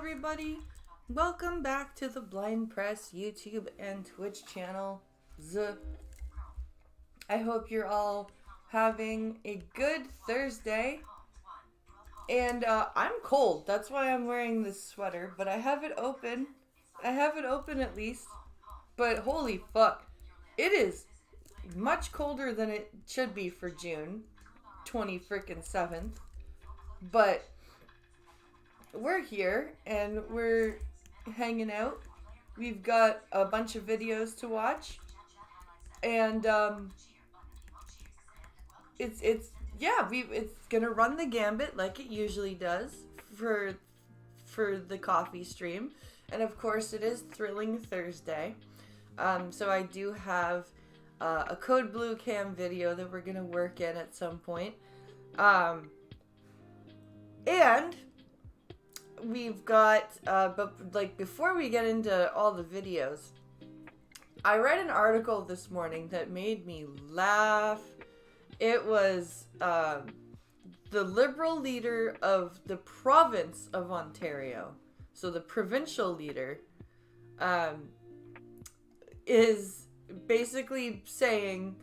everybody. Welcome back to the Blind Press YouTube and Twitch channel. I hope you're all having a good Thursday. And I'm cold. That's why I'm wearing this sweater. But I have it open. I have it open at least. But holy fuck. It is much colder than it should be for June 27th. But we're here and we're hanging out. We've got a bunch of videos to watch. And it's gonna run the gambit like it usually does for the coffee stream. And of course it is Thrilling Thursday. So I do have a Code Blue Cam video that we're gonna work in at some point. And we've got, but like before we get into all the videos, I read an article this morning that made me laugh. It was the Liberal leader of the province of Ontario, so the provincial leader, is basically saying,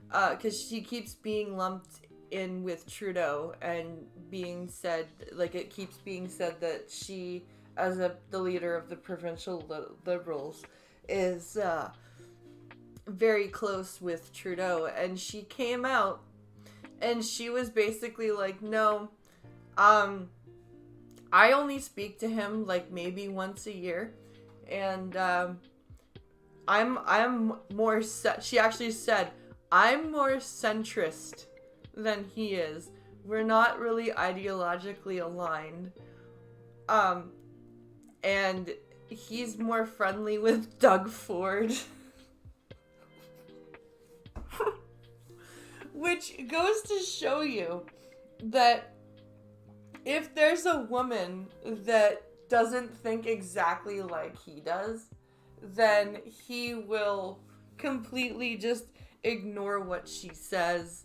because she keeps being lumped in with Trudeau and being said, like it keeps being said that she, as the leader of the provincial Liberals, is very close with Trudeau. And she came out and she was basically like, no, I only speak to him like maybe once a year, and I'm more she actually said, I'm more centrist than he is. We're not really ideologically aligned. And he's more friendly with Doug Ford. Which goes to show you that if there's a woman that doesn't think exactly like he does, then he will completely just ignore what she says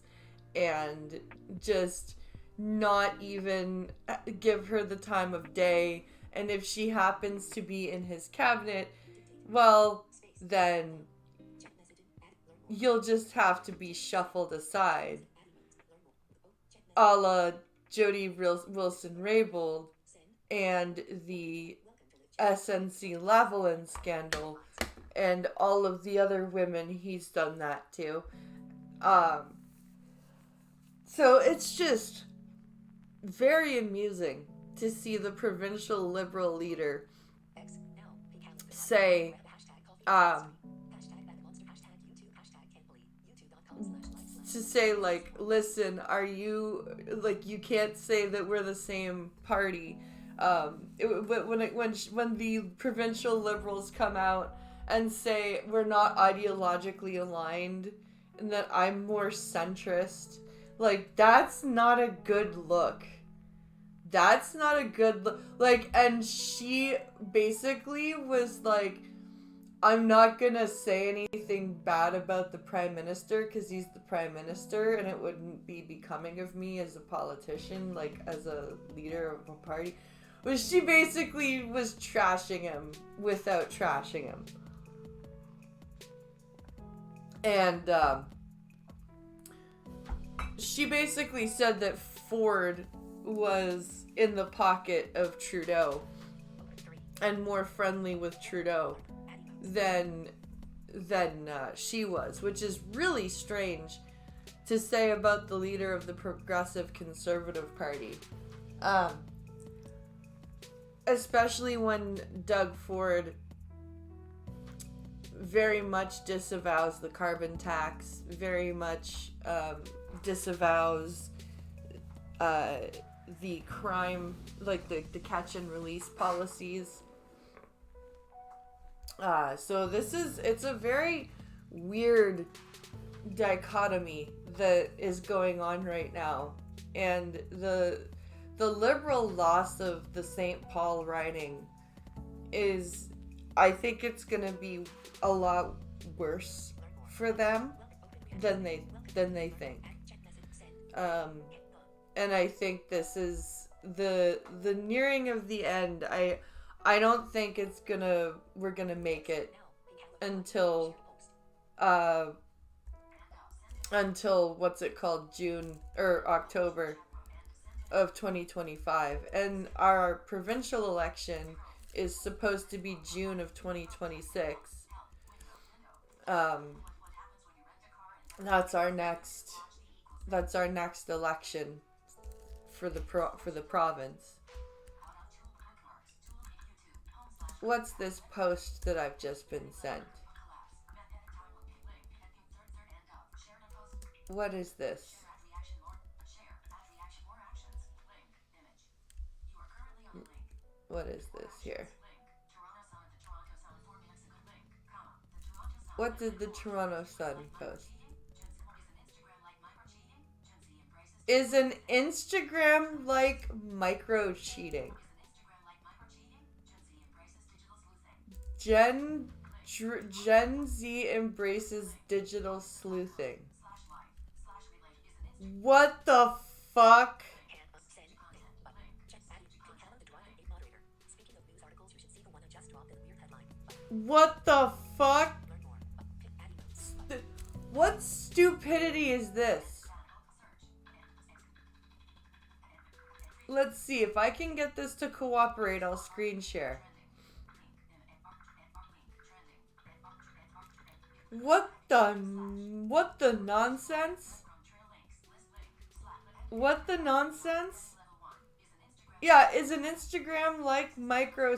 and just not even give her the time of day. And if she happens to be in his cabinet, well, then you'll just have to be shuffled aside, a la Jody Wilson-Raybould and the SNC-Lavalin scandal and all of the other women he's done that to. So it's just very amusing to see the provincial Liberal leader say, like, listen, are you, like, you can't say that we're the same party. When the provincial Liberals come out and say we're not ideologically aligned and that I'm more centrist, like, that's not a good look. That's not a good look. Like, and she basically was like, I'm not gonna say anything bad about the Prime Minister because he's the Prime Minister and it wouldn't be becoming of me as a politician, like as a leader of a party. But she basically was trashing him without trashing him. And she basically said that Ford was in the pocket of Trudeau and more friendly with Trudeau than she was, which is really strange to say about the leader of the Progressive Conservative Party. Especially when Doug Ford very much disavows the carbon tax, very much disavows the crime, like the catch and release policies. So it's a very weird dichotomy that is going on right now. And the Liberal loss of the St. Paul riding is, I think it's gonna be a lot worse for them than they think. And I think this is the nearing of the end. I don't think we're gonna make it until, what's it called, June or October of 2025. And our provincial election is supposed to be June of 2026. That's our next election for the province. What's this post that I've just been sent? What is this? What is this here? What did the Toronto Sun post? Is an Instagram like micro cheating? Gen Z embraces digital sleuthing. What the fuck? What the fuck? What stupidity is this? Let's see if I can get this to cooperate. I'll screen share. What the nonsense? What the nonsense? Yeah, is an Instagram like micro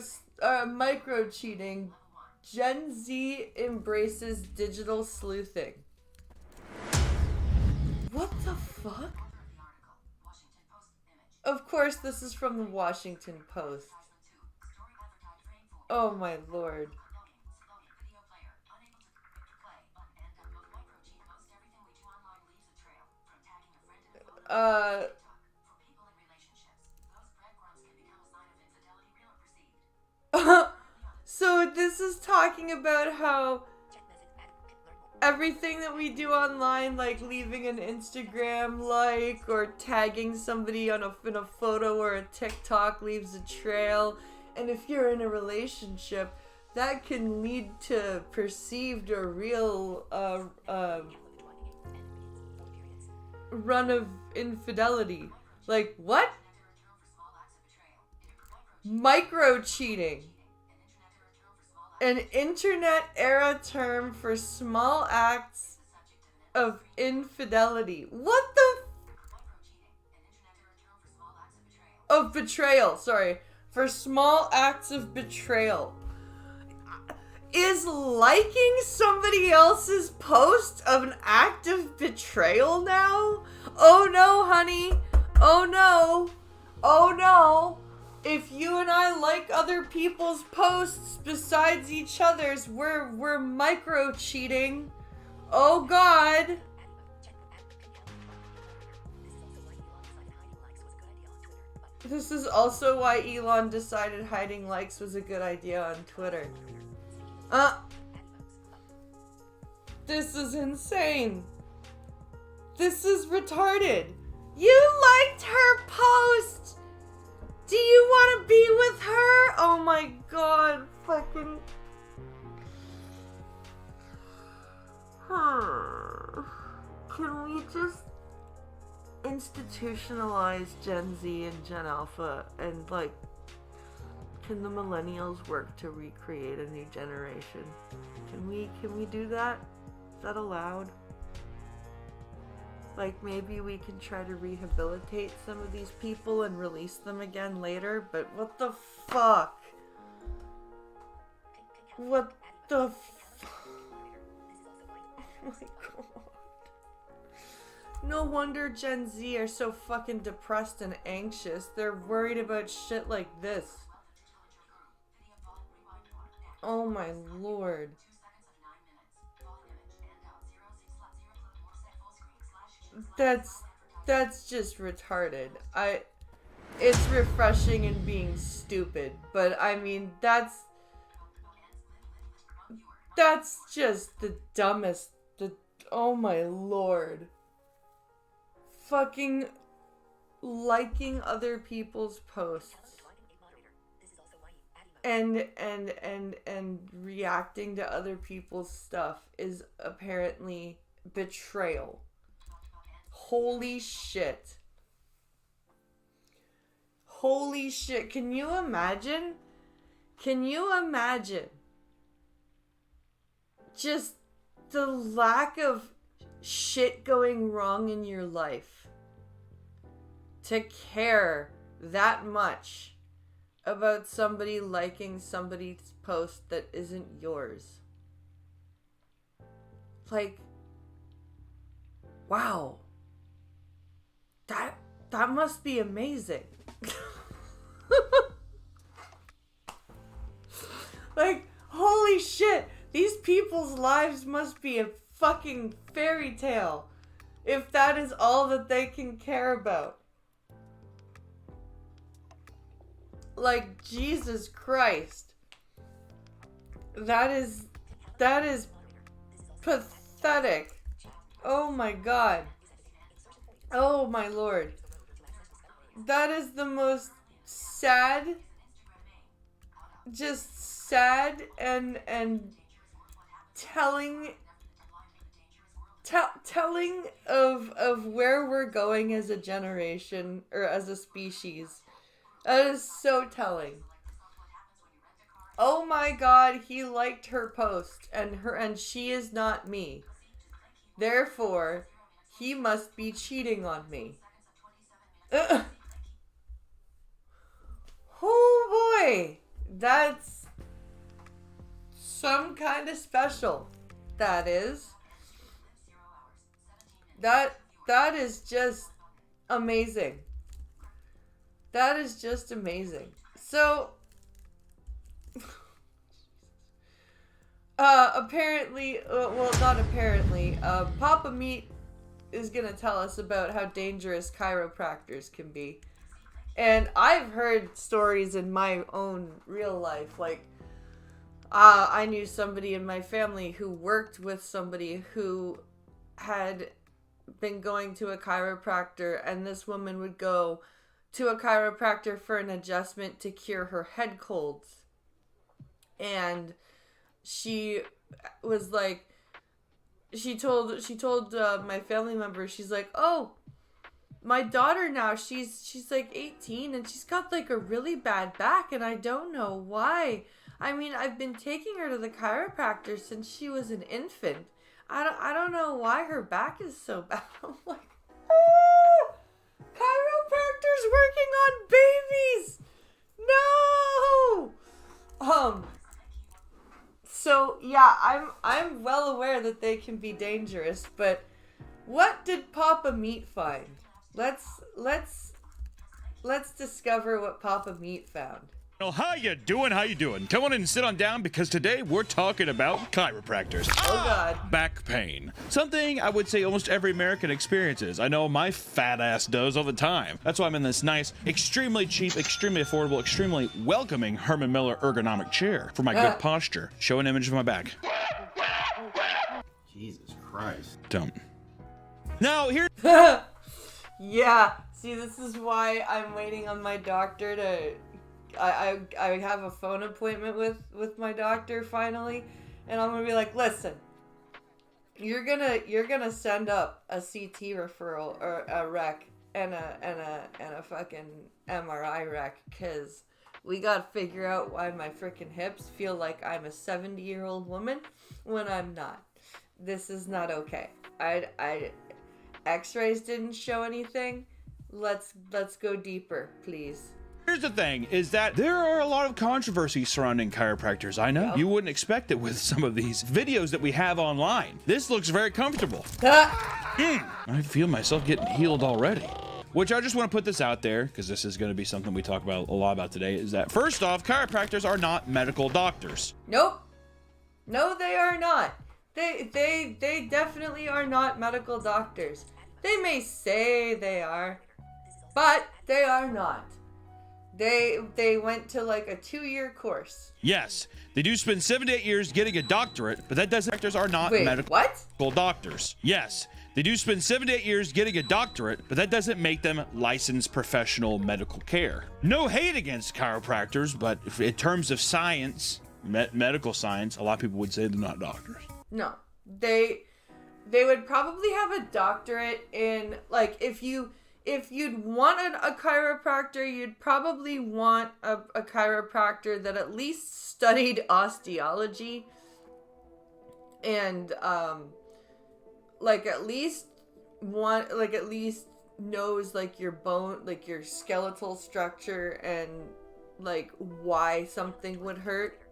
cheating? Gen Z embraces digital sleuthing. What the fuck? Of course, this is from the Washington Post. Oh my lord. So this is talking about how everything that we do online, like leaving an Instagram like or tagging somebody in a photo or a TikTok, leaves a trail. And if you're in a relationship, that can lead to perceived or real run of infidelity. Like, what? Micro cheating. An internet era term for small acts of infidelity. What the? Of betrayal, sorry. For small acts of betrayal. Is liking somebody else's post of an act of betrayal now? Oh no, honey. Oh no. Oh no. If you and I like other people's posts besides each other's, we're micro cheating. Oh god. This is also why Elon decided hiding likes was a good idea on Twitter. This is insane. This is retarded. You liked her post. Do you want to be with her? Oh my god, fucking. Can we just institutionalize Gen Z and Gen Alpha and like, can the millennials work to recreate a new generation? Can we do that? Is that allowed? Like, maybe we can try to rehabilitate some of these people and release them again later, but what the fuck? What the fuck? Oh my god. No wonder Gen Z are so fucking depressed and anxious. They're worried about shit like this. Oh my lord. That's just retarded. It's refreshing and being stupid, but I mean, that's just the dumbest, oh my lord. Fucking liking other people's posts and reacting to other people's stuff is apparently betrayal. Holy shit. Holy shit. Can you imagine? Can you imagine just the lack of shit going wrong in your life to care that much about somebody liking somebody's post that isn't yours? Like, wow. That must be amazing. Like, holy shit. These people's lives must be a fucking fairy tale if that is all that they can care about. Like, Jesus Christ. That is pathetic. Oh my God. Oh my Lord. That is the most sad, just sad and telling of where we're going as a generation or as a species. That is so telling. Oh my God, he liked her post and she is not me. Therefore, he must be cheating on me. Oh boy, that's some kind of special. That is. That is just amazing. That is just amazing. So, apparently, well, not apparently, Papa Meat is gonna tell us about how dangerous chiropractors can be. And I've heard stories in my own real life, like, I knew somebody in my family who worked with somebody who had been going to a chiropractor, and this woman would go to a chiropractor for an adjustment to cure her head colds. And she was like, she told my family member, she's like, oh, my daughter now, she's like 18 and she's got like a really bad back and I don't know why. I mean, I've been taking her to the chiropractor since she was an infant. I don't know why her back is so bad. I'm like, oh, chiropractors working on babies. No. So yeah, I'm well aware that they can be dangerous, but what did Papa Meat find? Let's discover what Papa Meat found. Well, how you doing? How you doing? Come on in and sit on down because today we're talking about chiropractors. Oh God. Back pain. Something I would say almost every American experiences. I know my fat ass does all the time. That's why I'm in this nice, extremely cheap, extremely affordable, extremely welcoming Herman Miller ergonomic chair for my good posture. Show an image of my back. Jesus Christ. Don't. Now here. Yeah. See, this is why I'm waiting on my doctor to. I have a phone appointment with my doctor finally, and I'm gonna be like, listen, you're gonna send up a CT referral or a rec and a fucking MRI rec, cause we gotta figure out why my freaking hips feel like I'm a 70-year-old woman when I'm not. This is not okay. I X-rays didn't show anything. Let's go deeper, please. Here's the thing, is that there are a lot of controversies surrounding chiropractors. I know. Yep. You wouldn't expect it with some of these videos that we have online. This looks very comfortable. I feel myself getting healed already. Which I just want to put this out there, because this is going to be something we talk about a lot about today, is that first off, chiropractors are not medical doctors. Nope. No, they are not. They definitely are not medical doctors. They may say they are, but they are not. They went to like a 2-year course. Yes, they do spend 7 to 8 years getting a doctorate, but that doesn't. Doctors are not Wait, medical what? doctors. Yes, They do spend 7 to 8 years getting a doctorate, but that doesn't make them licensed professional medical care. No hate against chiropractors, but in terms of science, medical science, a lot of people would say they're not doctors. No, they would probably have a doctorate in, like, if you'd wanted a chiropractor, you'd probably want a chiropractor that at least studied osteology and at least knows like your bone, like your skeletal structure and like why something would hurt.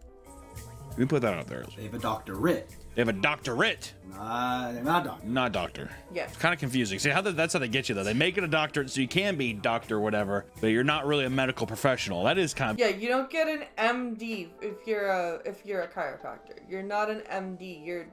Let me put that out there. They have a doctorate. They have a doctorate. They're not doctor. Not doctor. Yeah. It's kind of confusing. See, that's how they get you, though. They make it a doctorate so you can be doctor, whatever, but you're not really a medical professional. That is kind of... Yeah, you don't get an MD if you're a chiropractor. You're not an MD.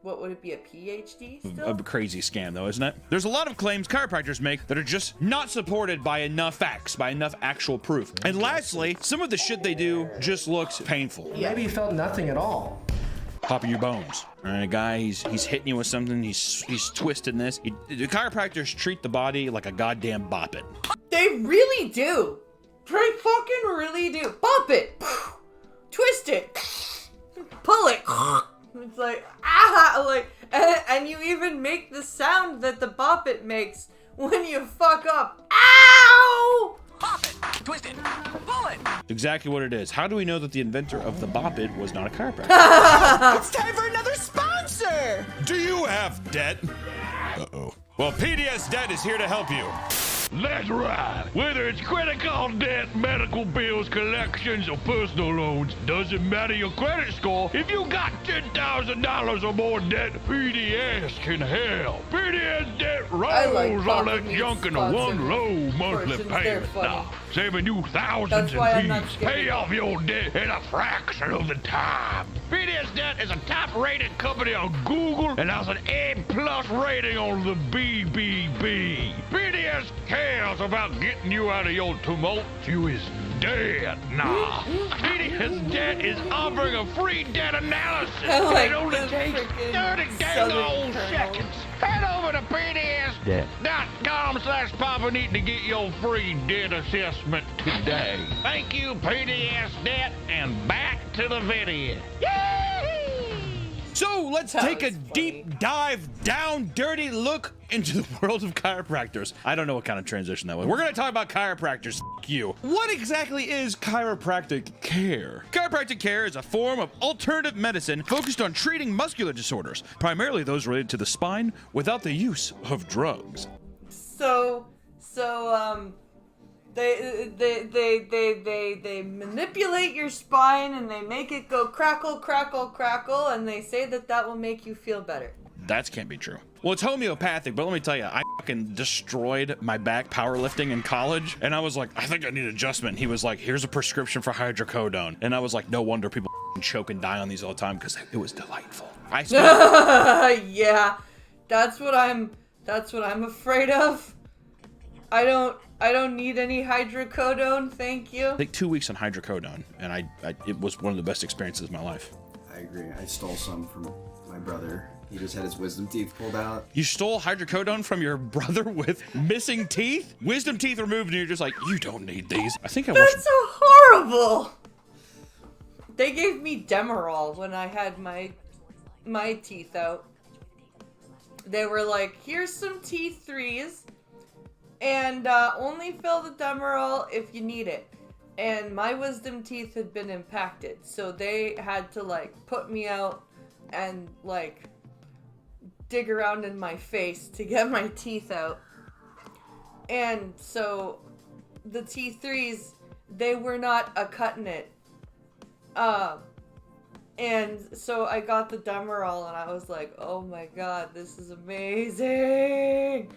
What would it be, a PhD still? A crazy scam, though, isn't it? There's a lot of claims chiropractors make that are just not supported by enough facts, by enough actual proof. And lastly, some of the shit they do just looks painful. Yeah. Maybe you felt nothing at all. Popping your bones. All right, a guy, he's hitting you with something, he's twisting this. The chiropractors treat the body like a goddamn bop it. They really do. They fucking really do. Bop it. Twist it. Pull it. It's like, like, and you even make the sound that the bop it makes when you fuck up. Ow! Pop it, twist it, pull it. Exactly what it is. How do we know that the inventor of the bop it was not a chiropractor? It's time for another sponsor. Do you have debt? Uh-oh. Well, PDS Debt is here to help you. That's right. Whether it's credit card debt, medical bills, collections, or personal loans, doesn't matter your credit score. If you got $10,000 or more debt, PDS can help. PDS Debt rolls all that junk into one low monthly payment now, saving you thousands in fees. Pay off your debt in a fraction of the time. PDS Debt is a top-rated company on Google and has an A+ rating on the BBB. PDS cares about getting you out of your tumultuous debt. Nah, PDS Debt is offering a free debt analysis. Like it only takes 30 dang old seconds. Head over to PDSDebt.com/Papa to get your free debt assessment today. Thank you, PDS Debt, and back to the video. So let's take a deep dive down, dirty look into the world of chiropractors. I don't know what kind of transition that was. We're going to talk about chiropractors. F you. What exactly is chiropractic care? Chiropractic care is a form of alternative medicine focused on treating muscular disorders, primarily those related to the spine, without the use of drugs. They manipulate your spine and they make it go crackle, crackle, crackle, and they say that will make you feel better. That can't be true. Well, it's homeopathic, but let me tell you, I fucking destroyed my back powerlifting in college, and I was like, I think I need adjustment. He was like, here's a prescription for hydrocodone. And I was like, no wonder people choke and die on these all the time, because it was delightful. Yeah, that's what I'm afraid of. I don't need any hydrocodone, thank you. I think 2 weeks on hydrocodone, and it was one of the best experiences of my life. I agree. I stole some from my brother. He just had his wisdom teeth pulled out. You stole hydrocodone from your brother with missing teeth? Wisdom teeth removed, and you're just like, you don't need these. I think I watched... That's so horrible! They gave me Demerol when I had my teeth out. They were like, here's some T3s. And only fill the Demerol if you need it. And my wisdom teeth had been impacted, so they had to like put me out and like dig around in my face to get my teeth out. And so the T3s, they were not a cutting it. And so I got the Demerol and I was like, oh my god, this is amazing.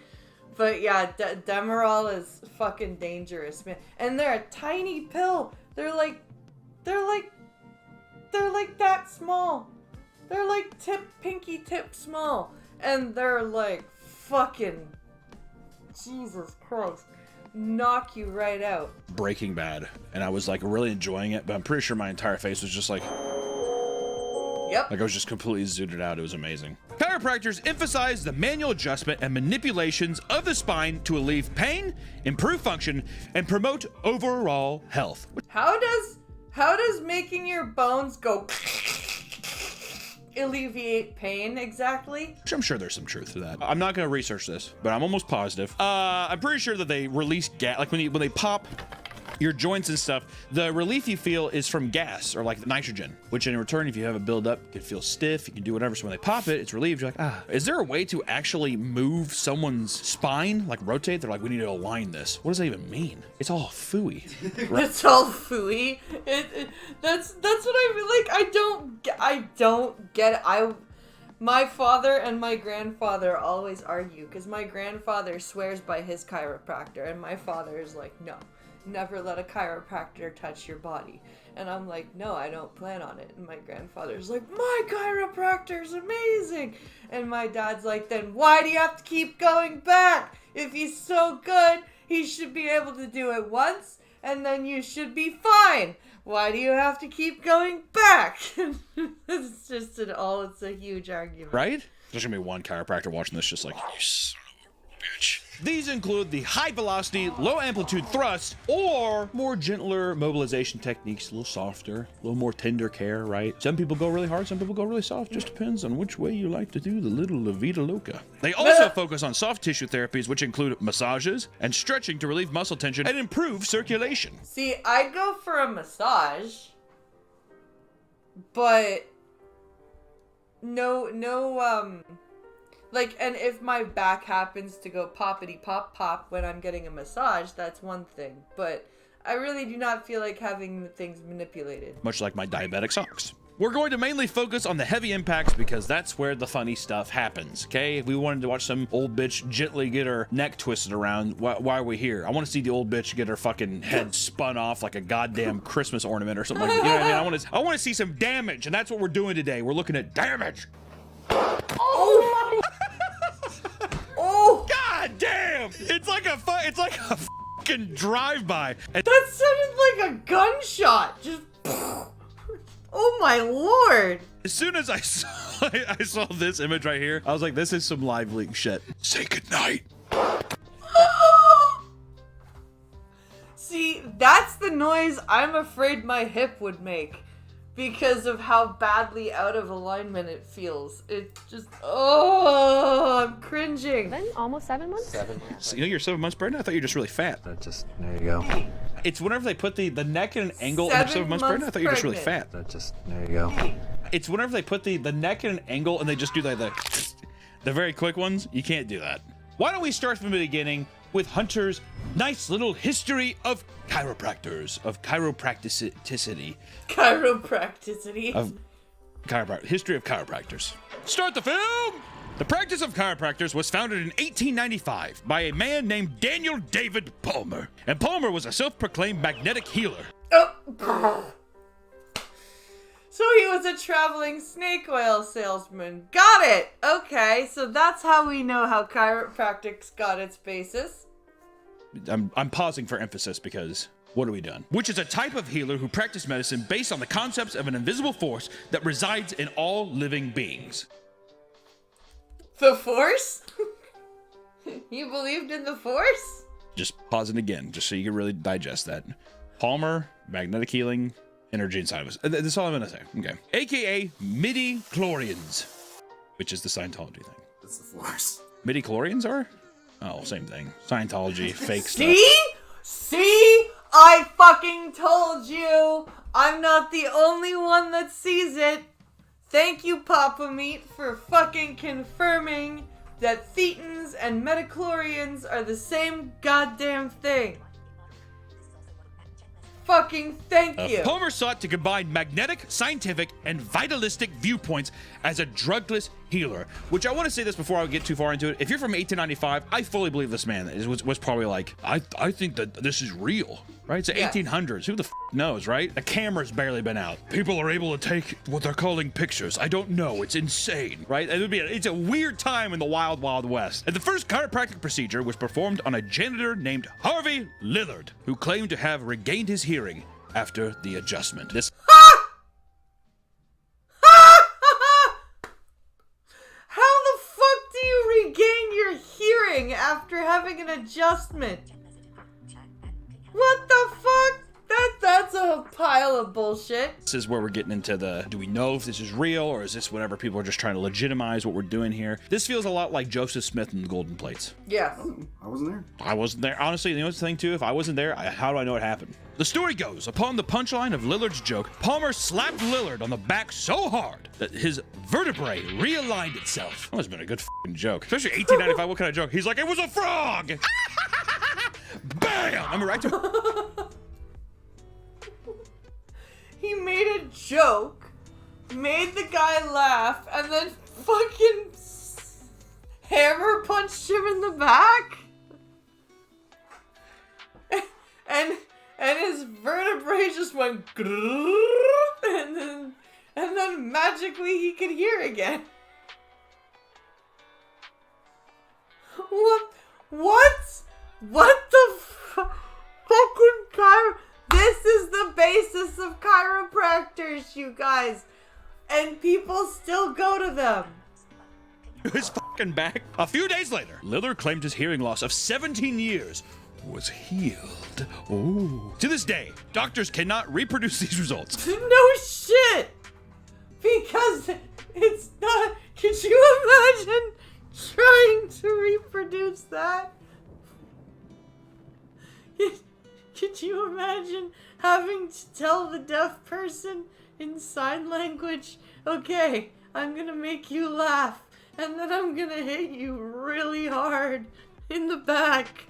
But yeah, Demerol is fucking dangerous, man. And they're a tiny pill. They're like that small. They're like pinky tip small. And they're like fucking, Jesus Christ, knock you right out. Breaking Bad. And I was like really enjoying it, but I'm pretty sure my entire face was just like... Yep. Like I was just completely zooted out. It was amazing. Chiropractors emphasize the manual adjustment and manipulations of the spine to alleviate pain, improve function, and promote overall health. How does making your bones go alleviate pain exactly? I'm sure there's some truth to that. I'm not going to research this, but I'm almost positive. I'm pretty sure that they release gas, like when they pop your joints and stuff, the relief you feel is from gas or like nitrogen, which in return, if you have a buildup, you can feel stiff, you can do whatever. So when they pop it, it's relieved. You're like, ah. Is there a way to actually move someone's spine, like rotate? They're like, we need to align this. What does that even mean? It's all phooey. Right? It's all phooey. That's what I feel like. I don't get it. My father and my grandfather always argue because my grandfather swears by his chiropractor and my father is like, no. Never let a chiropractor touch your body. And I'm like, no, I don't plan on it. And my grandfather's like, my chiropractor's amazing. And my dad's like, then why do you have to keep going back? If he's so good, he should be able to do it once and then you should be fine. Why do you have to keep going back? It's just it's a huge argument. Right? There's gonna be one chiropractor watching this just like, you son of a bitch. These include the high velocity, low amplitude thrust, or more gentler mobilization techniques, a little softer, a little more tender care, right? Some people go really hard, some people go really soft. Just depends on which way you like to do the little La Vida Loca. They also focus on soft tissue therapies, which include massages and stretching to relieve muscle tension and improve circulation. See, I'd go for a massage, but no, like, and if my back happens to go poppity pop pop when I'm getting a massage, that's one thing. But I really do not feel like having things manipulated. Much like my diabetic socks. We're going to mainly focus on the heavy impacts because that's where the funny stuff happens, okay? If we wanted to watch some old bitch gently get her neck twisted around, why are we here? I want to see the old bitch get her fucking head spun off like a goddamn Christmas ornament or something like that. You know what I mean? I want to see some damage, and that's what we're doing today. We're looking at damage. Oh! Oh! God damn! It's like a fucking drive-by. That sounded like a gunshot. Just. Oh my lord! As soon as I saw this image right here, I was like, this is some live leak shit. Say goodnight. See, that's the noise I'm afraid my hip would make. Because of how badly out of alignment it feels. It just, I'm cringing. Almost 7 months? 7 months. So, you know you're 7 months pregnant? I thought you were just really fat. That just, there you go. It's whenever they put the neck in an angle and they're 7 months pregnant? I thought you were just really fat. That just, there you go. It's whenever they put the neck in an angle and they just do like the very quick ones. You can't do that. Why don't we start from the beginning with Hunter's nice little history of chiropractors, of chiropracticity. Chiropracticity. History of chiropractors. Start the film! The practice of chiropractors was founded in 1895 by a man named Daniel David Palmer. And Palmer was a self-proclaimed magnetic healer. Oh. So he was a traveling snake oil salesman. Got it! Okay, so that's how we know how chiropractics got its basis. I'm pausing for emphasis because what are we doing? Which is a type of healer who practiced medicine based on the concepts of an invisible force that resides in all living beings. The Force? You believed in the Force? Just pausing again, just so you can really digest that. Palmer, magnetic healing, energy inside of us. That's all I'm gonna say. Okay. AKA midi-chlorians, which is the Scientology thing. That's the Force. Midi-chlorians are? Oh, same thing. Scientology, fake stuff. See? I fucking told you! I'm not the only one that sees it. Thank you, Papa Meat, for fucking confirming that thetans and metachlorians are the same goddamn thing. Fucking thank you. Palmer sought to combine magnetic, scientific, and vitalistic viewpoints as a drugless healer. Which I want to say this before I get too far into it. If you're from 1895, I fully believe this man was probably like, I think that this is real, right? It's the 1800s. Who the f knows, right? The camera's barely been out. People are able to take what they're calling pictures. I don't know. It's insane, right? It's a weird time in the wild, wild west. And the first chiropractic procedure was performed on a janitor named Harvey Lillard, who claimed to have regained his hearing after the adjustment. you're having an adjustment. What the fuck? That's a pile of bullshit. This is where we're getting into do we know if this is real or is this whatever people are just trying to legitimize what we're doing here? This feels a lot like Joseph Smith and the Golden Plates. Yeah. I wasn't there. I wasn't there. Honestly, you know what's the thing too? If I wasn't there, how do I know it happened? The story goes, upon the punchline of Lillard's joke, Palmer slapped Lillard on the back so hard that his vertebrae realigned itself. That must have been a good f***ing joke. Especially 1895, what kind of joke? He's like, it was a frog! Bam! Am I right? He made a joke, made the guy laugh, and then fucking hammer punched him in the back? And his vertebrae just went and then magically he could hear again. What the fucking this is the basis of chiropractors, you guys. And people still go to them. His fucking back. A few days later, Lillard claimed his hearing loss of 17 years was healed. Oh. To this day, doctors cannot reproduce these results. No shit! Because it's not... Could you imagine trying to reproduce that? Could you imagine having to tell the deaf person in sign language, okay, I'm gonna make you laugh, and then I'm gonna hit you really hard in the back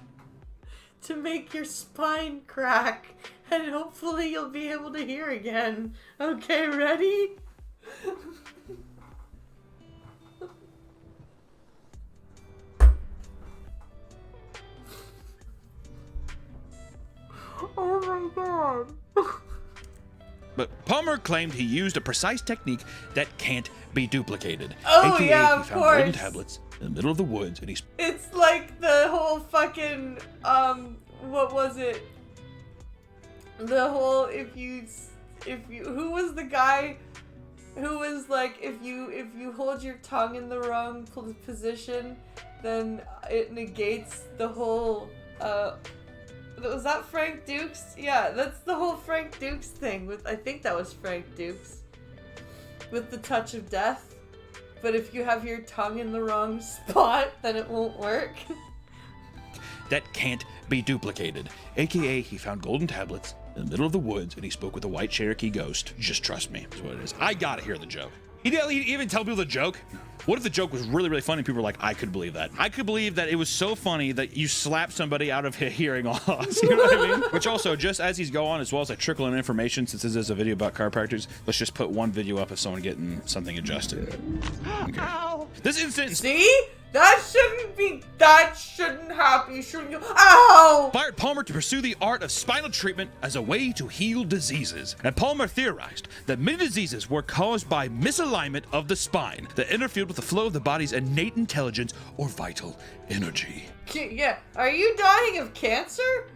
to make your spine crack, and hopefully you'll be able to hear again. Okay, ready? Oh my god. But Palmer claimed he used a precise technique that can't be duplicated. Oh, AKA, yeah, he of found golden course. tablets in the middle of the woods, and It's like the whole fucking, what was it? The whole, who was the guy who was like, if you hold your tongue in the wrong position, then it negates the whole, was that Frank Dukes? Yeah, that's the whole Frank Dukes thing I think that was Frank Dukes. With the touch of death. But if you have your tongue in the wrong spot, then it won't work. that can't be duplicated. AKA, he found golden tablets in the middle of the woods, and he spoke with a white Cherokee ghost. Just trust me, is what it is. I gotta hear the joke. He didn't even tell people the joke. What if the joke was really, really funny and people were like, I could believe that. I could believe that it was so funny that you slapped somebody out of hearing loss. You know what I mean? Which also, just as he's going, as well as I trickle in information, since this is a video about chiropractors, let's just put one video up of someone getting something adjusted. Okay. This incident... See? That shouldn't happen. You shouldn't go, ow! Inspired Palmer to pursue the art of spinal treatment as a way to heal diseases. And Palmer theorized that many diseases were caused by misalignment of the spine that interfered with the flow of the body's innate intelligence or vital energy. Yeah. Are you dying of cancer?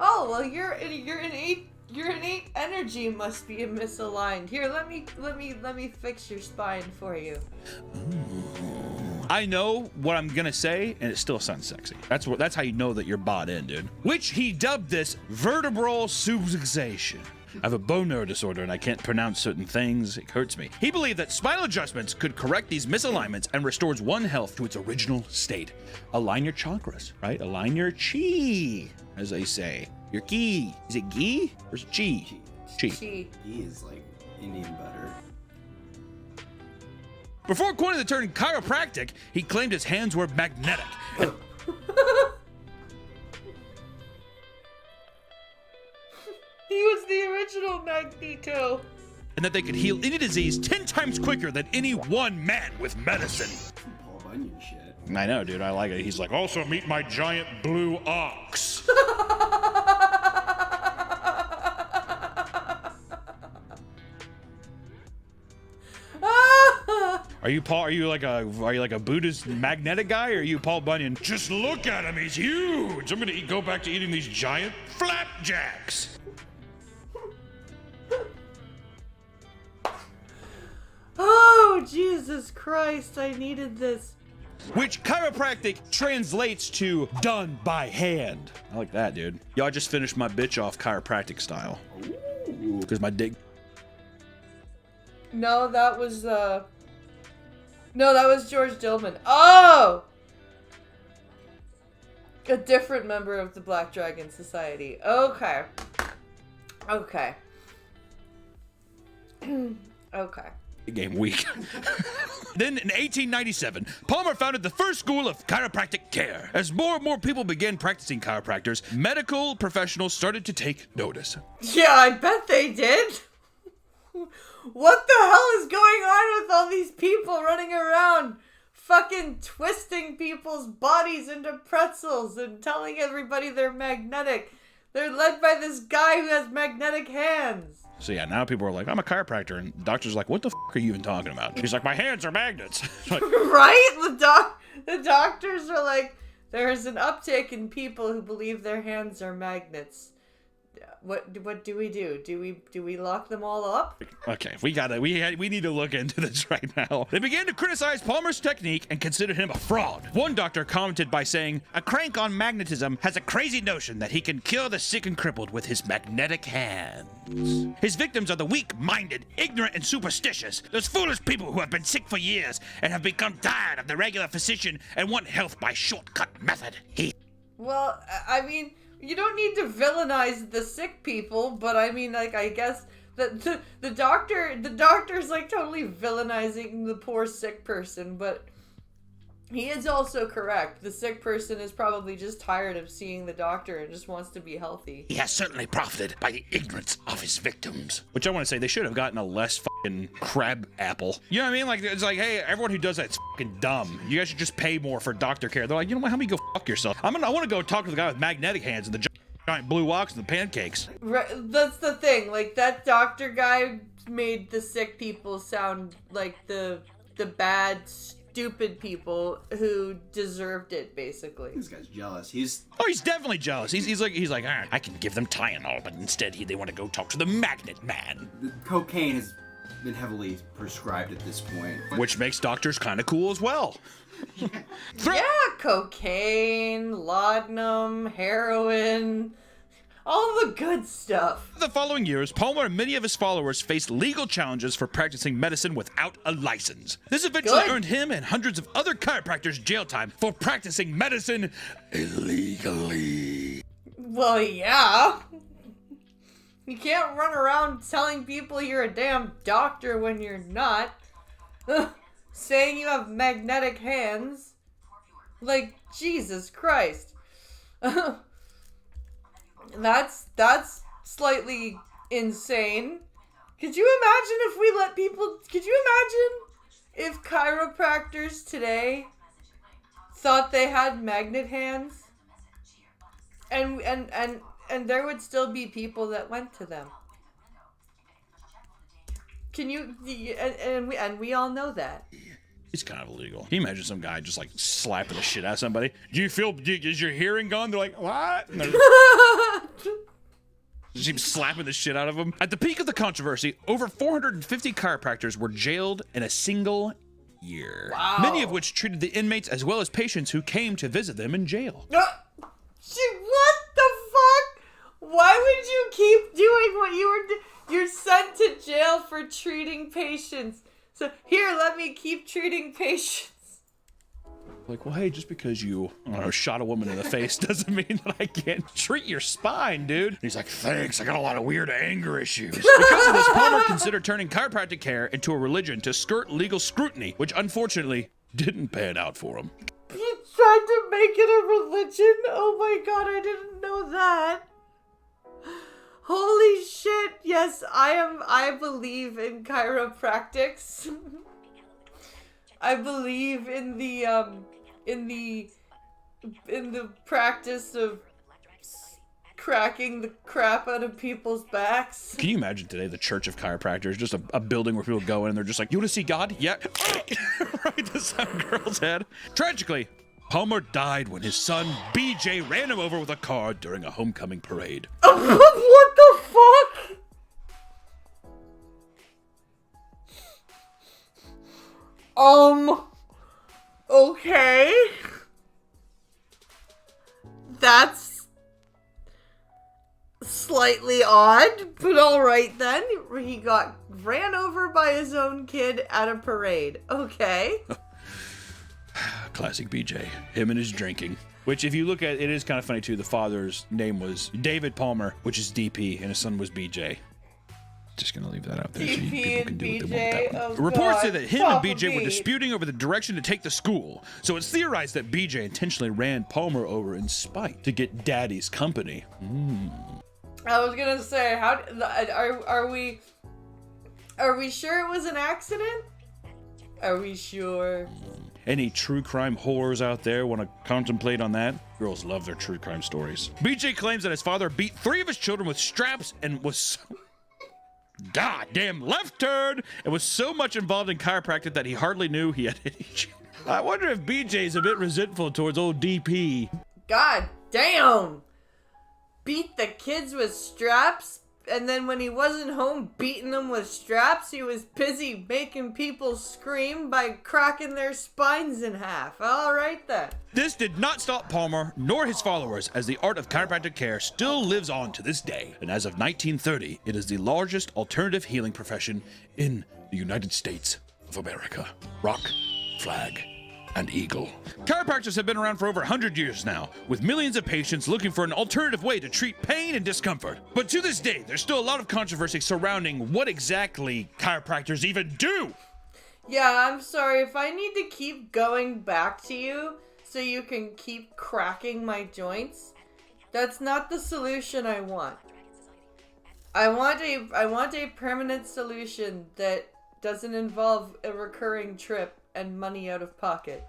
Oh, well, your innate energy must be misaligned. Here, let me fix your spine for you. I know what I'm gonna say, and it still sounds sexy. That's how you know that you're bought in, dude. Which he dubbed this vertebral subluxation. I have a bone marrow disorder and I can't pronounce certain things. It hurts me. He believed that spinal adjustments could correct these misalignments and restores one health to its original state. Align your chakras, right? Align your chi, as they say. Your ki. Is it gi or is it chi? Chi. He is like Indian butter. Before coining the term chiropractic, he claimed his hands were magnetic. He was the original Magneto. And that they could heal any disease 10 times quicker than any one man with medicine. Paul Bunyan shit. I know, dude. I like it. He's like, Also, meet my giant blue ox. Are you Paul? Are you like a Buddhist magnetic guy, or are you Paul Bunyan? Just look at him, he's huge. I'm gonna go back to eating these giant flapjacks. Oh, Jesus Christ, I needed this. which chiropractic translates to done by hand. I like that, dude. Yo, I just finished my bitch off chiropractic style. Because my dick. No, that was George Dillman. Oh! A different member of the Black Dragon Society. Okay. Okay. Okay. Game week. Then in 1897, Palmer founded the first school of chiropractic care. As more and more people began practicing chiropractors, medical professionals started to take notice. Yeah, I bet they did. What the hell is going on with all these people running around fucking twisting people's bodies into pretzels and telling everybody they're magnetic? They're led by this guy who has magnetic hands. So yeah, now people are like, I'm a chiropractor, and the doctor's like, what the f are you even talking about? He's like, my hands are magnets. Like, right? The doctors are like, there's an uptick in people who believe their hands are magnets. What do we do? Do we lock them all up? okay, we need to look into this right now. They began to criticize Palmer's technique and considered him a fraud. One doctor commented by saying, a crank on magnetism has a crazy notion that he can cure the sick and crippled with his magnetic hands. His victims are the weak-minded, ignorant, and superstitious. Those foolish people who have been sick for years and have become tired of the regular physician and want health by shortcut method. Well, I mean, you don't need to villainize the sick people, but I mean, like, I guess the doctor's like totally villainizing the poor sick person, but he is also correct. The sick person is probably just tired of seeing the doctor and just wants to be healthy. He has certainly profited by the ignorance of his victims. Which I want to say, they should have gotten a less fucking crab apple. You know what I mean? Like, it's like, hey, everyone who does that's fucking dumb. You guys should just pay more for doctor care. They're like, you know what? How about you go fuck yourself? I want to go talk to the guy with magnetic hands and the giant blue walks and the pancakes. Right, that's the thing. Like, that doctor guy made the sick people sound like the bad, stupid people who deserved it, basically. This guy's jealous. He's definitely jealous. He's like, all right, I can give them Tylenol, but instead they want to go talk to the magnet man. the cocaine has been heavily prescribed at this point. Which makes doctors kind of cool as well. Yeah, cocaine, laudanum, heroin, all the good stuff. The following years, Palmer and many of his followers faced legal challenges for practicing medicine without a license. This eventually earned him and hundreds of other chiropractors jail time for practicing medicine illegally. Well, yeah. You can't run around telling people you're a damn doctor when you're not. Saying you have magnetic hands. Like, Jesus Christ. That's slightly insane. Could you imagine if we let people... Could you imagine if chiropractors today thought they had magnet hands? And there would still be people that went to them. Can you... And we all know that. It's kind of illegal. Can you imagine some guy just like slapping the shit out of somebody? Is your hearing gone? They're like, what? And just keep slapping the shit out of them. At the peak of the controversy, over 450 chiropractors were jailed in a single year. Wow. Many of which treated the inmates as well as patients who came to visit them in jail. What the fuck? Why would you keep doing what you were doing? You're sent to jail for treating patients. So here, let me keep treating patients. Like, well, hey, just because you, I don't know, shot a woman in the face doesn't mean that I can't treat your spine, dude. He's like, thanks, I got a lot of weird anger issues. Because of this, Palmer considered turning chiropractic care into a religion to skirt legal scrutiny, which unfortunately didn't pan out for him. He tried to make it a religion? Oh my god, I didn't know that. Holy shit, yes, I believe in chiropractics. I believe in the practice of cracking the crap out of people's backs. Can you imagine today the Church of Chiropractors, just a building where people go in and they're just like, you want to see God? Yeah. Right to some girl's head. Tragically, Palmer died when his son, BJ, ran him over with a car during a homecoming parade. What the fuck? Okay. slightly odd, but alright then. He got ran over by his own kid at a parade. Okay. Classic BJ. Him and his drinking. Which, if you look at it, is kind of funny too. The father's name was David Palmer, which is DP, and his son was BJ. Just gonna leave that out there so you people can do what they want with that one. Reports say that him and BJ were disputing over the direction to take the school, so it's theorized that BJ intentionally ran Palmer over in spite to get Daddy's company. I was gonna say, are we sure it was an accident? Are we sure? Any true crime whores out there want to contemplate on that? Girls love their true crime stories. BJ claims that his father beat 3 of his children with straps and was so... goddamn left turn, and was so much involved in chiropractic that he hardly knew he had any children. I wonder if BJ's a bit resentful towards old DP. God damn! Beat the kids with straps, and then when he wasn't home beating them with straps, he was busy making people scream by cracking their spines in half. Alright then. This did not stop Palmer nor his followers, as the art of chiropractic care still lives on to this day. And as of 1930, it is the largest alternative healing profession in the United States of America. Rock, flag, and eagle. Chiropractors have been around for over 100 years now, with millions of patients looking for an alternative way to treat pain and discomfort. But to this day, there's still a lot of controversy surrounding what exactly chiropractors even do. Yeah, I'm sorry. If I need to keep going back to you so you can keep cracking my joints, that's not the solution I want. I want a permanent solution that doesn't involve a recurring trip and money out of pocket.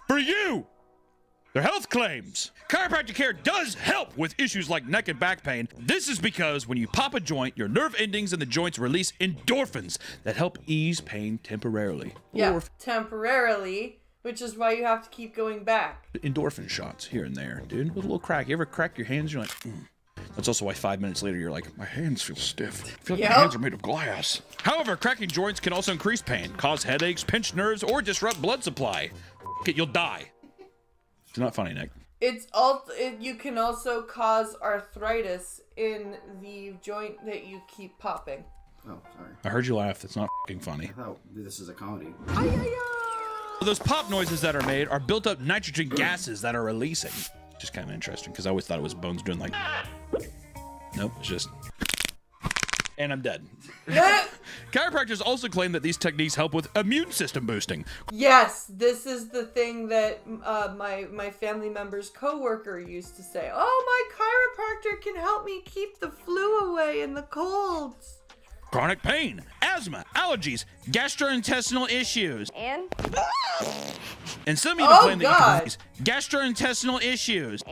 For you! Their health claims. Chiropractic care does help with issues like neck and back pain. This is because when you pop a joint, your nerve endings in the joints release endorphins that help ease pain temporarily. Yeah, temporarily, which is why you have to keep going back. Endorphin shots here and there, dude. With a little crack. You ever crack your hands? You're like, That's also why 5 minutes later you're like, my hands feel stiff. I feel like my hands are made of glass. However, cracking joints can also increase pain, cause headaches, pinch nerves, or disrupt blood supply. You'll die. It's not funny, Nick. You can also cause arthritis in the joint that you keep popping. Oh, sorry. I heard you laugh. That's not fucking funny. I thought this is a comedy. Those pop noises that are made are built up nitrogen gases that are releasing. Just kind of interesting, because I always thought it was bones doing like... Nope, it's just... And I'm dead. Chiropractors also claim that these techniques help with immune system boosting. Yes, this is the thing that my family member's coworker used to say. Oh, my chiropractor can help me keep the flu away and the colds. Chronic pain, asthma, allergies, gastrointestinal issues. And some even claim that you can prevent gastrointestinal issues.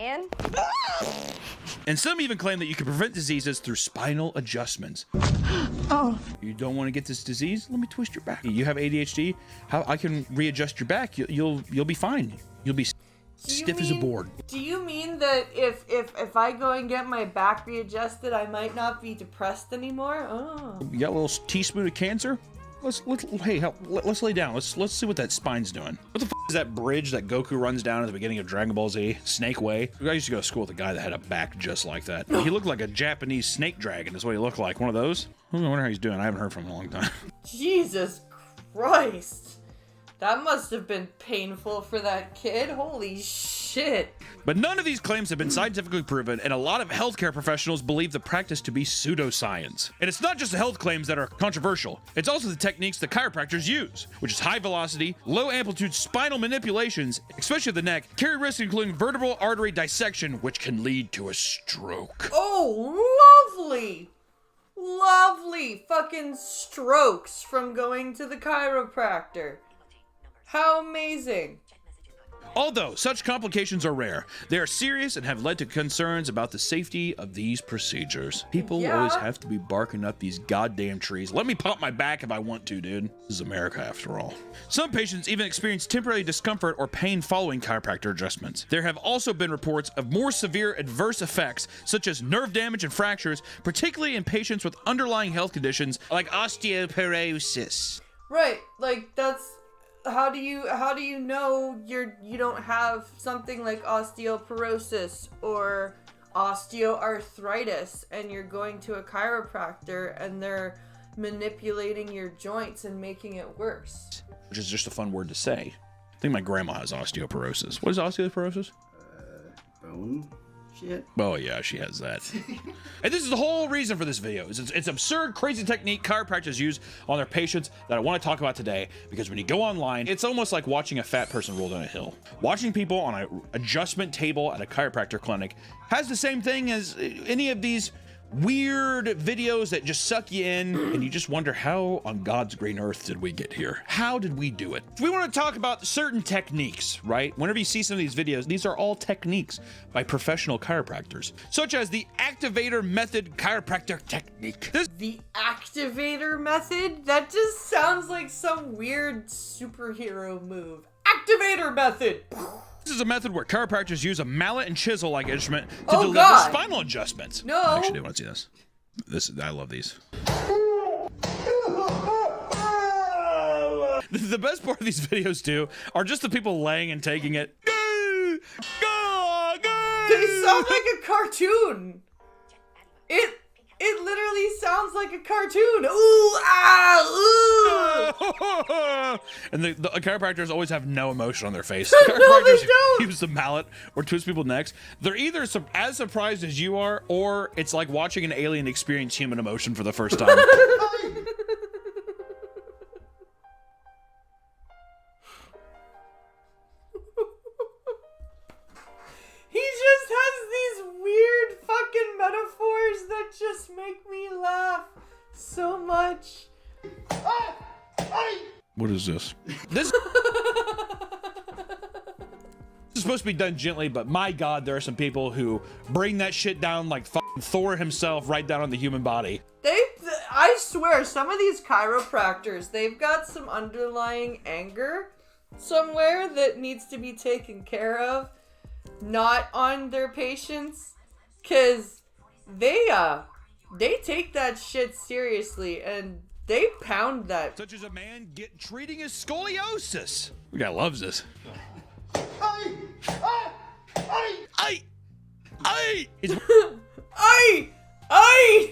And some even claim that you can prevent diseases through spinal adjustments. Oh. You don't want to get this disease? Let me twist your back. You have ADHD? How I can readjust your back? You'll be fine. You'll be stiff as a board. Do you mean that if I go and get my back readjusted, I might not be depressed anymore? Oh. You got a little teaspoon of cancer? Let's lay down. Let's see what that spine's doing. What the f is that bridge that Goku runs down at the beginning of Dragon Ball Z? Snake Way. I used to go to school with a guy that had a back just like that. He looked like a Japanese snake dragon is what he looked like. One of those. I wonder how he's doing. I haven't heard from him in a long time. Jesus Christ. That must have been painful for that kid. Holy shit. But none of these claims have been scientifically proven, and a lot of healthcare professionals believe the practice to be pseudoscience. And it's not just the health claims that are controversial, it's also the techniques that chiropractors use, which is high velocity, low amplitude spinal manipulations, especially of the neck, carry risks including vertebral artery dissection, which can lead to a stroke. Oh, lovely! Lovely fucking strokes from going to the chiropractor. How amazing. Although such complications are rare, they are serious and have led to concerns about the safety of these procedures. People always have to be barking up these goddamn trees. Let me pop my back if I want to, dude. This is America after all. Some patients even experience temporary discomfort or pain following chiropractor adjustments. There have also been reports of more severe adverse effects, such as nerve damage and fractures, particularly in patients with underlying health conditions like osteoporosis. Right, like that's... How do you know you don't have something like osteoporosis or osteoarthritis and you're going to a chiropractor and they're manipulating your joints and making it worse. Which is just a fun word to say. I think my grandma has osteoporosis. What is osteoporosis? Bone shit. Oh yeah, she has that. And this is the whole reason for this video. It's absurd, crazy technique chiropractors use on their patients that I want to talk about today, because when you go online, it's almost like watching a fat person roll down a hill. Watching people on an adjustment table at a chiropractor clinic has the same thing as any of these weird videos that just suck you in and you just wonder, how on God's green earth did we get here? How did we do it? We want to talk about certain techniques, right? Whenever you see some of these videos, these are all techniques by professional chiropractors, such as the activator method chiropractic technique. The activator method? That just sounds like some weird superhero move. Activator method! This is a method where chiropractors use a mallet and chisel-like instrument to deliver spinal adjustments. No. I actually do want to see this. I love these. The best part of these videos, too, are just the people laying and taking it. Go! Go! Go! They sound like a cartoon. It literally sounds like a cartoon. Ooh, ah, ooh. And the chiropractors always have no emotion on their face. No, Chiropractors they don't. use the mallet or twist people's necks. They're either as surprised as you are, or it's like watching an alien experience human emotion for the first time. He just has these weird fucking metaphors that just make me laugh so much. What is this? This is supposed to be done gently, but my God, there are some people who bring that shit down like fucking Thor himself, right down on the human body. I swear, some of these chiropractors, they've got some underlying anger somewhere that needs to be taken care of. Not on their patients, cause they take that shit seriously and they pound that. Such as a man treating his scoliosis. The guy loves this.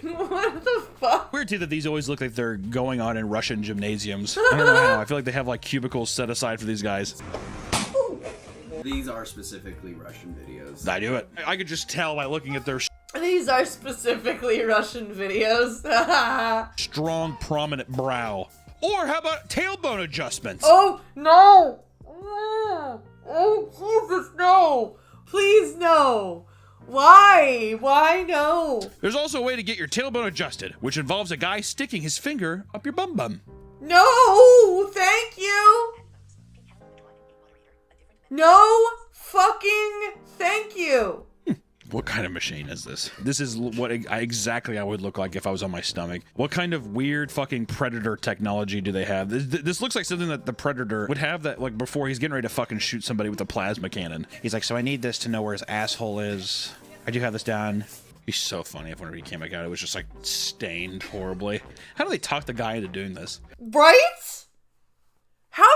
What the fuck? Weird too that these always look like they're going on in Russian gymnasiums. I don't know how. I feel like they have like cubicles set aside for these guys. These are specifically Russian videos. I do it. I could just tell by looking at their These are specifically Russian videos. strong, prominent brow. Or how about tailbone adjustments? Oh, no! Oh, Jesus, no! Please, no! Why? Why no? There's also a way to get your tailbone adjusted, which involves a guy sticking his finger up your bum bum. No! Thank you! No fucking thank you! What kind of machine is this? This is what exactly I would look like if I was on my stomach. What kind of weird fucking Predator technology do they have? This looks like something that the Predator would have, that like before he's getting ready to fucking shoot somebody with a plasma cannon. He's like, so I need this to know where his asshole is. I do have this down. He's so funny. If whenever he came back out, it was just like stained horribly. How do they talk the guy into doing this? Right? How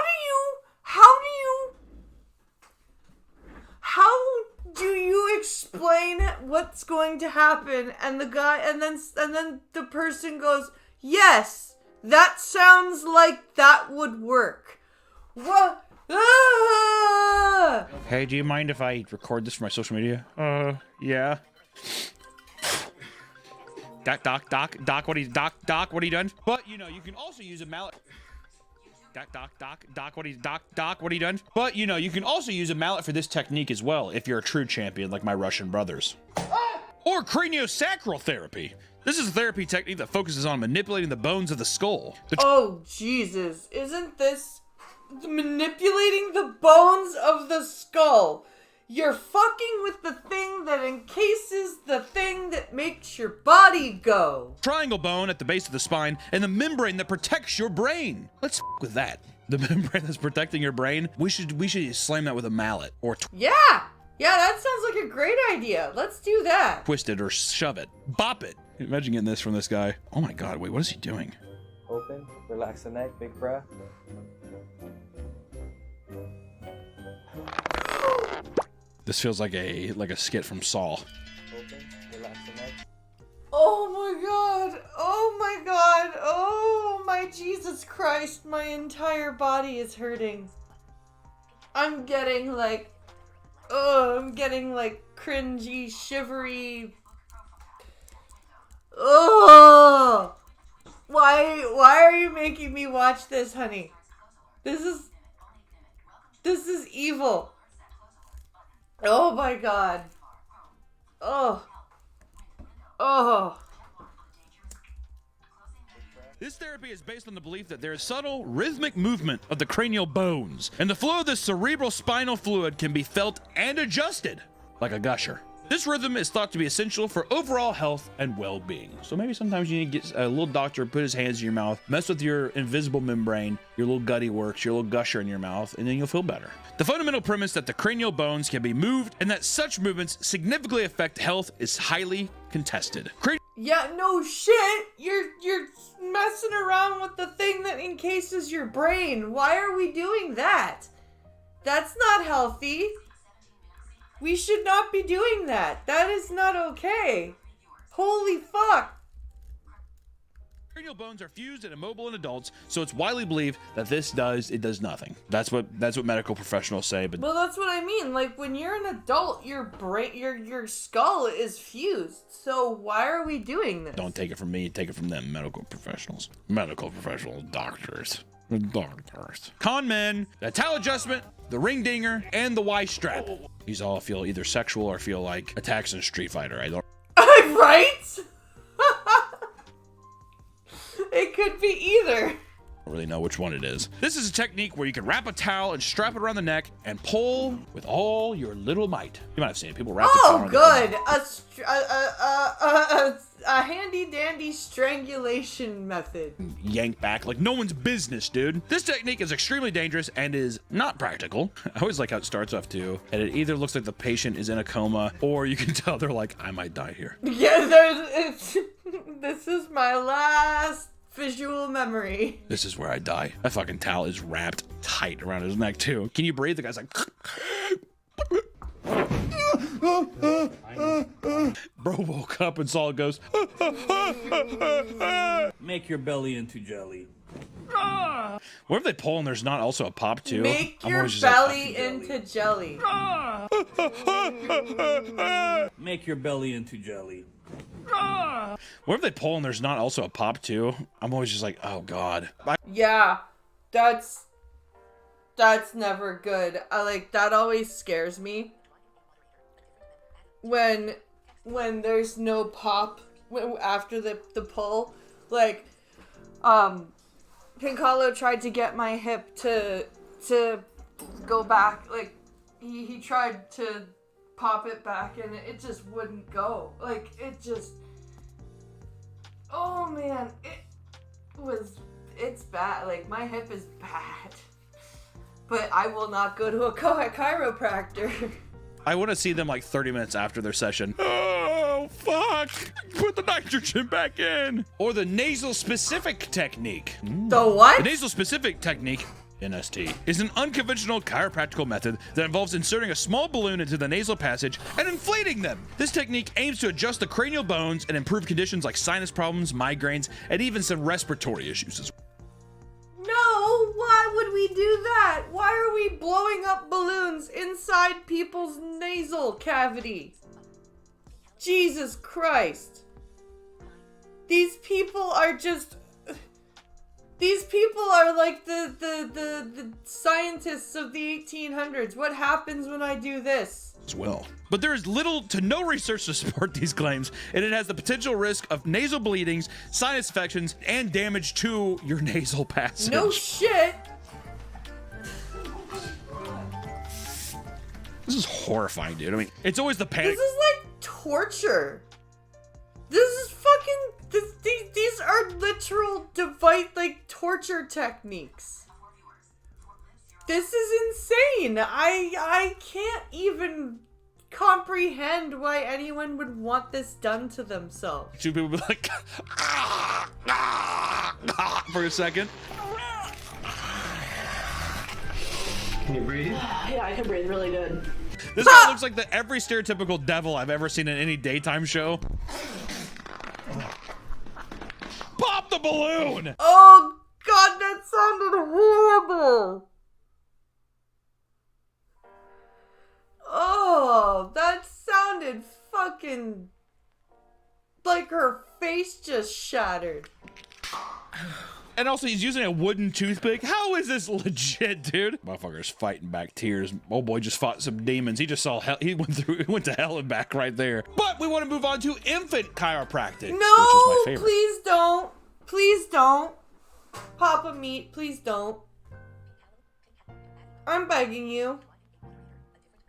do you explain what's going to happen? And the guy, and then the person goes, yes, that sounds like that would work. What? Ah! Hey, do you mind if I record this for my social media? Yeah. Doc, what are you doing? But, you know, you can also use a mallet. Doc, what are you doing? But, you know, you can also use a mallet for this technique as well, if you're a true champion like my Russian brothers. Or craniosacral therapy. This is a therapy technique that focuses on manipulating the bones of the skull. Oh, Jesus. Isn't this manipulating the bones of the skull? You're fucking with the thing that encases the thing that makes your body go. Triangle bone at the base of the spine, and the membrane that protects your brain. Let's f with that. The membrane that's protecting your brain. We should slam that with a mallet or Yeah, that sounds like a great idea. Let's do that. twist it or shove it. Bop it. Imagine getting this from this guy. Oh my God, wait, what is he doing? Open, relax the neck, big breath. This feels like a skit from Saw. Open, Jesus Christ, my entire body is hurting. I'm getting like, cringy, shivery. Oh, why are you making me watch this, honey? This is evil. Oh my God. Oh. This therapy is based on the belief that there is subtle rhythmic movement of the cranial bones, and the flow of the cerebral spinal fluid can be felt and adjusted like a gusher. This rhythm is thought to be essential for overall health and well-being. So maybe sometimes you need to get a little doctor, put his hands in your mouth, mess with your invisible membrane, your little gutty works, your little gusher in your mouth, and then you'll feel better. The fundamental premise that the cranial bones can be moved and that such movements significantly affect health is highly contested. Yeah, no shit. You're messing around with the thing that encases your brain. Why are we doing that? That's not healthy. We should not be doing that. That is not okay. Holy fuck. Cranial bones are fused and immobile in adults, so it's widely believed that it does nothing. That's what medical professionals say. But well, that's what I mean. Like when you're an adult, your brain, your skull is fused. So why are we doing this? Don't take it from me. Take it from them. Medical professionals, doctors. Con men, the towel adjustment, the ring dinger, and the Y strap. These all feel either sexual or feel like attacks in Street Fighter. I don't. Right? It could be either. I don't really know which one it is. This is a technique where you can wrap a towel and strap it around the neck and pull with all your little might. You might have seen it. People wrap the towel around good. the neck. A handy dandy strangulation method. Yank back like no one's business, dude. This technique is extremely dangerous and is not practical. I always like how it starts off too, and it either looks like the patient is in a coma or you can tell they're like, I might die here. Yeah, this is my last visual memory. This is where I die. That fucking towel is wrapped tight around his neck too. Can you breathe? The guy's like bro woke up and saw it goes Make your belly into jelly. What if they pull and there's not also a pop too? Make your belly into jelly. Make your belly into jelly. What if they pull and there's not also a pop too? I'm always just like, oh God. Yeah, that's never good. That always scares me. When there's no pop after the pull, like, Pincalo tried to get my hip to go back. Like, he tried to pop it back and it just wouldn't go. Like, it just, oh man, it's bad. Like, my hip is bad. But I will not go to a chiropractor. I want to see them like 30 minutes after their session. Oh, fuck. Put the nitrogen back in. Or the nasal specific technique. The what? The nasal specific technique, NST, is an unconventional chiropractical method that involves inserting a small balloon into the nasal passage and inflating them. This technique aims to adjust the cranial bones and improve conditions like sinus problems, migraines, and even some respiratory issues as well. No, why would we do that? Why are we blowing up balloons inside people's nasal cavity? Jesus Christ. These people are like the scientists of the 1800s. What happens when I do this? As well. But there is little to no research to support these claims, and it has the potential risk of nasal bleedings, sinus infections, and damage to your nasal passage. No shit. This is horrifying, dude. I mean, it's always the panic. This is like torture. This is fucking. These are literal torture techniques. This is insane. I can't even comprehend why anyone would want this done to themselves. Two people be like, for a second. Can you breathe? Yeah, I can breathe really good. This guy looks like every stereotypical devil I've ever seen in any daytime show. Pop the balloon! Oh sounded horrible. Oh, that sounded fucking like her face just shattered. And also, he's using a wooden toothpick. How is this legit, dude? Motherfucker's fighting back tears. Oh boy, just fought some demons. He just saw hell. He went to hell and back right there. But we want to move on to infant chiropractic. No, which is my favorite. please don't. Please don't. Papa Meat, please don't. I'm begging you.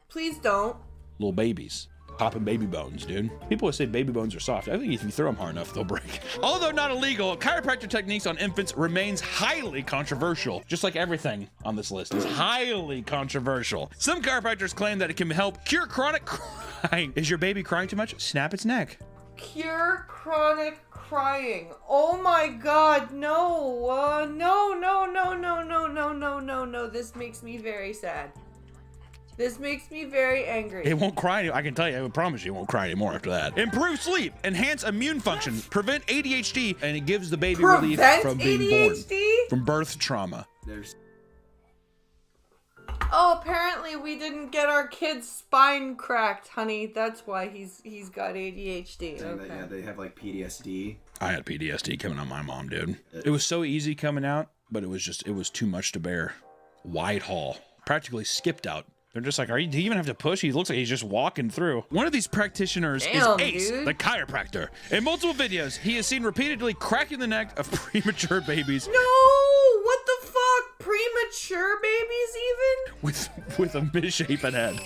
Please don't. Little babies. Popping baby bones, dude. People always say baby bones are soft. I think if you throw them hard enough, they'll break. Although not illegal, chiropractic techniques on infants remains highly controversial. Just like everything on this list is highly controversial. Some chiropractors claim that it can help cure chronic crying. Is your baby crying too much? Snap its neck. Cure chronic crying. Oh my god, no. No. This makes me very sad. This makes me very angry. It won't cry anymore. I can tell you, I promise you it won't cry anymore after that. Improve sleep, enhance immune function, prevent ADHD, and it gives the baby relief from being ADHD? born. From birth trauma. Oh, apparently we didn't get our kid's spine cracked, honey. That's why he's got ADHD. Okay. Yeah, they have like PTSD. I had PTSD coming on my mom, dude. It was so easy coming out, but it was too much to bear. Wide haul. Practically skipped out. They're just like, do you even have to push? He looks like he's just walking through. One of these practitioners is Ace, the chiropractor. In multiple videos, he is seen repeatedly cracking the neck of premature babies. No! What the fuck? Premature babies even? With a misshapen head.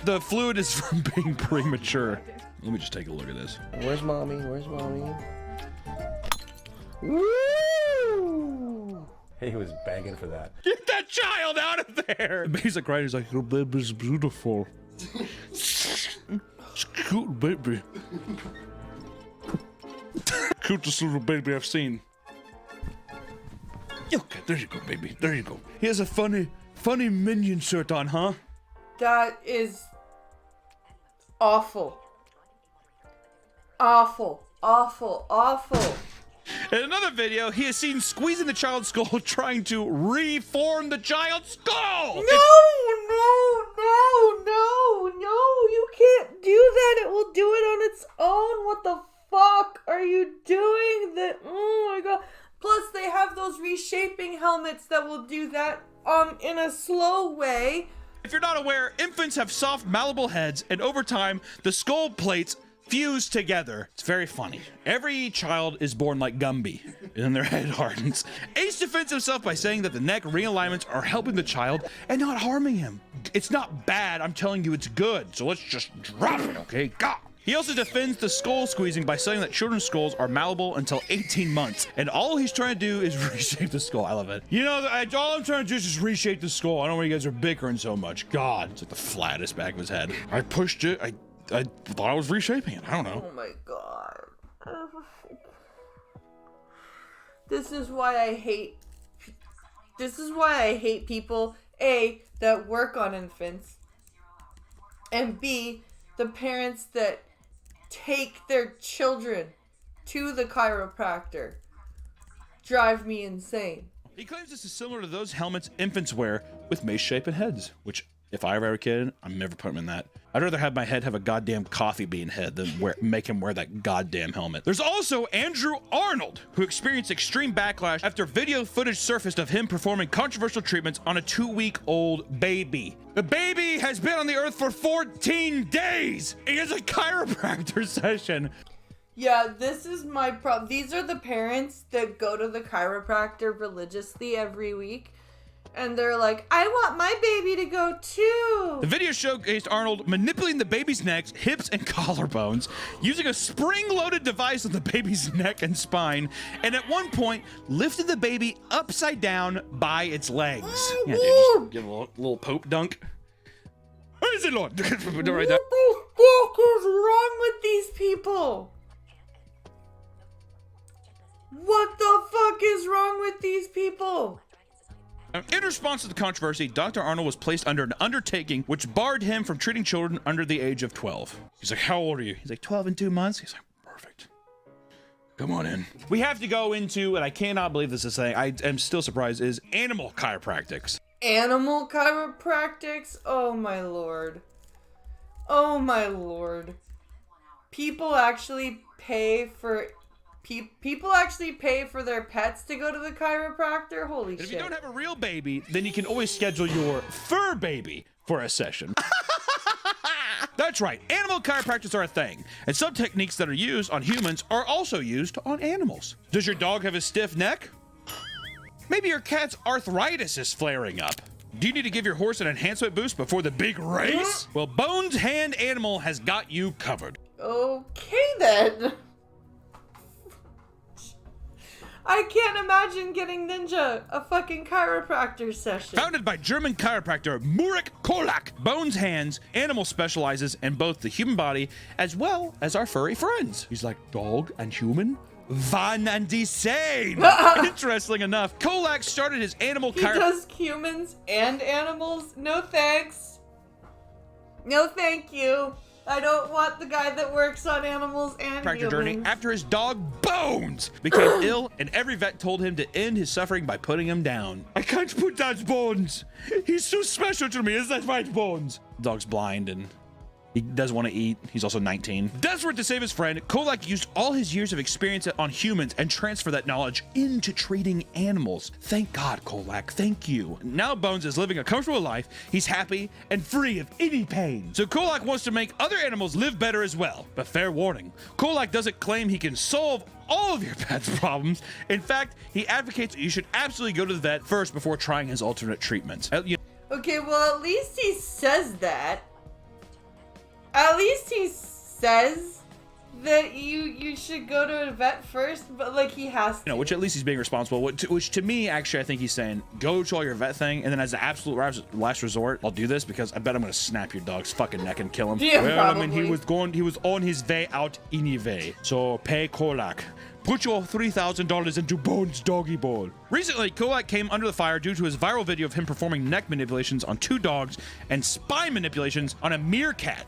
The fluid is from being premature. Let me just take a look at this. Where's mommy? Where's mommy? Woo! He was begging for that. Get that child out of there! The baby's like crying. He's like, your baby's beautiful. Cute baby. Cutest little baby I've seen. Okay, there you go, baby. There you go. He has a funny minion shirt on, huh? That is awful. Awful. Awful. Awful. In another video, he is seen squeezing the child's skull, trying to reform the child's skull! No! You can't do that. It will do it on its own. What the fuck are you doing? Oh my god. Plus, they have those reshaping helmets that will do that in a slow way. If you're not aware, infants have soft, malleable heads, and over time, the skull plates fuse together. It's very funny. Every child is born like Gumby, and their head hardens. Ace defends himself by saying that the neck realignments are helping the child and not harming him. It's not bad, I'm telling you it's good, so let's just drop it, okay? God. He also defends the skull squeezing by saying that children's skulls are malleable until 18 months, and all he's trying to do is reshape the skull. I love it. You know, all I'm trying to do is just reshape the skull. I don't know why you guys are bickering so much. God, it's like the flattest back of his head. I pushed it. I thought I was reshaping it. I don't know. Oh my god. This is why I hate people, A, that work on infants, and B, the parents that take their children to the chiropractor. Drive me insane. He claims this is similar to those helmets infants wear with mace-shaped heads, which if I ever have a kid, I'm never putting him in that. I'd rather have my head have a goddamn coffee bean head than make him wear that goddamn helmet. There's also Andrew Arnold, who experienced extreme backlash after video footage surfaced of him performing controversial treatments on a 2-week-old baby. The baby has been on the earth for 14 days. He has a chiropractor session. Yeah, this is my problem. These are the parents that go to the chiropractor religiously every week. And they're like, I want my baby to go too. The video showcased Arnold manipulating the baby's necks, hips, and collarbones, using a spring-loaded device on the baby's neck and spine, and at one point, lifted the baby upside down by its legs. Yeah, dude, just give a little Pope dunk. What is it, Lord? Right there. What the fuck is wrong with these people? What the fuck is wrong with these people? In response to the controversy, Dr. Arnold was placed under an undertaking which barred him from treating children under the age of 12. He's like, how old are you? He's like, 12 and 2 months. He's like, perfect. Come on in. We have to go into, and I cannot believe this is a thing, I am still surprised, is animal chiropractics. Animal chiropractics? Oh my lord. Oh my lord. People actually pay for their pets to go to the chiropractor? Holy shit. If you don't have a real baby, then you can always schedule your fur baby for a session. That's right, animal chiropractors are a thing, and some techniques that are used on humans are also used on animals. Does your dog have a stiff neck? Maybe your cat's arthritis is flaring up. Do you need to give your horse an enhancement boost before the big race? Well, Bones Hand Animal has got you covered. Okay then. I can't imagine getting Ninja a fucking chiropractor session. Founded by German chiropractor Murik Kolak, Bones Hands Animal specializes in both the human body as well as our furry friends. He's like dog and human. Van and die same. Interesting enough, Kolak started his animal He does humans and animals? No thanks. No thank you. I don't want the guy that works on animals and humans. Journey after his dog Bones became ill, and every vet told him to end his suffering by putting him down. I can't put down Bones. He's so special to me. Is that right, Bones? Dog's blind and he doesn't want to eat. He's also 19. Desperate to save his friend, Kolak used all his years of experience on humans and transferred that knowledge into treating animals. Thank God, Kolak. Thank you. Now Bones is living a comfortable life. He's happy and free of any pain. So Kolak wants to make other animals live better as well. But fair warning, Kolak doesn't claim he can solve all of your pet's problems. In fact, he advocates you should absolutely go to the vet first before trying his alternate treatments. Okay, well, at least he says that. At least he says that you should go to a vet first, but like he has to. Which at least he's being responsible. Which to me, actually, I think he's saying go to all your vet thing, and then as the absolute last resort, I'll do this because I bet I'm gonna snap your dog's fucking neck and kill him. Yeah, well, probably. I mean, he was on his way out anyway. So pay Kolak. Put your $3,000 into Bones' doggy bowl. Recently, Kolak came under the fire due to his viral video of him performing neck manipulations on 2 dogs and spine manipulations on a meerkat.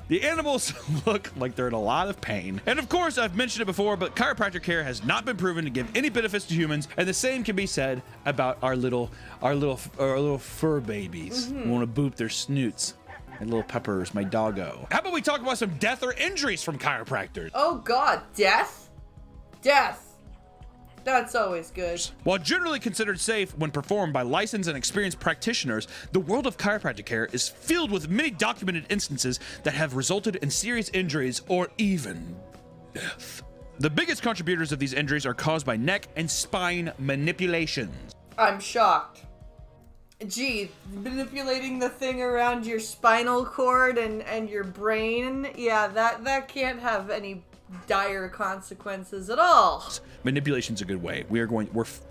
The animals look like they're in a lot of pain. And of course, I've mentioned it before, but chiropractic care has not been proven to give any benefits to humans, and the same can be said about our little fur babies. We want to boop their snoots. My little Peppers, my doggo. How about we talk about some death or injuries from chiropractors? Oh God, death? Death. That's always good. While generally considered safe when performed by licensed and experienced practitioners, the world of chiropractic care is filled with many documented instances that have resulted in serious injuries or even death. The biggest contributors of these injuries are caused by neck and spine manipulations. I'm shocked. Gee, manipulating the thing around your spinal cord and your brain, yeah, that can't have any dire consequences at all. Manipulation's a good way. We're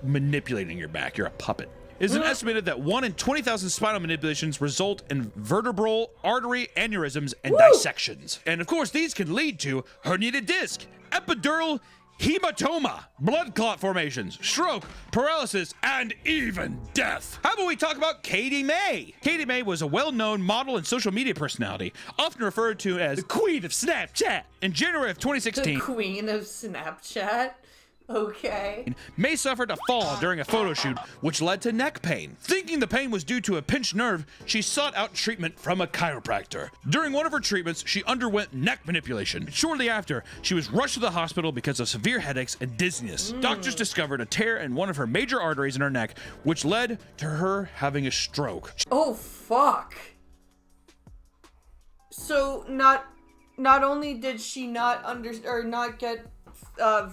manipulating your back. You're a puppet. It's estimated that 1 in 20,000 spinal manipulations result in vertebral artery aneurysms and dissections. And of course, these can lead to herniated disc, epidural hematoma, blood clot formations, stroke, paralysis, and even death. How about we talk about Katie May? Katie May was a well-known model and social media personality, often referred to as the Queen of Snapchat. In January of 2016, the Queen of Snapchat? Okay. May suffered a fall during a photo shoot, which led to neck pain. Thinking the pain was due to a pinched nerve, she sought out treatment from a chiropractor. During one of her treatments, she underwent neck manipulation. Shortly after, she was rushed to the hospital because of severe headaches and dizziness. Doctors discovered a tear in one of her major arteries in her neck, which led to her having a stroke. Oh, fuck. So, not only did she not get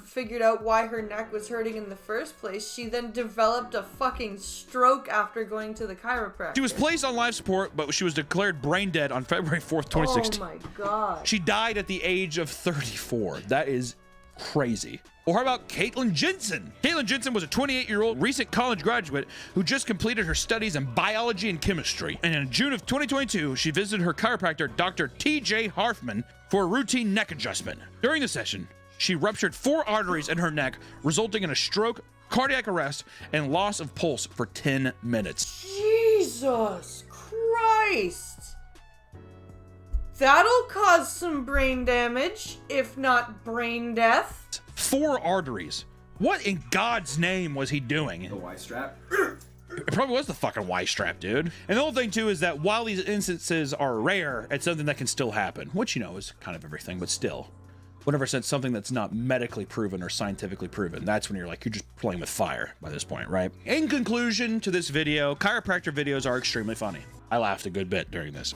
figured out why her neck was hurting in the first place, she then developed a fucking stroke after going to the chiropractor. She was placed on life support, but she was declared brain dead on February 4th, 2016. Oh my God. She died at the age of 34. That is crazy. Or how about Caitlin Jensen? Caitlin Jensen was a 28-year-old recent college graduate who just completed her studies in biology and chemistry. And in June of 2022, she visited her chiropractor, Dr. T.J. Harfman, for a routine neck adjustment. During the session, she ruptured 4 arteries in her neck, resulting in a stroke, cardiac arrest, and loss of pulse for 10 minutes. Jesus Christ! That'll cause some brain damage, if not brain death. 4 arteries. What in God's name was he doing? The Y strap. It probably was the fucking Y strap, dude. And the whole thing too is that while these instances are rare, it's something that can still happen, which, you know, is kind of everything, but still. Whenever it's something that's not medically proven or scientifically proven, that's when you're like, you're just playing with fire by this point, right? In conclusion to this video, chiropractor videos are extremely funny. I laughed a good bit during this.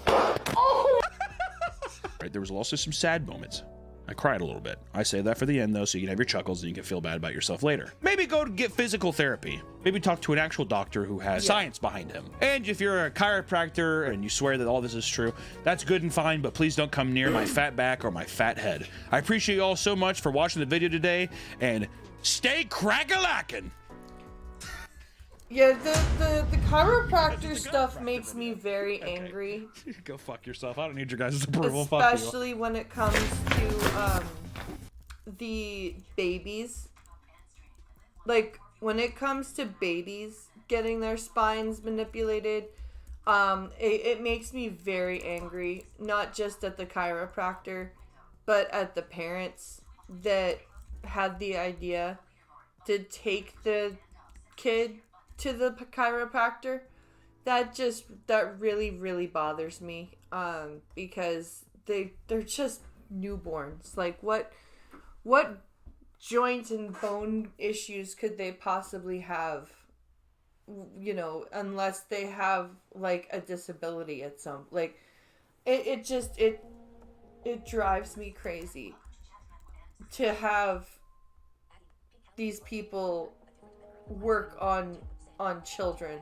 Right, there was also some sad moments. I cried a little bit. I say that for the end though, so you can have your chuckles and you can feel bad about yourself later. Maybe go to get physical therapy. Maybe talk to an actual doctor who has science behind him. And if you're a chiropractor and you swear that all this is true, that's good and fine, but please don't come near my fat back or my fat head. I appreciate you all so much for watching the video today, and stay crack-a-lackin'. Yeah, the chiropractor stuff makes me very angry. Go fuck yourself. I don't need your guys' approval. Fuck you. Especially when it comes to the babies. Like, when it comes to babies getting their spines manipulated, it makes me very angry. Not just at the chiropractor, but at the parents that had the idea to take the kid to the chiropractor. That really bothers me, because they're just newborns. Like, what joint and bone issues could they possibly have, you know, unless they have like a disability at some, like, it drives me crazy to have these people work on children,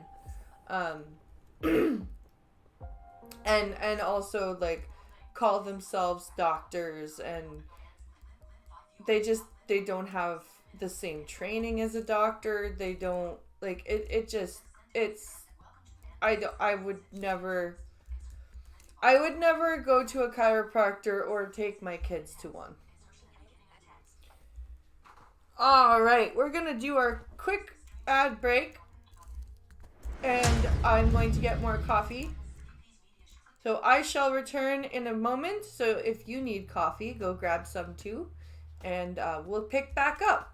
and also like call themselves doctors, and they don't have the same training as a doctor. They don't, like, I would never go to a chiropractor or take my kids to one. All right, we're gonna do our quick ad break, and I'm going to get more coffee. So I shall return in a moment. So if you need coffee, go grab some too, and we'll pick back up.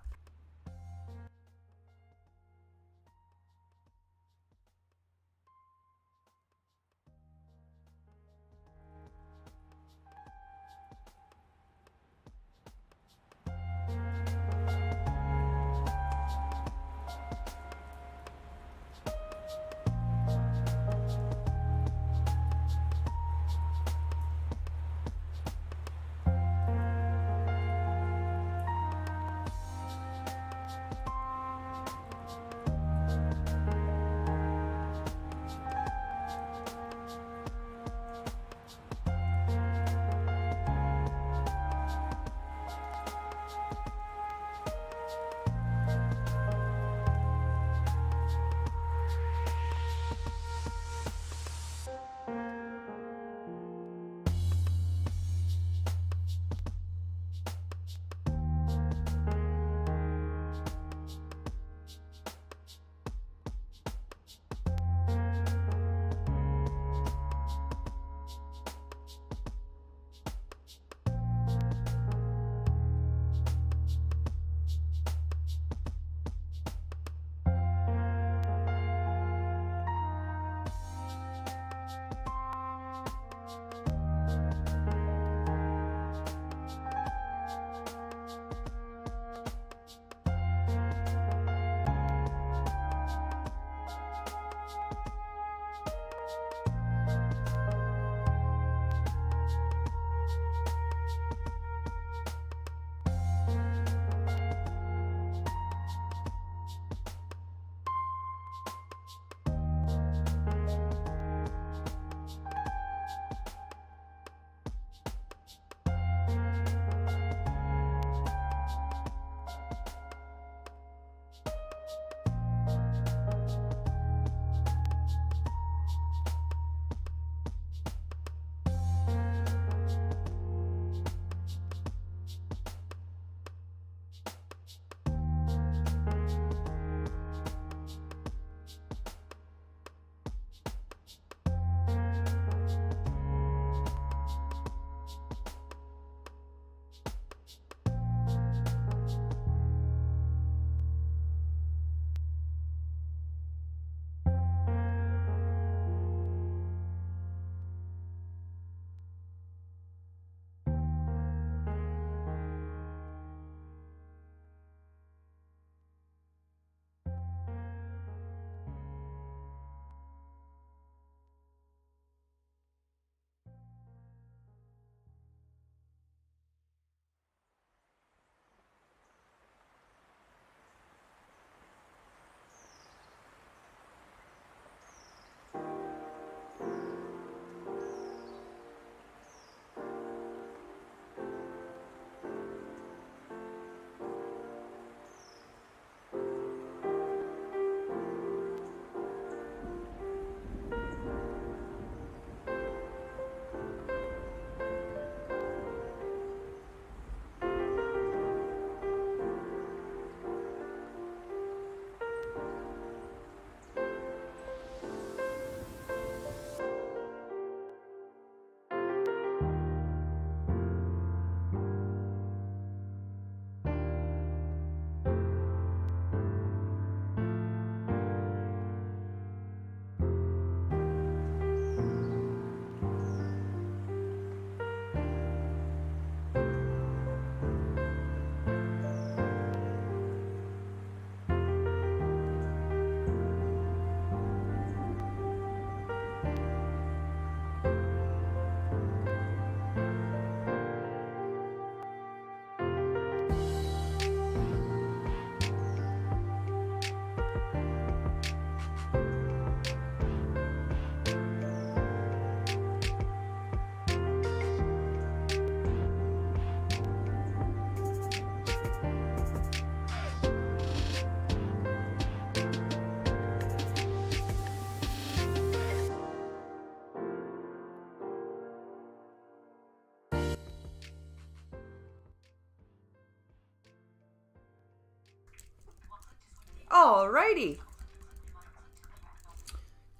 Alrighty.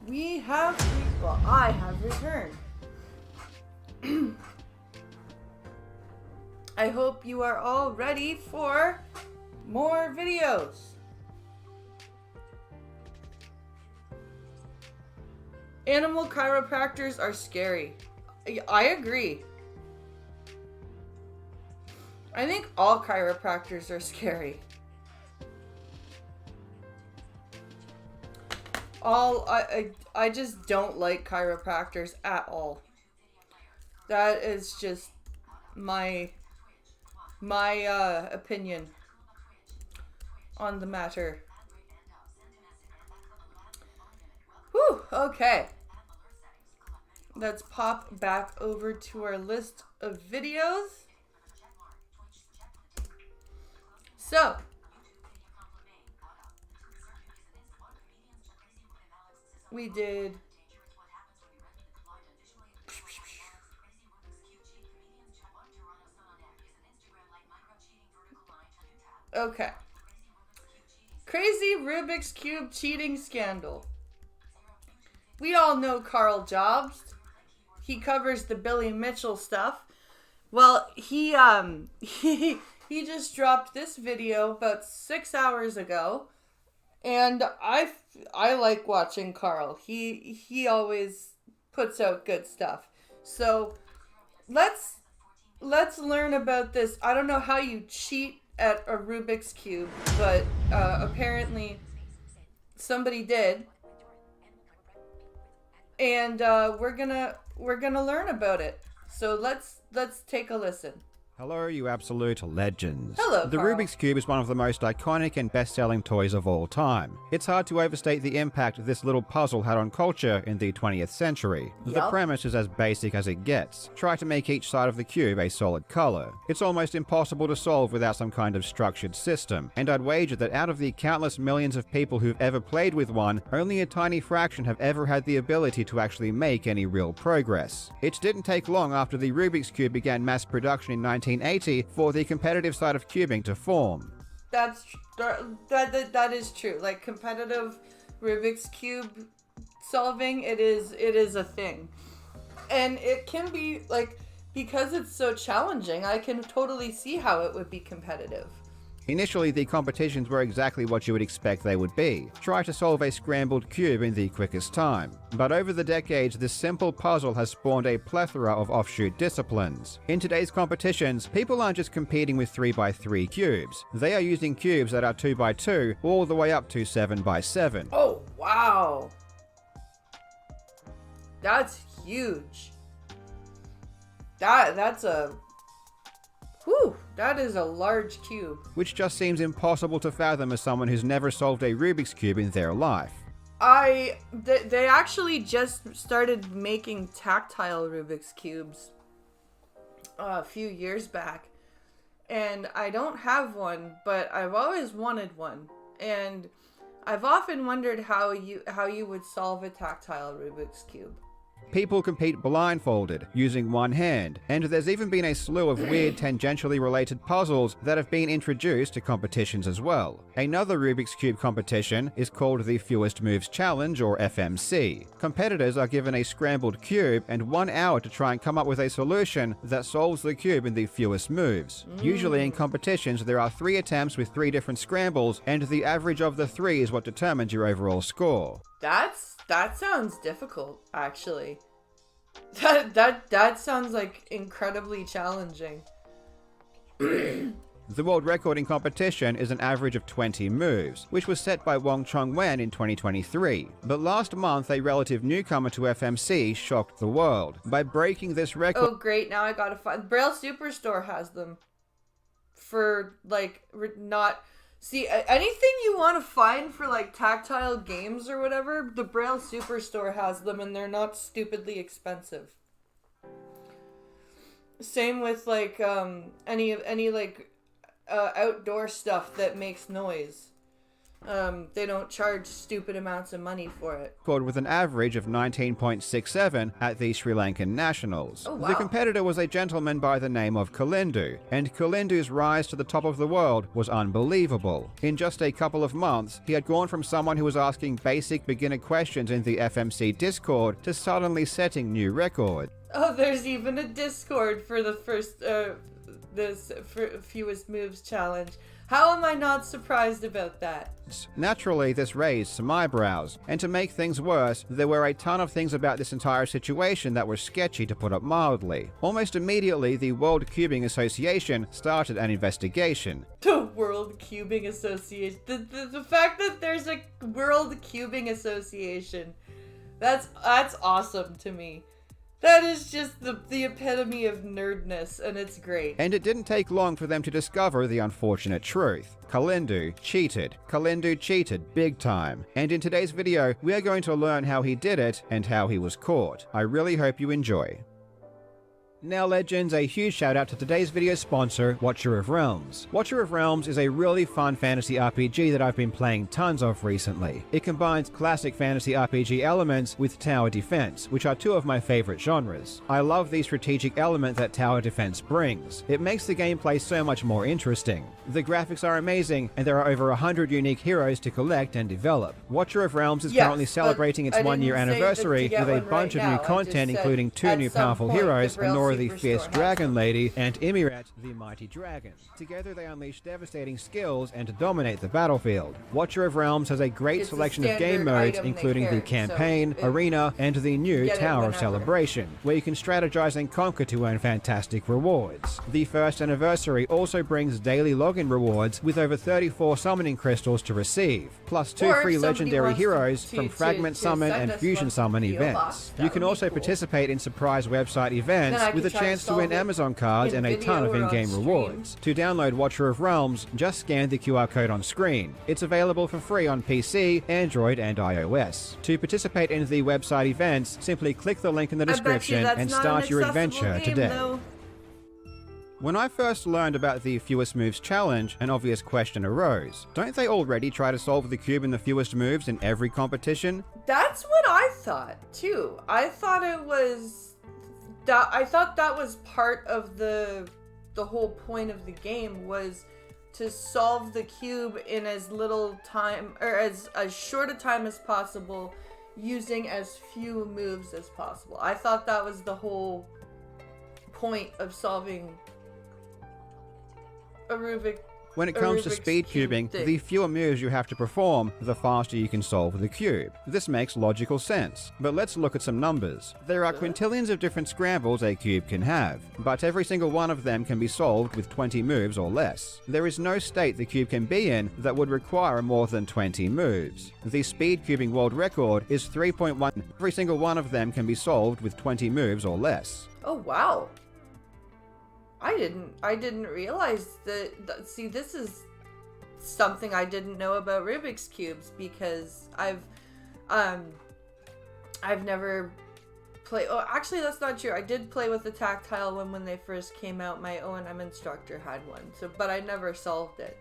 I have returned. I hope you are all ready for more videos. Animal chiropractors are scary. I agree. I think all chiropractors are scary. I just don't like chiropractors at all. That is just my opinion on the matter. Whew, okay. Let's pop back over to our list of videos. So, we did okay. Crazy Rubik's Cube cheating scandal. We all know Carl Jobs. He covers the Billy Mitchell stuff. Well, he just dropped this video about 6 hours ago, and I like watching Carl. He always puts out good stuff. So let's learn about this. I don't know how you cheat at a Rubik's Cube, but apparently somebody did, and we're gonna learn about it. So let's take a listen. Hello, you absolute legends. Hello, The Carl. Rubik's Cube is one of the most iconic and best-selling toys of all time. It's hard to overstate the impact this little puzzle had on culture in the 20th century. The Yup. premise is as basic as it gets. Try to make each side of the cube a solid color. It's almost impossible to solve without some kind of structured system, and I'd wager that out of the countless millions of people who've ever played with one, only a tiny fraction have ever had the ability to actually make any real progress. It didn't take long after the Rubik's Cube began mass production in 1980 for the competitive side of cubing to form. That is true. Like competitive Rubik's Cube solving, it is a thing. And it can be like, because it's so challenging, I can totally see how it would be competitive. Initially, the competitions were exactly what you would expect they would be. Try to solve a scrambled cube in the quickest time. But over the decades, this simple puzzle has spawned a plethora of offshoot disciplines. In today's competitions, people aren't just competing with 3x3 cubes. They are using cubes that are 2x2 all the way up to 7x7. Oh, wow. That's huge. That's a... Whew, that is a large cube. Which just seems impossible to fathom as someone who's never solved a Rubik's Cube in their life. They actually just started making tactile Rubik's Cubes a few years back. And I don't have one, but I've always wanted one. And I've often wondered how you would solve a tactile Rubik's Cube. People compete blindfolded, using one hand, and there's even been a slew of weird tangentially related puzzles that have been introduced to competitions as well. Another Rubik's Cube competition is called the Fewest Moves Challenge, or FMC. Competitors are given a scrambled cube and 1 hour to try and come up with a solution that solves the cube in the fewest moves. Usually in competitions there are 3 attempts with 3 different scrambles, and the average of the 3 is what determines your overall score. That sounds difficult, actually. That sounds like incredibly challenging. The world record in competition is an average of 20 moves, which was set by Wong Chong Wen in 2023. But last month, a relative newcomer to FMC shocked the world by breaking this record. Oh great, now I gotta find... Braille Superstore has them. For, like, not... See, anything you want to find for, like, tactile games or whatever, the Braille Superstore has them, and they're not stupidly expensive. Same with, like, any like, outdoor stuff that makes noise. They don't charge stupid amounts of money for it. Scored with an average of 19.67 at the Sri Lankan Nationals. Oh, wow. The competitor was a gentleman by the name of Kalindu, and Kalindu's rise to the top of the world was unbelievable. In just a couple of months, he had gone from someone who was asking basic beginner questions in the FMC Discord to suddenly setting new records. Oh, there's even a Discord for the first, fewest moves challenge. How am I not surprised about that? Naturally, this raised some eyebrows, and to make things worse, there were a ton of things about this entire situation that were sketchy, to put it mildly. Almost immediately, the World Cubing Association started an investigation. The World Cubing Association. The fact that there's a World Cubing Association, that's awesome to me. That is just the epitome of nerdness, and it's great. And it didn't take long for them to discover the unfortunate truth. Kalindu cheated. Kalindu cheated big time. And in today's video, we are going to learn how he did it and how he was caught. I really hope you enjoy. Now legends, a huge shout out to today's video sponsor, Watcher of Realms. Watcher of Realms is a really fun fantasy RPG that I've been playing tons of recently. It combines classic fantasy RPG elements with tower defense, which are two of my favorite genres. I love the strategic element that tower defense brings. It makes the gameplay so much more interesting. The graphics are amazing, and there are over 100 unique heroes to collect and develop. Watcher of Realms is currently celebrating its 1-year anniversary with a bunch of new content, including 2 new powerful heroes, Nora the Fierce Dragon Lady, and Imirat the Mighty Dragon. Together they unleash devastating skills and dominate the battlefield. Watcher of Realms has a great selection of game modes, including the campaign, arena, and the new Tower of Celebration, where you can strategize and conquer to earn fantastic rewards. The first anniversary also brings daily login rewards with over 34 summoning crystals to receive, plus 2 free legendary heroes from Fragment Summon and Fusion Summon events. You can also participate in surprise website events with a chance to win Amazon cards and a ton of in-game rewards. To download Watcher of Realms, just scan the QR code on screen. It's available for free on PC, Android, and iOS. To participate in the website events, simply click the link in the description and start your adventure today. When I first learned about the Fewest Moves Challenge, an obvious question arose. Don't they already try to solve the cube in the fewest moves in every competition? That's what I thought, too. I thought that was part of the whole point of the game, was to solve the cube in as little time, or as short a time as possible, using as few moves as possible. I thought that was the whole point of solving a Rubik. When it comes to speed cubing, the fewer moves you have to perform, the faster you can solve the cube. This makes logical sense. But let's look at some numbers. There are quintillions of different scrambles a cube can have, but every single one of them can be solved with 20 moves or less. There is no state the cube can be in that would require more than 20 moves. The speed cubing world record is 3.1. Every single one of them can be solved with 20 moves or less. Oh, wow. I didn't realize that. See, this is something I didn't know about Rubik's cubes, because I've never played. Oh, actually, that's not true. I did play with the tactile one when they first came out. My O&M instructor had one, but I never solved it.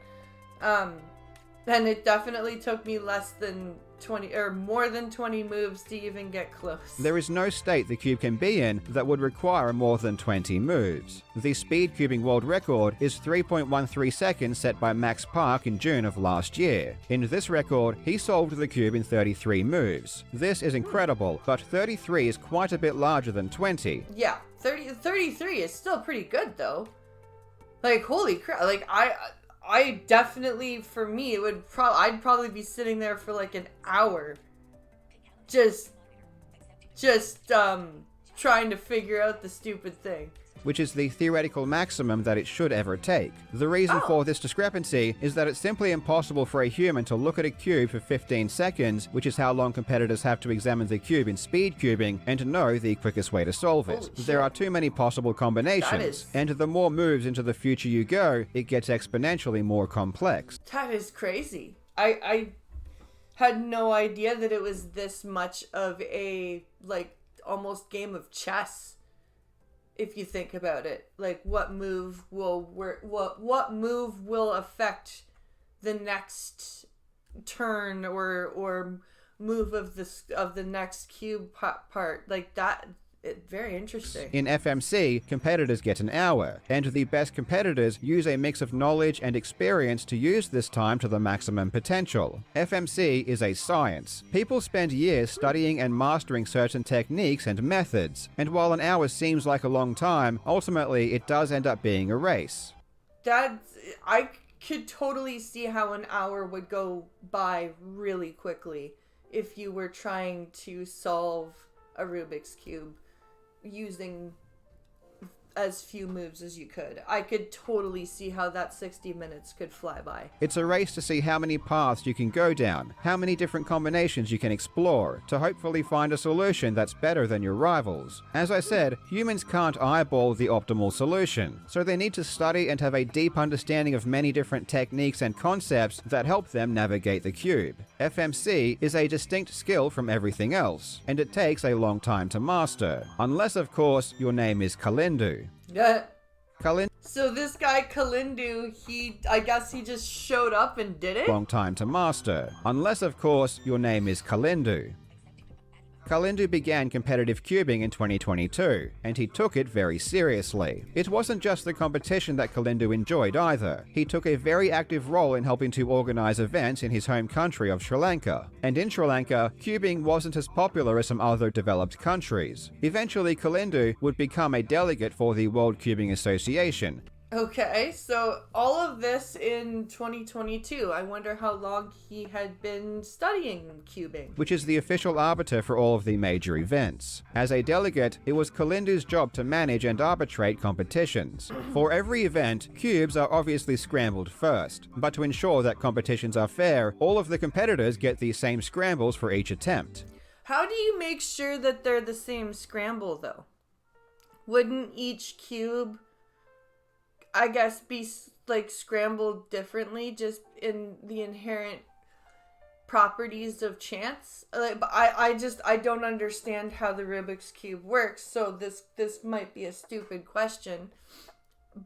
And it definitely took me less than 20 or more than 20 moves to even get close. There is no state the cube can be in that would require more than 20 moves. The speed cubing world record is 3.13 seconds, set by Max Park in June of last year. In this record, he solved the cube in 33 moves. This is incredible, but 33 is quite a bit larger than 20. Yeah, 33 is still pretty good though. Like, holy crap, like I definitely, for me, it would I'd probably be sitting there for like an hour, just trying to figure out the stupid thing. Which is the theoretical maximum that it should ever take. The reason for this discrepancy is that it's simply impossible for a human to look at a cube for 15 seconds, which is how long competitors have to examine the cube in speed cubing, and to know the quickest way to solve it. There are too many possible combinations, and the more moves into the future you go, it gets exponentially more complex. That is crazy. I had no idea that it was this much of a, like, almost game of chess. If you think about it, like, what move will affect the next turn or move of the next cube part. Like that. Very interesting. In FMC, competitors get an hour, and the best competitors use a mix of knowledge and experience to use this time to the maximum potential. FMC is a science. People spend years studying and mastering certain techniques and methods, and while an hour seems like a long time, ultimately it does end up being a race. I could totally see how an hour would go by really quickly if you were trying to solve a Rubik's Cube using as few moves as you could. I could totally see how that 60 minutes could fly by. It's a race to see how many paths you can go down, how many different combinations you can explore, to hopefully find a solution that's better than your rivals. As I said, humans can't eyeball the optimal solution, so they need to study and have a deep understanding of many different techniques and concepts that help them navigate the cube. FMC is a distinct skill from everything else, and it takes a long time to master, unless of course your name is Kalindu. So this guy Kalindu, I guess he just showed up and did it? Long time to master, unless of course your name is Kalindu. Kalindu began competitive cubing in 2022, and he took it very seriously. It wasn't just the competition that Kalindu enjoyed either. He took a very active role in helping to organize events in his home country of Sri Lanka. And in Sri Lanka, cubing wasn't as popular as some other developed countries. Eventually, Kalindu would become a delegate for the World Cubing Association. Okay, so all of this in 2022. I wonder how long he had been studying cubing. Which is the official arbiter for all of the major events. As a delegate, it was Kalindu's job to manage and arbitrate competitions. For every event, cubes are obviously scrambled first, but to ensure that competitions are fair, all of the competitors get the same scrambles for each attempt. How do you make sure that they're the same scramble, though? Wouldn't each cube, I guess, be like scrambled differently just in the inherent properties of chance? Like, I don't understand how the Rubik's Cube works, so this might be a stupid question,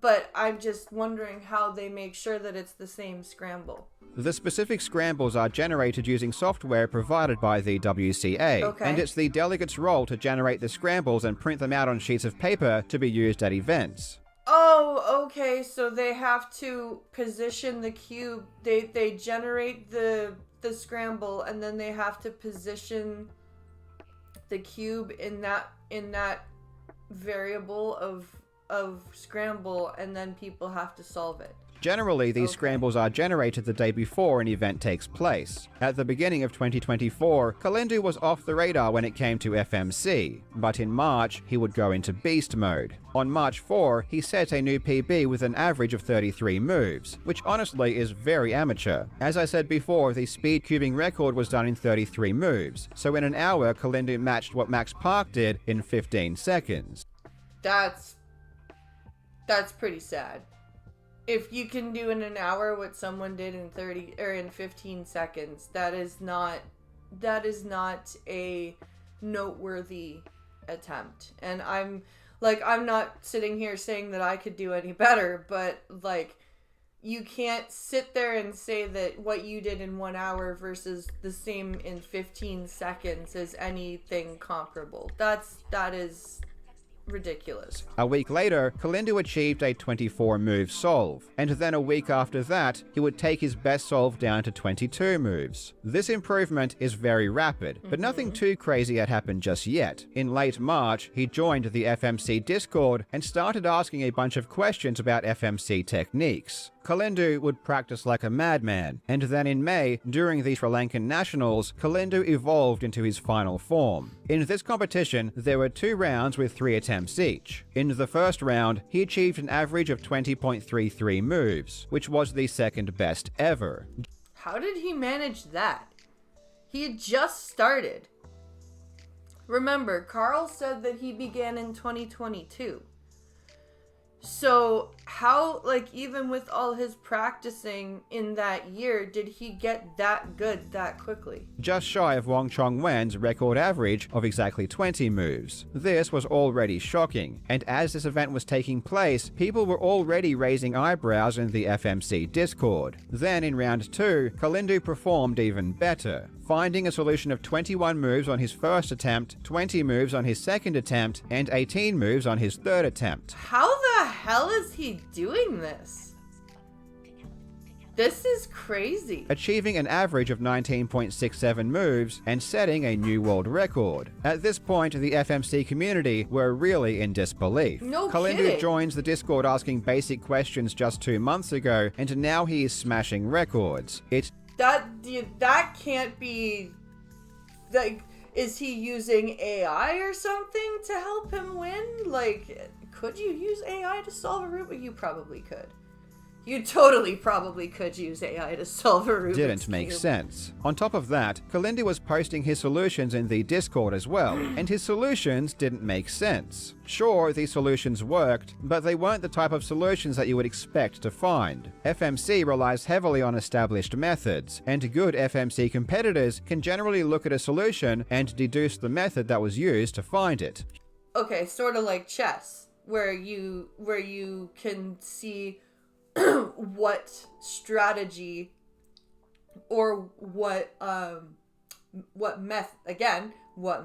but I'm just wondering how they make sure that it's the same scramble. The specific scrambles are generated using software provided by the WCA, and it's the delegate's role to generate the scrambles and print them out on sheets of paper to be used at events. Oh, okay, so they have to position the cube. They generate the scramble, and then they have to position the cube in that variable of scramble, and then people have to solve it. Generally, these scrambles are generated the day before an event takes place. At the beginning of 2024, Kalindu was off the radar when it came to FMC, but in March, he would go into beast mode. On March 4, he set a new PB with an average of 33 moves, which honestly is very amateur. As I said before, the speed cubing record was done in 33 moves, so in an hour, Kalindu matched what Max Park did in 15 seconds. That's pretty sad. If you can do in an hour what someone did in 15 seconds, that is not a noteworthy attempt. And I'm not sitting here saying that I could do any better, but like, you can't sit there and say that what you did in 1 hour versus the same in 15 seconds is anything comparable. That is ridiculous. A week later, Kalindu achieved a 24-move solve, and then a week after that, he would take his best solve down to 22 moves. This improvement is very rapid, but nothing too crazy had happened just yet. In late March, he joined the FMC Discord and started asking a bunch of questions about FMC techniques. Kalindu would practice like a madman, and then in May, during the Sri Lankan Nationals, Kalindu evolved into his final form. In this competition, there were 2 rounds with 3 attempts each. In the first round, he achieved an average of 20.33 moves, which was the second best ever. How did he manage that? He had just started. Remember, Carl said that he began in 2022. So how, like, even with all his practicing in that year, did he get that good that quickly? Just shy of Wong Chong-wen's record average of exactly 20 moves. This was already shocking, and as this event was taking place, people were already raising eyebrows in the FMC Discord. Then in round 2, Kalindu performed even better, finding a solution of 21 moves on his first attempt, 20 moves on his second attempt, and 18 moves on his third attempt. How the hell is he doing this? This is crazy. Achieving an average of 19.67 moves and setting a new world record. At this point, the FMC community were really in disbelief. No Kalindu kidding. joins the Discord asking basic questions just 2 months ago, and now he is smashing records. That can't be, like, is he using AI or something to help him win? Like, could you use AI to solve a Rubik? You probably could. You totally probably could use AI to solve a Rubik's Didn't make Cube. sense. On top of that, Kalindu was posting his solutions in the Discord as well, and his solutions didn't make sense. Sure, these solutions worked, but they weren't the type of solutions that you would expect to find. FMC relies heavily on established methods, and good FMC competitors can generally look at a solution and deduce the method that was used to find it. Okay, sort of like chess, where you can see what strategy or what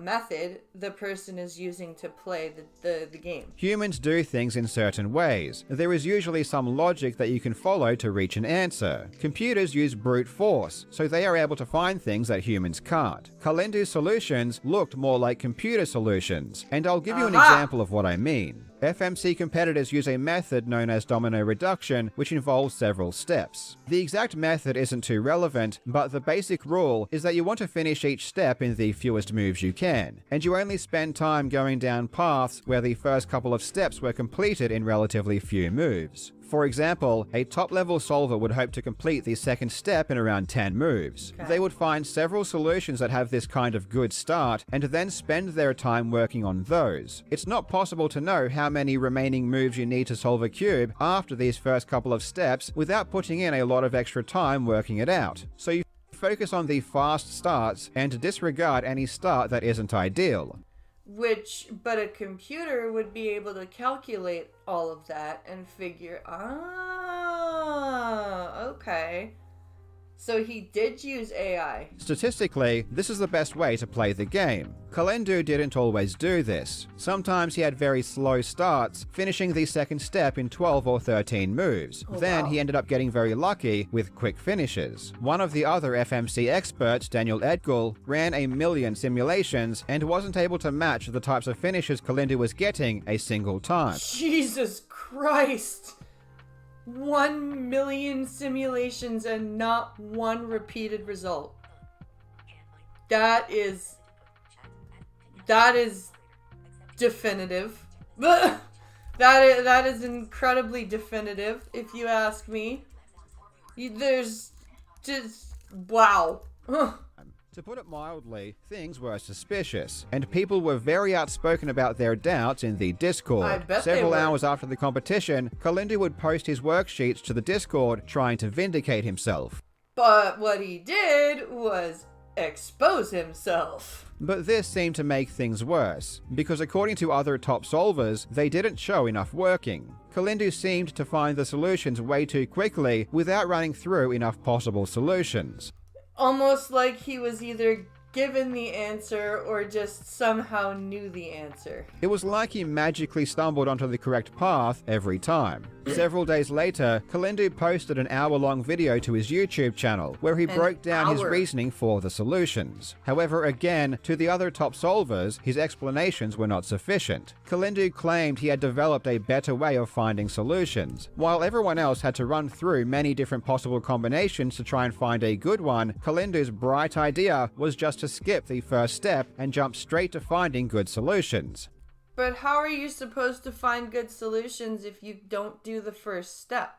method the person is using to play the game. Humans do things in certain ways. There is usually some logic that you can follow to reach an answer. Computers use brute force, so they are able to find things that humans can't. Kalindu's solutions looked more like computer solutions, and I'll give you an example of what I mean. FMC competitors use a method known as domino reduction, which involves several steps. The exact method isn't too relevant, but the basic rule is that you want to finish each step in the fewest moves you can, and you only spend time going down paths where the first couple of steps were completed in relatively few moves. For example, a top-level solver would hope to complete the second step in around 10 moves. Okay. They would find several solutions that have this kind of good start, and then spend their time working on those. It's not possible to know how many remaining moves you need to solve a cube after these first couple of steps without putting in a lot of extra time working it out. So you focus on the fast starts and disregard any start that isn't ideal. But a computer would be able to calculate all of that and figure, okay. So he did use AI. Statistically, this is the best way to play the game. Kalindu didn't always do this. Sometimes he had very slow starts, finishing the second step in 12 or 13 moves. Then he ended up getting very lucky with quick finishes. One of the other FMC experts, Daniel Edgell, ran 1 million simulations and wasn't able to match the types of finishes Kalindu was getting a single time. Jesus Christ! 1 million simulations and not one repeated result. That is definitive. That is incredibly definitive, if you ask me. There's just, wow. To put it mildly, things were suspicious, and people were very outspoken about their doubts in the Discord. I bet Several they were. hours after the competition, Kalindu would post his worksheets to the Discord, trying to vindicate himself. But what he did was expose himself. But this seemed to make things worse, because according to other top solvers, they didn't show enough working. Kalindu seemed to find the solutions way too quickly without running through enough possible solutions. Almost like he was either given the answer or just somehow knew the answer. It was like he magically stumbled onto the correct path every time. Several days later, Kalindu posted an hour-long video to his YouTube channel where he broke down his reasoning for the solutions. However, again, to the other top solvers, his explanations were not sufficient. Kalindu claimed he had developed a better way of finding solutions. While everyone else had to run through many different possible combinations to try and find a good one, Kalindu's bright idea was just to skip the first step and jump straight to finding good solutions. But how are you supposed to find good solutions if you don't do the first step?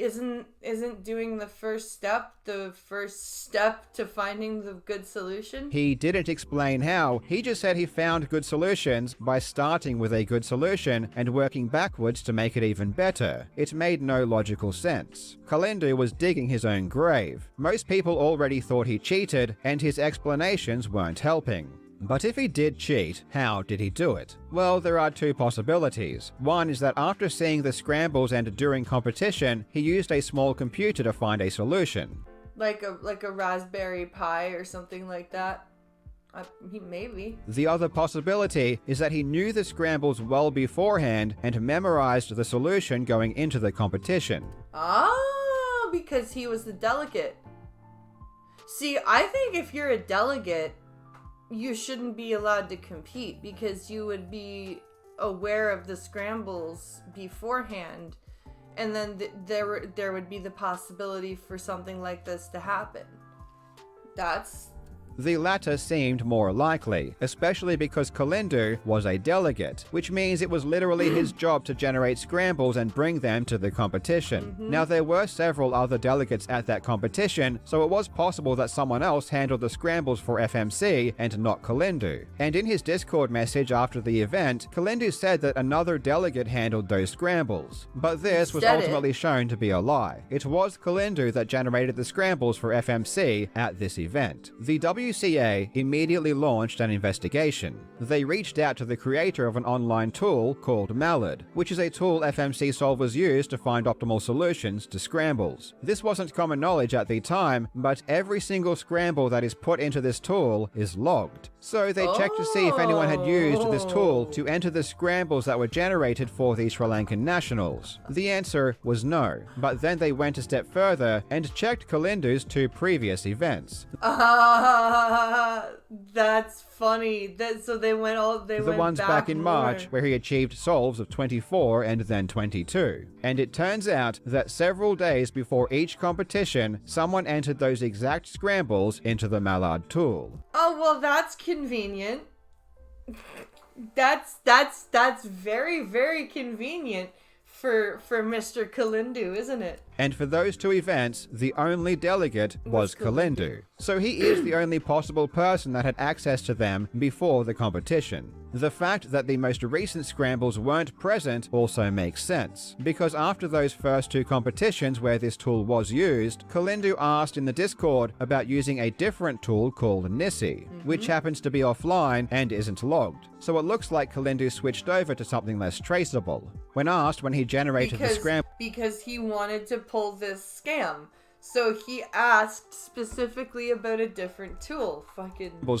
isn't doing the first step to finding the good solution? He didn't explain how. He just said he found good solutions by starting with a good solution and working backwards to make it even better. It made no logical sense. Kalindu was digging his own grave. Most people already thought he cheated, and his explanations weren't helping. But if he did cheat, how did he do it? Well, there are two possibilities. One is that after seeing the scrambles and during competition, he used a small computer to find a solution. Like a Raspberry Pi or something like that? Maybe. The other possibility is that he knew the scrambles well beforehand and memorized the solution going into the competition. Oh, because he was the delegate. See, I think if you're a delegate, you shouldn't be allowed to compete because you would be aware of the scrambles beforehand, and then there would be the possibility for something like this to happen. The latter seemed more likely, especially because Kalindu was a delegate, which means it was literally his job to generate scrambles and bring them to the competition. Now, there were several other delegates at that competition, so it was possible that someone else handled the scrambles for FMC and not Kalindu. And in his Discord message after the event, Kalindu said that another delegate handled those scrambles. But this was ultimately shown to be a lie. It was Kalindu that generated the scrambles for FMC at this event. The WCA immediately launched an investigation. They reached out to the creator of an online tool called Mallard, which is a tool FMC solvers use to find optimal solutions to scrambles. This wasn't common knowledge at the time, but every single scramble that is put into this tool is logged. So they checked to see if anyone had used this tool to enter the scrambles that were generated for the Sri Lankan nationals. The answer was no, but then they went a step further and checked Kalindu's 2 previous events. That's funny. So they went the ones back in March where he achieved solves of 24 and then 22. And it turns out that several days before each competition, someone entered those exact scrambles into the Mallard tool. Oh, well, that's convenient. That's very, very convenient for Mr. Kalindu, isn't it? And for those 2 events, the only delegate was Kalindu. So he is the only possible person that had access to them before the competition. The fact that the most recent scrambles weren't present also makes sense, because after those first 2 competitions where this tool was used, Kalindu asked in the Discord about using a different tool called Nissi, which happens to be offline and isn't logged. So it looks like Kalindu switched over to something less traceable. When asked when he generated the scramble, because he wanted to pull this scam. So he asked specifically about a different tool.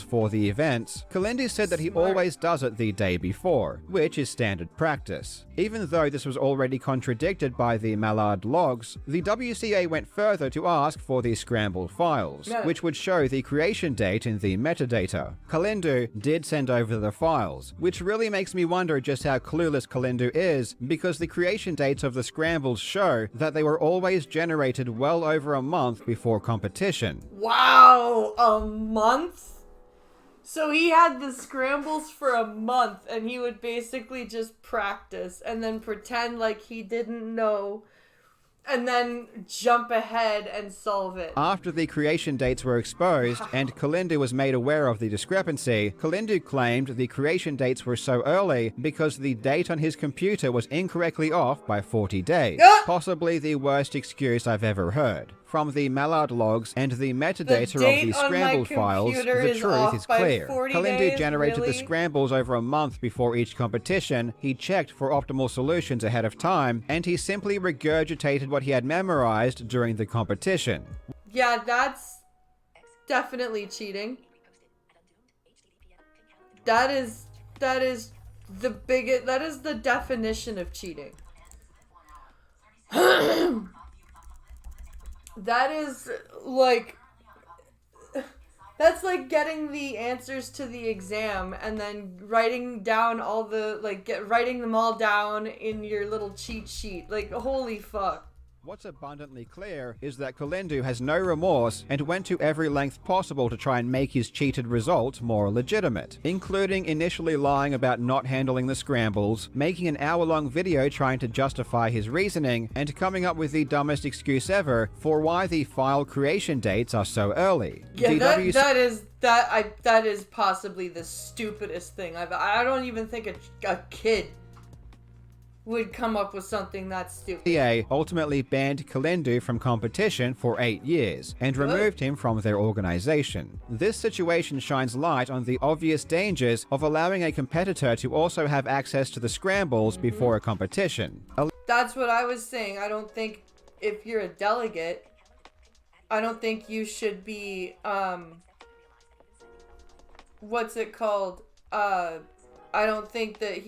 For the events, Kalindu said that he always does it the day before, which is standard practice. Even though this was already contradicted by the Mallard logs, the WCA went further to ask for the scrambled files, which would show the creation date in the metadata. Kalindu did send over the files, which really makes me wonder just how clueless Kalindu is, because the creation dates of the scrambles show that they were always generated well over a month before competition. Wow, a month? So he had the scrambles for a month and he would basically just practice and then pretend like he didn't know and then jump ahead and solve it. After the creation dates were exposed and Kalindu was made aware of the discrepancy, Kalindu claimed the creation dates were so early because the date on his computer was incorrectly off by 40 days. Possibly the worst excuse I've ever heard. From the Mallard logs and the metadata of the scrambled files, the truth is clear. Kalindu generated the scrambles over a month before each competition, he checked for optimal solutions ahead of time, and he simply regurgitated what he had memorized during the competition. Yeah, that's definitely cheating. That is the definition of cheating. That's like getting the answers to the exam and then writing down writing them all down in your little cheat sheet. Like, holy fuck. What's abundantly clear is that Kalindu has no remorse and went to every length possible to try and make his cheated result more legitimate, including initially lying about not handling the scrambles, making an hour-long video trying to justify his reasoning, and coming up with the dumbest excuse ever for why the file creation dates are so early. Yeah, that is possibly the stupidest thing I don't even think a kid would come up with something that stupid. DA ultimately banned Kalindu from competition for 8 years and removed him from their organization. This situation shines light on the obvious dangers of allowing a competitor to also have access to the scrambles before a competition. That's what I was saying. I don't think if you're a delegate, I don't think you should be, what's it called? I don't think that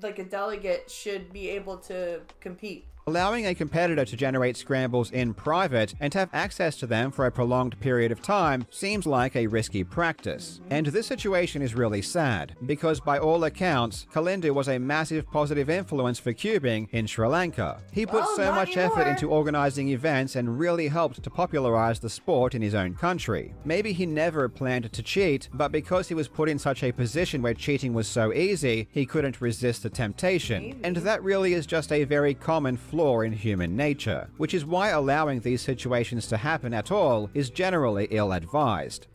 like a delegate should be able to compete. Allowing a competitor to generate scrambles in private and have access to them for a prolonged period of time seems like a risky practice. And this situation is really sad, because by all accounts, Kalindu was a massive positive influence for cubing in Sri Lanka. He put so much effort into organizing events and really helped to popularize the sport in his own country. Maybe he never planned to cheat, but because he was put in such a position where cheating was so easy, he couldn't resist the temptation. And that really is just a very common flaw in human nature, which is why allowing these situations to happen at all is generally ill-advised.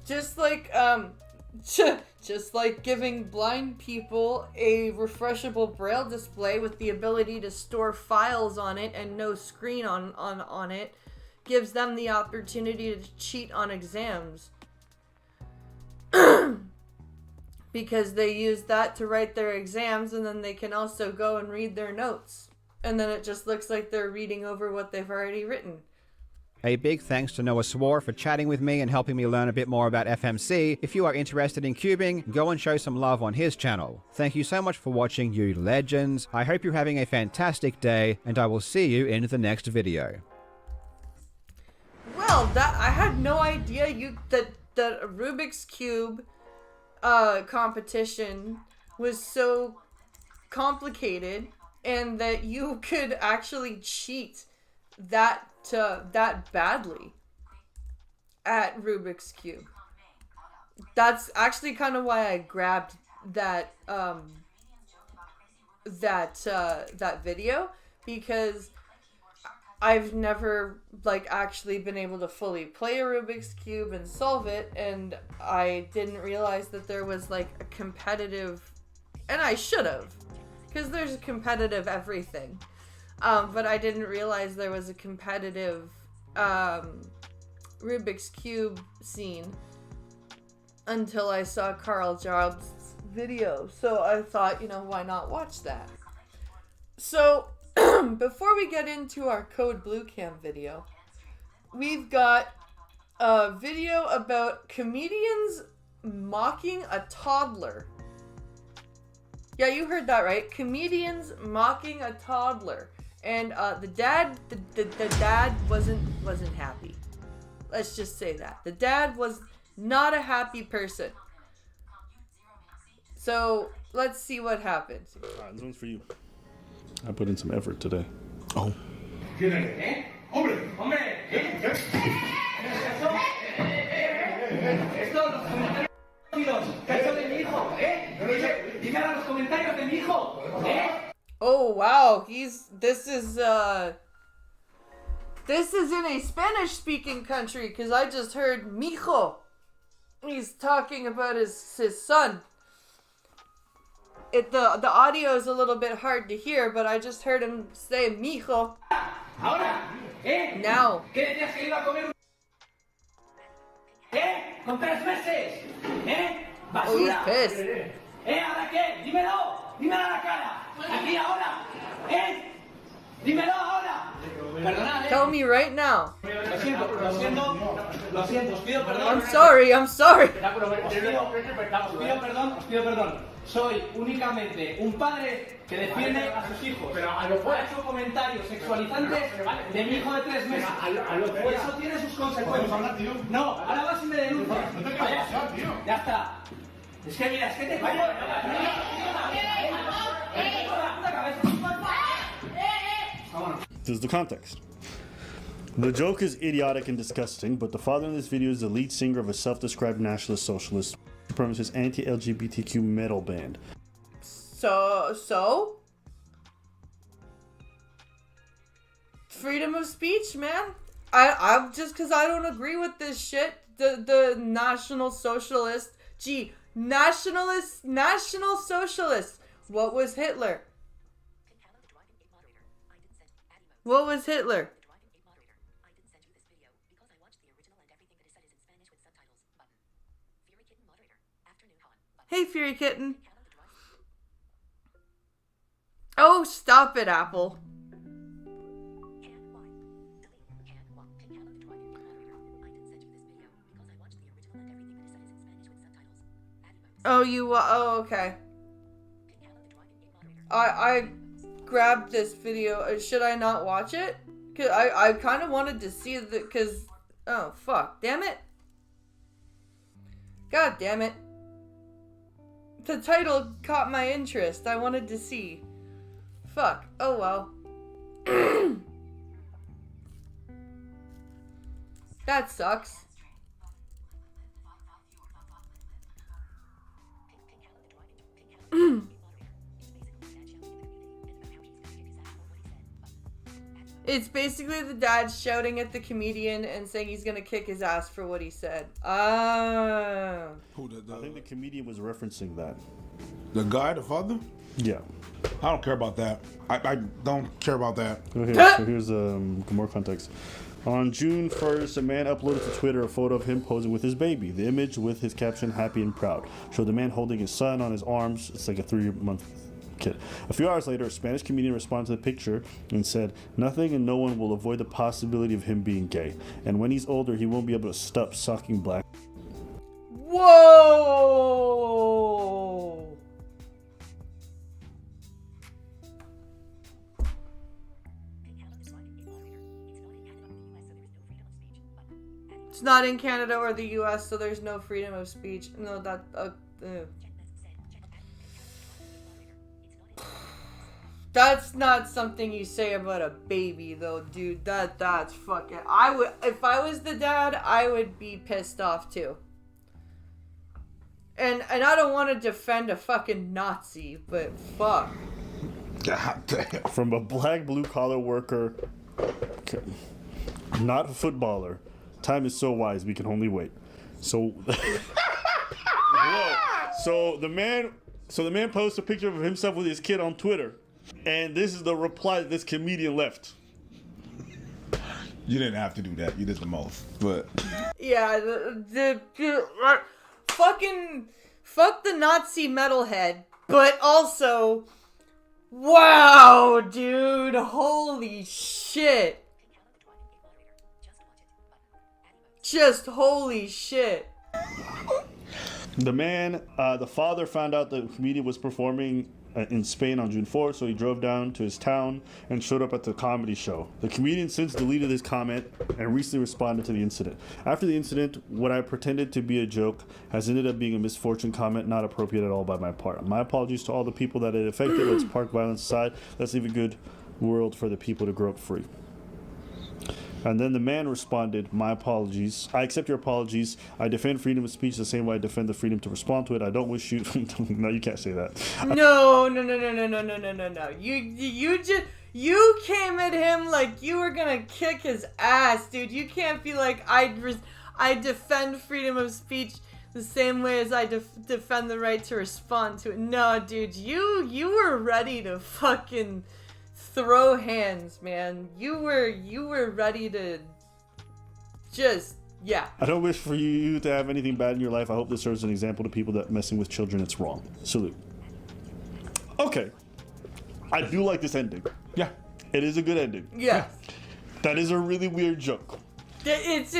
Just like just like giving blind people a refreshable braille display with the ability to store files on it and no screen on it gives them the opportunity to cheat on exams. Because they use that to write their exams, and then they can also go and read their notes. And then it just looks like they're reading over what they've already written. A big thanks to Noah Swore for chatting with me and helping me learn a bit more about FMC. If you are interested in cubing, go and show some love on his channel. Thank you so much for watching, you legends. I hope you're having a fantastic day, and I will see you in the next video. Well, I had no idea that a Rubik's Cube competition was so complicated, and that you could actually cheat that badly at Rubik's Cube. That's actually kind of why I grabbed that video, because I've never actually been able to fully play a Rubik's Cube and solve it, and I didn't realize that there was a competitive, and I should have, because there's a competitive everything. But I didn't realize there was a competitive Rubik's Cube scene until I saw Carl Jobs' video. So I thought, why not watch that? So before we get into our Code Blue Cam video, we've got a video about comedians mocking a toddler. Yeah, you heard that right. Comedians mocking a toddler, and the dad wasn't happy. Let's just say that the dad was not a happy person. So let's see what happens. Alright, this one's for you. I put in some effort today. Oh. Oh wow, this is in a Spanish speaking country, because I just heard mijo. He's talking about his son. The audio is a little bit hard to hear, but I just heard him say mijo. Now. Oh, he's pissed. ¿Ahora qué? Dímelo. Dímelo a la cara. Aquí ahora. Dímelo ahora. Perdona, Tell me right now. Lo siento, os pido perdón. I'm sorry. Os pido perdón. Soy únicamente un padre que defiende a sus hijos. Pero ha hecho comentarios sexualizantes de mi hijo de 3 meses. Pues eso tiene sus consecuencias. No, ahora vas y me denuncias. Ya está. Es que mira, es que te callo. Vámonos. This is the context. The joke is idiotic and disgusting, but the father in this video is the lead singer of a self-described nationalist socialist supremacist anti-LGBTQ metal band. So? Freedom of speech, man. I'm just because I don't agree with this shit. The National Socialist. Gee, National Socialist. What was Hitler? What was Hitler? Hey, Fury Kitten. Oh, stop it, Apple. Oh, okay. I grabbed this video. Should I not watch it? Cause I kind of wanted to see the, cause, oh, fuck. Damn it. God damn it. The title caught my interest. I wanted to see. Fuck. Oh well. That sucks. It's basically the dad shouting at the comedian and saying he's gonna kick his ass for what he said. I think the comedian was referencing that. The guy, the father? Yeah. I don't care about that. I don't care about that. Okay, so here's more context. On June 1st, a man uploaded to Twitter a photo of him posing with his baby. The image with his caption, "Happy and Proud," showed the man holding his son on his arms. It's like a 3-month kid. A few hours later, a Spanish comedian responded to the picture and said, "Nothing and no one will avoid the possibility of him being gay. And when he's older, he won't be able to stop sucking black." Whoa! It's not in Canada or the US, so there's no freedom of speech. No, that... That's not something you say about a baby, though, dude. That's fucking... If I was the dad, I would be pissed off, too. And I don't want to defend a fucking Nazi, but fuck. God damn. From a black blue-collar worker, not a footballer. Time is so wise, we can only wait. So... Whoa. So the man posts a picture of himself with his kid on Twitter. And this is the reply that this comedian left. You didn't have to do that. You did the most. But yeah, fuck the Nazi metalhead, but also, wow, dude, holy shit. Just holy shit. The father found out the comedian was performing in Spain on June 4th, so he drove down to his town and showed up at the comedy show. The comedian since deleted his comment and recently responded to the incident. After the incident, what I pretended to be a joke has ended up being a misfortune comment, not appropriate at all by my part. My apologies to all the people that it affected. Let's park violence aside. Let's leave a good world for the people to grow up free. And then the man responded, "My apologies. I accept your apologies. I defend freedom of speech the same way I defend the freedom to respond to it. I don't wish you..." No, you can't say that. No. You came at him like you were gonna kick his ass, dude. You can't be like, I defend freedom of speech the same way as I defend the right to respond to it. No, dude, you were ready to fucking throw hands, man. You were ready to just, yeah. I don't wish for you to have anything bad in your life. I hope this serves as an example to people that messing with children, it's wrong. Salute. Okay. I do like this ending. Yeah. It is a good ending. Yeah. That is a really weird joke. It's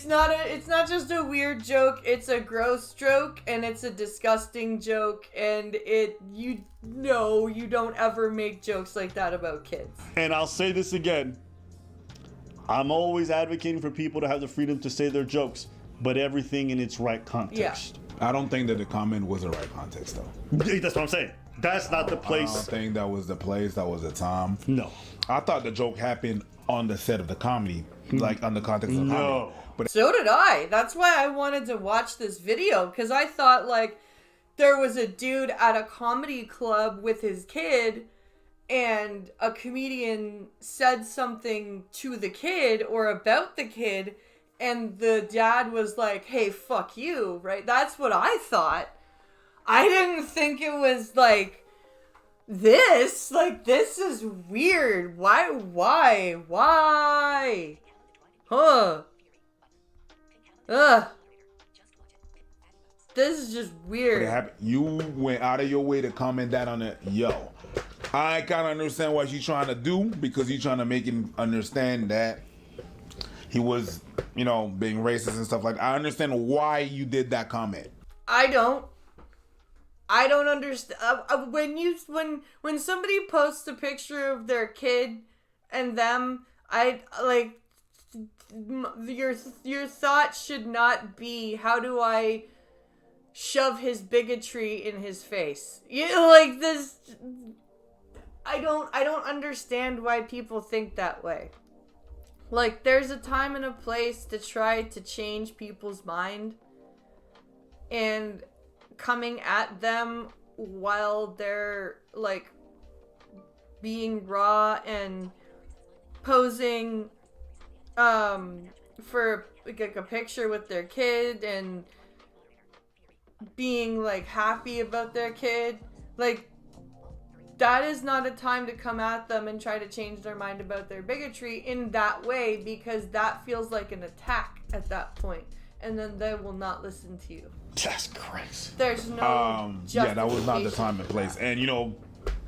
not just a weird joke, it's a gross joke, and it's a disgusting joke, and you don't ever make jokes like that about kids. And I'll say this again. I'm always advocating for people to have the freedom to say their jokes, but everything in its right context. I don't think that the comment was the right context, though. That's what I'm saying. That's not the I place. don't think that was the place. That was the time. No. I thought the joke happened on the set of the comedy, like on the context of the comedy. But So did I. That's why I wanted to watch this video, because I thought, like, there was a dude at a comedy club with his kid, and a comedian said something to the kid or about the kid, and the dad was like, hey, fuck you, right? That's what I thought. I didn't think it was, like, this. Like, this is weird. Why? Huh. Ugh. This is just weird. You went out of your way to comment that on it. Yo, I kind of understand what you're trying to do, because you're trying to make him understand that he was, you know, being racist and stuff like that. I understand why you did that comment. I don't understand. When somebody posts a picture of their kid and them, I like, your thought should not be, how do I shove his bigotry in his face? Like this. I don't understand why people think that way. Like, there's a time and a place to try to change people's mind, and coming at them while they're, like, being raw and posing for, like, a picture with their kid and being, like, happy about their kid, like, that is not a time to come at them and try to change their mind about their bigotry in that way, because that feels like an attack at that point, and then they will not listen to you. That's crazy. There's no Yeah, that was not the time and justification place. And, you know,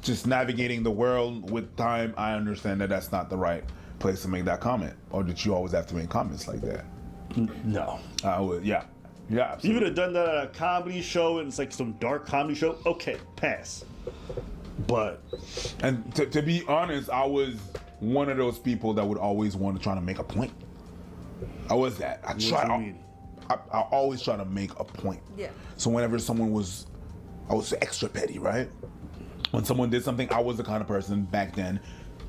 just navigating the world with time, I understand that that's not the right place to make that comment, or that you always have to make comments like that. No. I would, yeah. Yeah, absolutely. You would have done that at a comedy show, and it's like some dark comedy show. Okay, pass. But, and to be honest, I was one of those people that would always want to try to make a point. I was that. I always try to make a point. Yeah. So whenever someone was, I was extra petty, right? When someone did something, I was the kind of person back then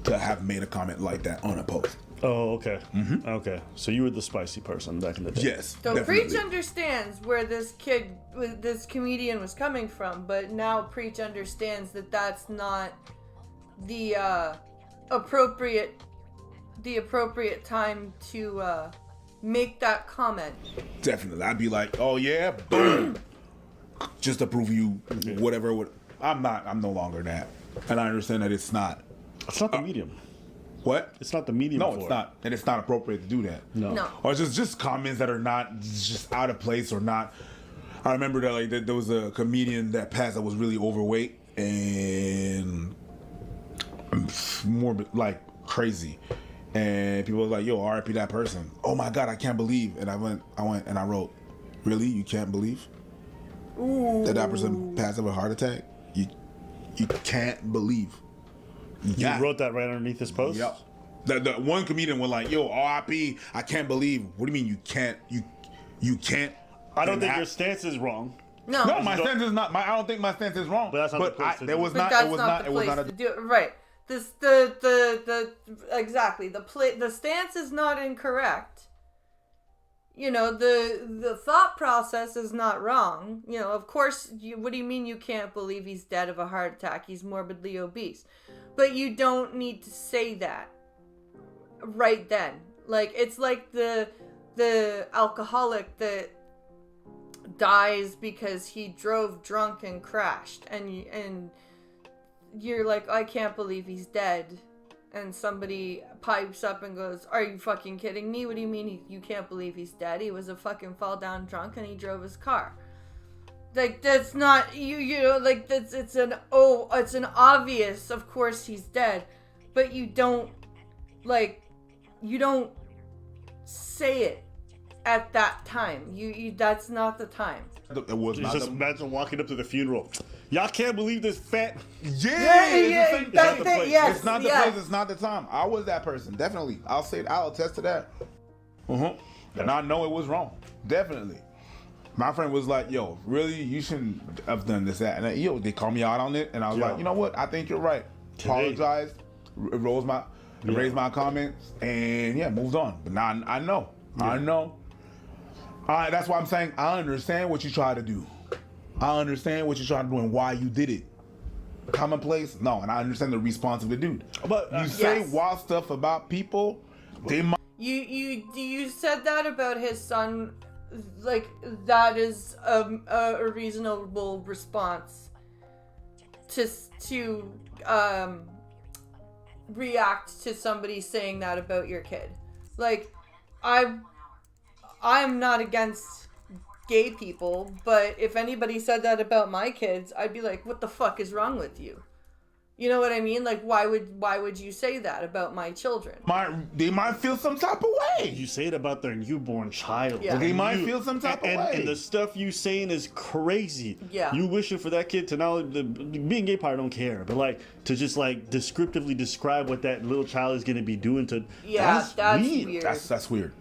to have made a comment like that on a post. Oh, okay. Mm-hmm. Okay. So you were the spicy person back in the day. Yes. So Preach understands where this comedian was coming from, but now Preach understands that that's not the appropriate time to make that comment. Definitely. I'd be like, oh yeah, boom. Just to prove you whatever. I'm no longer that. And I understand that it's not. It's not the medium. What? It's not the medium. No, it's not. And it's not appropriate to do that. No. Or just comments that are not just out of place or not. I remember that, like, there was a comedian that passed that was really overweight and more like crazy. And people were like, yo, RIP that person. Oh my God, I can't believe. And I went and I wrote, really? You can't believe? Ooh. That person passed of a heart attack? You can't believe. You wrote that right underneath this post? Yep. The one comedian was like, yo, RIP, I can't believe. What do you mean you can't? You can't? I don't think your stance is wrong. No, my stance is not. I don't think my stance is wrong. But that's not the place to do it. It was not to do it. Right. Exactly. The stance is not incorrect. You know, the thought process is not wrong. You know, of course, what do you mean you can't believe he's dead of a heart attack? He's morbidly obese. But you don't need to say that right then. Like, it's like the alcoholic that dies because he drove drunk and crashed, and you're like, I can't believe he's dead. And somebody pipes up and goes, are you fucking kidding me? What do you mean you can't believe he's dead? He was a fucking fall down drunk and he drove his car. Like, that's not, you know, like, it's an obvious, of course he's dead. But you don't say it at that time. That's not the time. It was not. Just imagine walking up to the funeral. Y'all can't believe this fat. It's not the place. It's not the place. It's not the time. I was that person. Definitely. I'll attest to that. And I know it was wrong. Definitely. My friend was like, yo, really? You shouldn't have done this, that. And yo, they called me out on it. And I was like, you know what? I think you're right. Apologized, raised my comments, and yeah, moved on. But now I know. I know. That's why I'm saying I understand what you try to do. I understand what you're trying to do and why you did it. Commonplace? No. And I understand the response of the dude. But you say wild stuff about people, they might. You said that about his son, like that is a reasonable response to react to somebody saying that about your kid. Like I'm not against gay people, but if anybody said that about my kids, I'd be like, what the fuck is wrong with you? You know what I mean? Like, why would you say that about my children? They might feel some type of way. You say it about their newborn child. Yeah. They might feel some type of way. And the stuff you saying is crazy. Yeah. You wishing for that kid to not only being gay part, I don't care, but like to just like descriptively describe what that little child is going to be doing to. Yeah, that's weird. That's weird.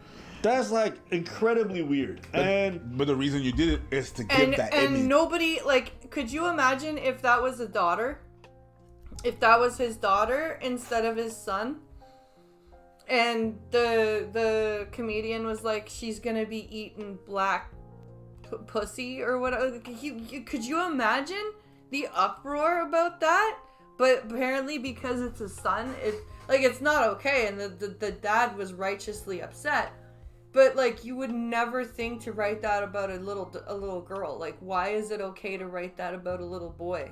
That's like incredibly weird. But the reason you did it is to give that image. And nobody, like, could you imagine if that was a daughter? If that was his daughter instead of his son? And the comedian was like, she's gonna be eating black pussy or whatever. Could you imagine the uproar about that? But apparently because it's a son, it's not okay. And the dad was righteously upset. But like, you would never think to write that about a little girl. Like, why is it okay to write that about a little boy?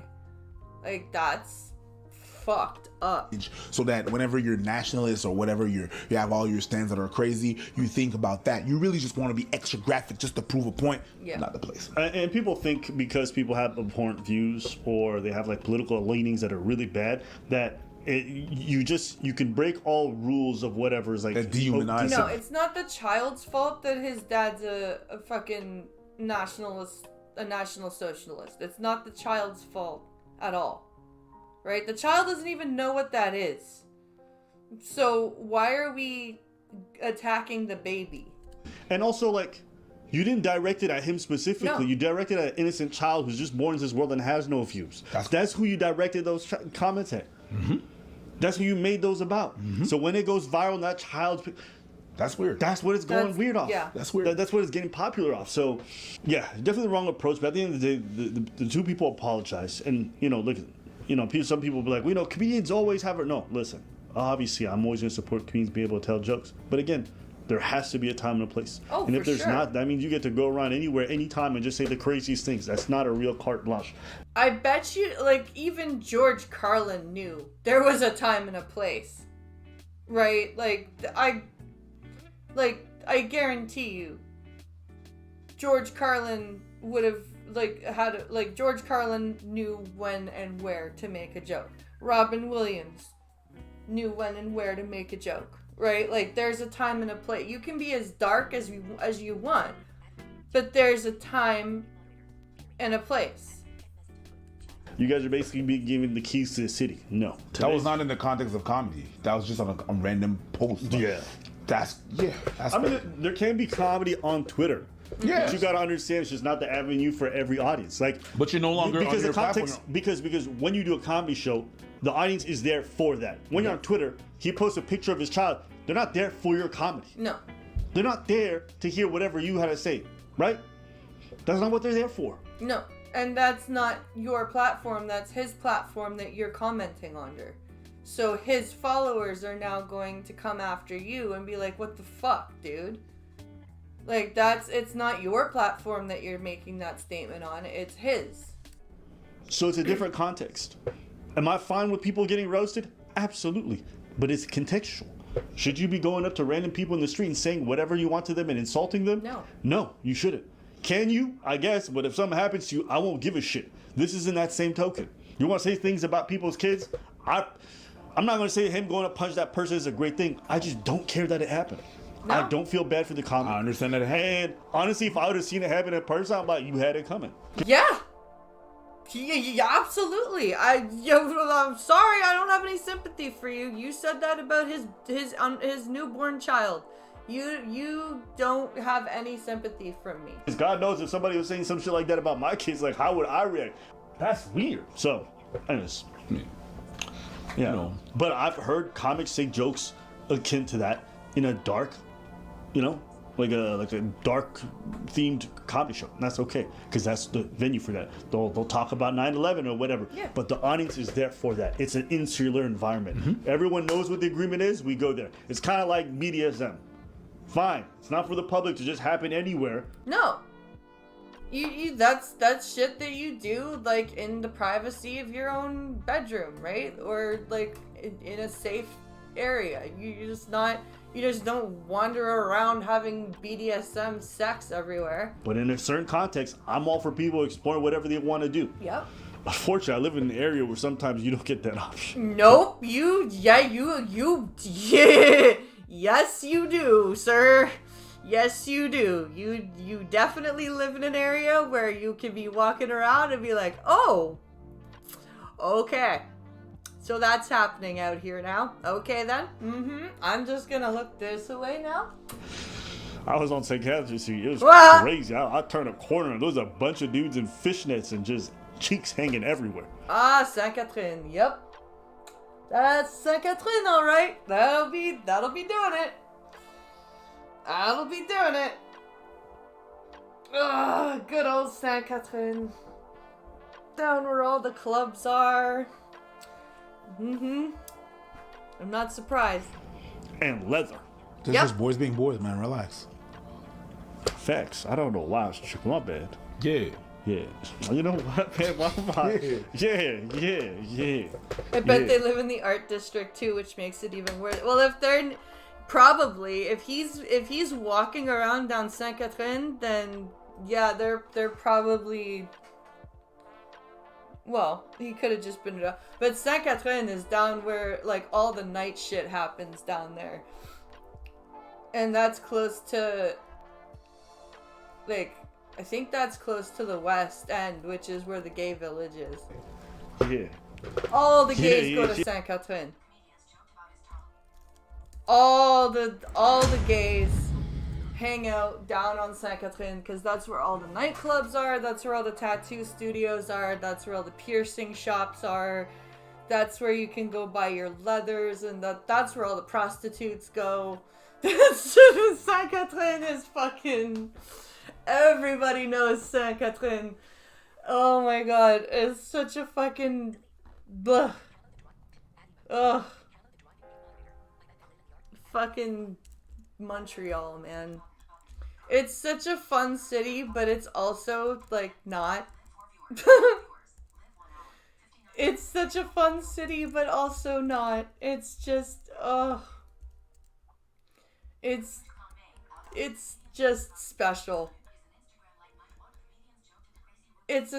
Like, that's fucked up. So that whenever you're nationalist or whatever, you have all your stands that are crazy, you think about that. You really just want to be extra graphic just to prove a point. Yeah. Not the place. And people think because people have abhorrent views or they have like political leanings that are really bad, that you can break all rules of whatever is like dehumanizing. No, it's not the child's fault that his dad's a fucking nationalist, a national socialist. It's not the child's fault at all. Right? The child doesn't even know what that is. So why are we attacking the baby? And also, like, you didn't direct it at him specifically. No. You directed at an innocent child who's just born into this world and has no views. That's who you directed those comments at. Mm-hmm. That's who you made those about. Mm-hmm. So when it goes viral, that child's... That's weird. That's what it's going weird off. Yeah. That's weird. That's what it's getting popular off. So, yeah, definitely the wrong approach. But at the end of the day, the two people apologize. And, look... some people be like, comedians always have it. No, listen. Obviously, I'm always going to support comedians being able to tell jokes. But again, there has to be a time and a place. Oh, and if there's sure. not, that means you get to go around anywhere, anytime, and just say the craziest things. That's not a real carte blanche. I bet you, like, even George Carlin knew there was a time and a place. Right? I guarantee you, George Carlin would have George Carlin knew when and where to make a joke. Robin Williams knew when and where to make a joke, right? Like, there's a time and a place. You can be as dark as you want, but there's a time and a place. You guys are basically being given the keys to the city. No. That was not in the context of comedy. That was just on a random post. Yeah. I mean, there can be comedy on Twitter. Yeah, but you gotta understand it's just not the avenue for every audience. Like, but you're no longer because on your the context platform. because when you do a comedy show, the audience is there for that. When you're on Twitter, he posts a picture of his child. They're not there for your comedy. No, they're not there to hear whatever you had to say. Right? That's not what they're there for. No, and that's not your platform. That's his platform that you're commenting under. So his followers are now going to come after you and be like, "What the fuck, dude?" Like, it's not your platform that you're making that statement on, it's his. So it's a different context. Am I fine with people getting roasted? Absolutely. But it's contextual. Should you be going up to random people in the street and saying whatever you want to them and insulting them? No. No, you shouldn't. Can you? I guess, but if something happens to you, I won't give a shit. This isn't that same token. You want to say things about people's kids? I'm not going to say him going to punch that person is a great thing. I just don't care that it happened. No. I don't feel bad for the comment. I understand that. And honestly, if I would have seen it happen in person, I'm like, you had it coming. Yeah. Yeah, absolutely. I'm sorry, I don't have any sympathy for you. You said that about his newborn child. You don't have any sympathy from me. God knows if somebody was saying some shit like that about my kids, like, how would I react? That's weird. So, anyways. Yeah. No. But I've heard comics say jokes akin to that in a dark, like a dark themed comedy show. And that's okay, because that's the venue for that. They'll talk about 9/11 or whatever. Yeah. But the audience is there for that. It's an insular environment. Mm-hmm. Everyone knows what the agreement is. We go there. It's kind of like BDSM. Fine. It's not for the public to just happen anywhere. No. That's shit that you do, like, in the privacy of your own bedroom, right? Or, like, in a safe area. You just don't wander around having BDSM sex everywhere. But in a certain context, I'm all for people exploring whatever they want to do. Yep. Unfortunately, I live in an area where sometimes you don't get that option. Nope. Yes, you do, sir. Yes, you do. You definitely live in an area where you can be walking around and be like, oh, okay. So that's happening out here now. Okay, then. I'm just gonna look this way now. I was on St. Catherine Street. It was What? crazy. I turned a corner and there was a bunch of dudes in fishnets and just cheeks hanging everywhere. Ah, Saint Catherine. Yep. That's Saint Catherine, all right. That'll be doing it. That'll be doing it. Ah, good old Saint Catherine. Down where all the clubs are. I'm not surprised. And leather. This is boys being boys, man. Relax. Facts. I don't know why I was tripping my bed. Yeah. Yeah. You know what, man? Yeah. I bet they live in the art district too, which makes it even worse. Well, if he's walking around down Saint Catherine, then yeah, they're probably. Well, he could have just been down. But Saint Catherine is down where, like, all the night shit happens down there. And that's close to, like, I think that's close to the West End, which is where the gay village is. Yeah. All the gays go to Saint Catherine. All the gays hang out down on Saint Catherine because that's where all the nightclubs are, that's where all the tattoo studios are, that's where all the piercing shops are, that's where you can go buy your leathers, and that's where all the prostitutes go. Saint Catherine is fucking... Everybody knows Saint Catherine. Oh my god, it's such a fucking... Blah. Ugh. Fucking Montreal, man. It's such a fun city, but it's also, like, not. It's such a fun city, but also not. It's just, It's just special. It's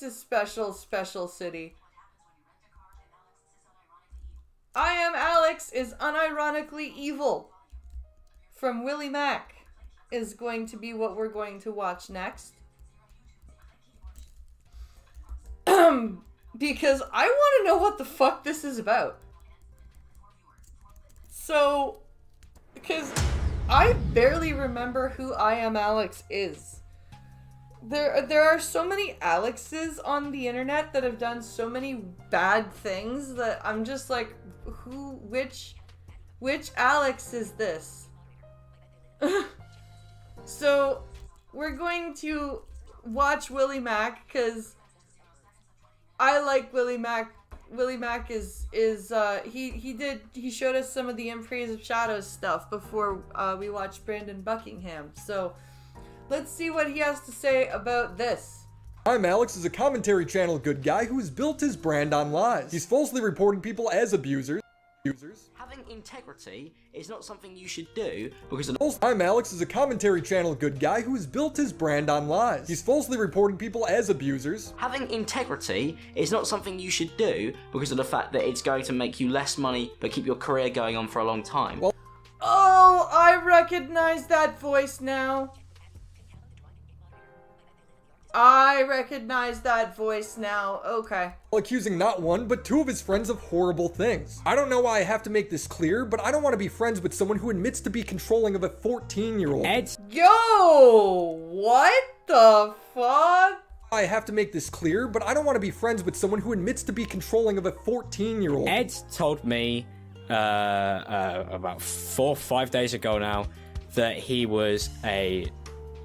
a special city. I Am Alex is unironically evil. From Willie Mack is going to be what we're going to watch next. Because I want to know what the fuck this is about. So, because I barely remember who I Am Alex is. There are so many Alexes on the internet that have done so many bad things that I'm just like, which Alex is this? So, we're going to watch Willie Mack because I like Willie Mack. Willie Mack he showed us some of the Emprise of Shadows stuff before we watched Brandon Buckingham. So, let's see what he has to say about this. I'm Alex is a commentary channel good guy who has built his brand on lies. He's falsely reporting people as abusers. Having integrity is not something you should do because I'm Alex is a commentary channel good guy who has built his brand on lies. He's falsely reporting people as abusers. Having integrity is not something you should do because of the fact that it's going to make you less money but keep your career going on for a long time. Oh, I recognize that voice now. I recognize that voice now. Okay. Accusing not one, but two of his friends of horrible things. I don't know why I have to make this clear, but I don't want to be friends with someone who admits to be controlling of a 14-year-old. Yo! What the fuck? I have to make this clear, but I don't want to be friends with someone who admits to be controlling of a 14-year-old. Ed told me about 4 or 5 days ago now that he was a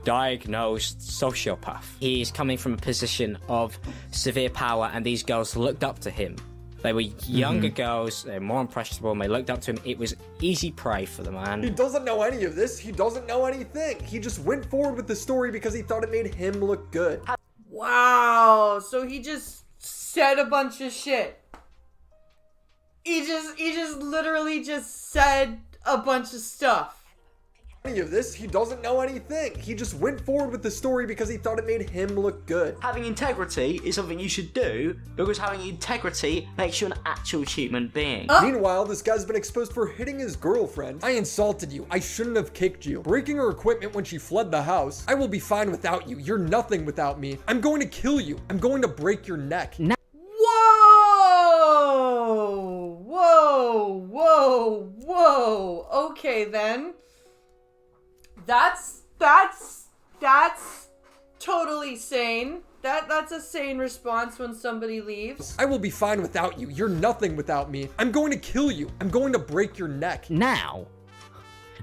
diagnosed sociopath. He's coming from a position of severe power, and these girls looked up to him. They were younger girls, they're more impressionable, and they looked up to him. It was easy prey for the man. He doesn't know any of this. He doesn't know anything. He just went forward with the story because he thought it made him look good. Wow, so he just said a bunch of shit. He just literally just said a bunch of stuff. Any of this, he doesn't know anything. He just went forward with the story because he thought it made him look good. Having integrity is something you should do because having integrity makes you an actual human being. Meanwhile, this guy's been exposed for hitting his girlfriend. I insulted you. I shouldn't have kicked you. Breaking her equipment when she fled the house. I will be fine without you. You're nothing without me. I'm going to kill you. I'm going to break your neck. Whoa! Whoa! Whoa! Whoa! Okay then. That's totally sane. That's a sane response when somebody leaves. I will be fine without you. You're nothing without me. I'm going to kill you. I'm going to break your neck. Now,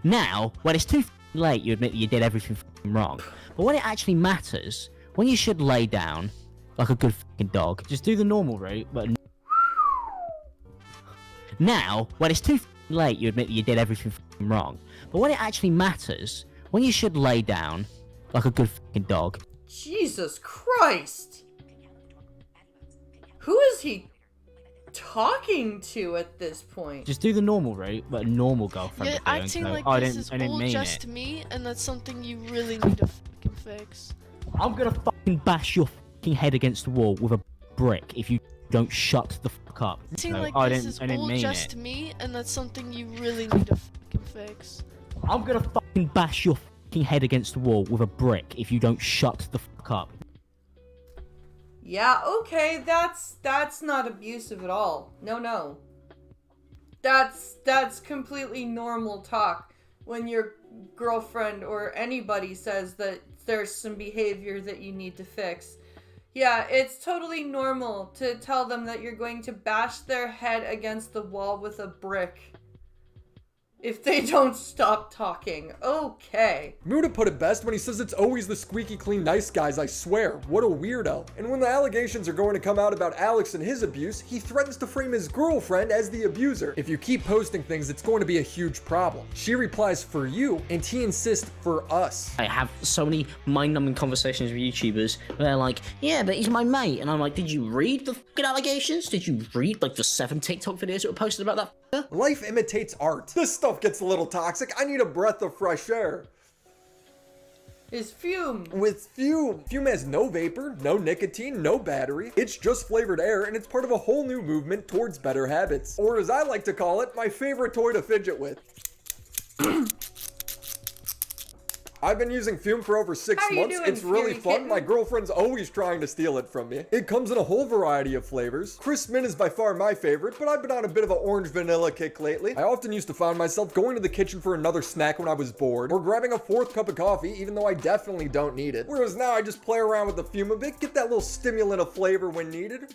when it's too late, you admit that you did everything wrong. But when it actually matters, when you should lay down like a good dog, just do the normal route. But now, when it's too late, you admit that you did everything wrong. But when it actually matters, when you should lay down like a good dog. Jesus Christ! Who is he talking to at this point? Just do the normal route, but a normal girlfriend. You're acting like this is all just me, and that's something you really need to fucking fix. I'm gonna fucking bash your fucking head against the wall with a brick if you don't shut the fuck up. Acting like this is all just me, and that's something you really need to fucking fix. I'm gonna fucking bash your fucking head against the wall with a brick if you don't shut the fuck up. Yeah, okay, that's not abusive at all. No. That's completely normal talk when your girlfriend or anybody says that there's some behavior that you need to fix. Yeah, it's totally normal to tell them that you're going to bash their head against the wall with a brick if they don't stop talking. Okay. Muda put it best when he says it's always the squeaky clean nice guys, I swear. What a weirdo. And when the allegations are going to come out about Alex and his abuse, he threatens to frame his girlfriend as the abuser. If you keep posting things, it's going to be a huge problem. She replies for you, and he insists for us. I have so many mind-numbing conversations with YouTubers where they're like, yeah, but he's my mate. And I'm like, did you read the fucking allegations? Did you read like the 7 TikTok videos that were posted about that? Life imitates art. This stuff gets a little toxic. I need a breath of fresh air. Is Fume. With Fume. Fume has no vapor, no nicotine, no battery. It's just flavored air, and it's part of a whole new movement towards better habits. Or as I like to call it, my favorite toy to fidget with. I've been using Fume for over 6 months. It's really fun. My girlfriend's always trying to steal it from me. It comes in a whole variety of flavors. Crisp Mint is by far my favorite, but I've been on a bit of an orange vanilla kick lately. I often used to find myself going to the kitchen for another snack when I was bored, or grabbing a 4th cup of coffee, even though I definitely don't need it. Whereas now I just play around with the Fume a bit, get that little stimulant of flavor when needed,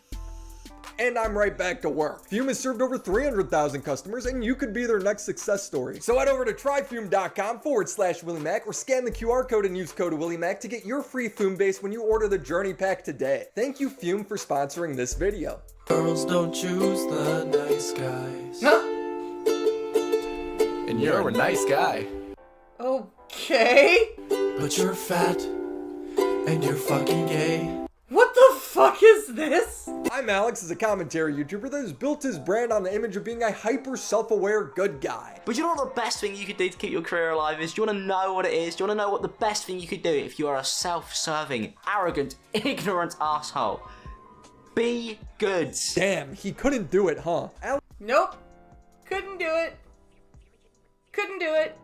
and I'm right back to work. Fume has served over 300,000 customers, and you could be their next success story. So head over to tryfume.com/WillyMac or scan the QR code and use code WillyMac to get your free Fume base when you order the Journey Pack today. Thank you, Fume, for sponsoring this video. Girls don't choose the nice guys. And you're a nice guy. Okay. But you're fat and you're fucking gay. What the fuck is this? I'm Alex, is a commentary YouTuber that has built his brand on the image of being a hyper self-aware good guy. But you know what the best thing you could do to keep your career alive is? Do you want to know what it is? Do you want to know what the best thing you could do if you are a self-serving, arrogant, ignorant asshole? Be good. Damn, he couldn't do it, huh? Nope. Couldn't do it. Couldn't do it.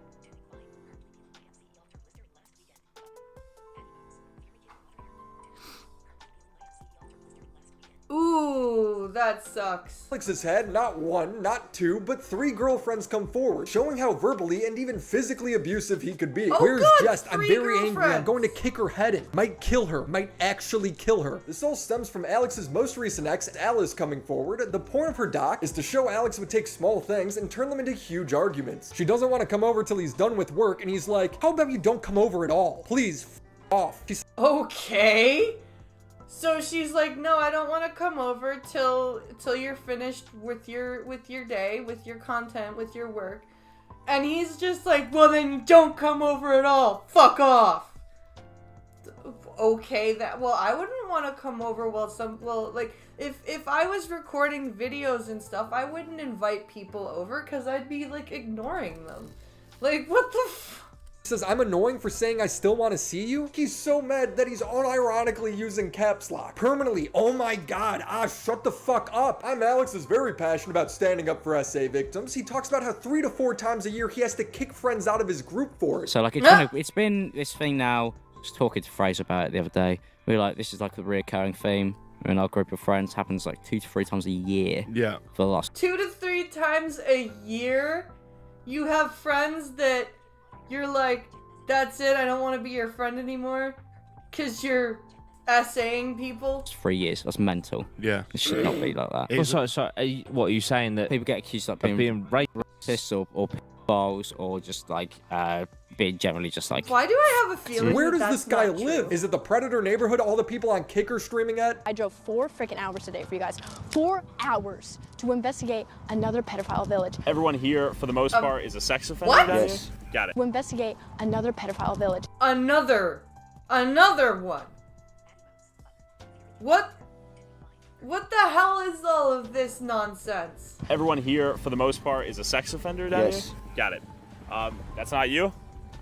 that sucks. Alex has had not one, not two, but 3 girlfriends come forward, showing how verbally and even physically abusive he could be. Oh, Where's good, Jest? I'm 3 very angry. I'm girlfriends. going to kick her head in. Might kill her. Might actually kill her. This all stems from Alex's most recent ex, Alice, coming forward. The point of her doc is to show Alex would take small things and turn them into huge arguments. She doesn't want to come over till he's done with work, and he's like, how about you don't come over at all? Please, off. She's Okay. So she's like, no, I don't want to come over till you're finished with your day, with your content, with your work. And he's just like, well, then don't come over at all. Fuck off. Okay, I wouldn't want to come over like if I was recording videos and stuff, I wouldn't invite people over because I'd be like ignoring them. Like, what the says, I'm annoying for saying I still want to see you. He's so mad that he's unironically using caps lock. Permanently. Oh my god. Shut the fuck up. Alex is very passionate about standing up for SA victims. He talks about how 3 to 4 times a year he has to kick friends out of his group for it. So like it's been this thing now. I was talking to Fraser about it the other day. We were like, this is like a recurring theme in our group of friends. Happens like 2 to 3 times a year. Yeah. For the last 2 to 3 times a year, you have friends that you're like, that's it, I don't want to be your friend anymore, because you're essaying people. 3 years. That's mental. Yeah. It should not be like that. What are you saying that people get accused of being racist or pedophiles or just like being generally just like. Why do I have a feeling? Where does that this that's guy not live? true? Is it the Predator neighborhood all the people on Kick are streaming at? I drove 4 freaking hours today for you guys. 4 hours to investigate another pedophile village. Everyone here, for the most part, is a sex offender. What? Down Yes. here? Got it. To investigate another pedophile village. Another one. What the hell is all of this nonsense? Everyone here, for the most part, is a sex offender down Yes. here. Got it. That's not you?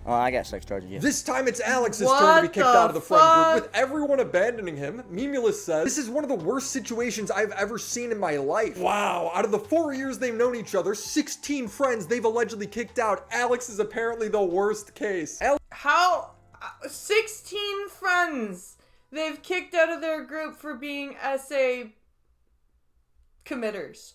I got sex charges, yeah. This time it's Alex's turn to be kicked out of the friend group, with everyone abandoning him. Memulus says, this is one of the worst situations I've ever seen in my life. Wow, out of the 4 years they've known each other, 16 friends they've allegedly kicked out. Alex is apparently the worst case. How? 16 friends they've kicked out of their group for being SA committers.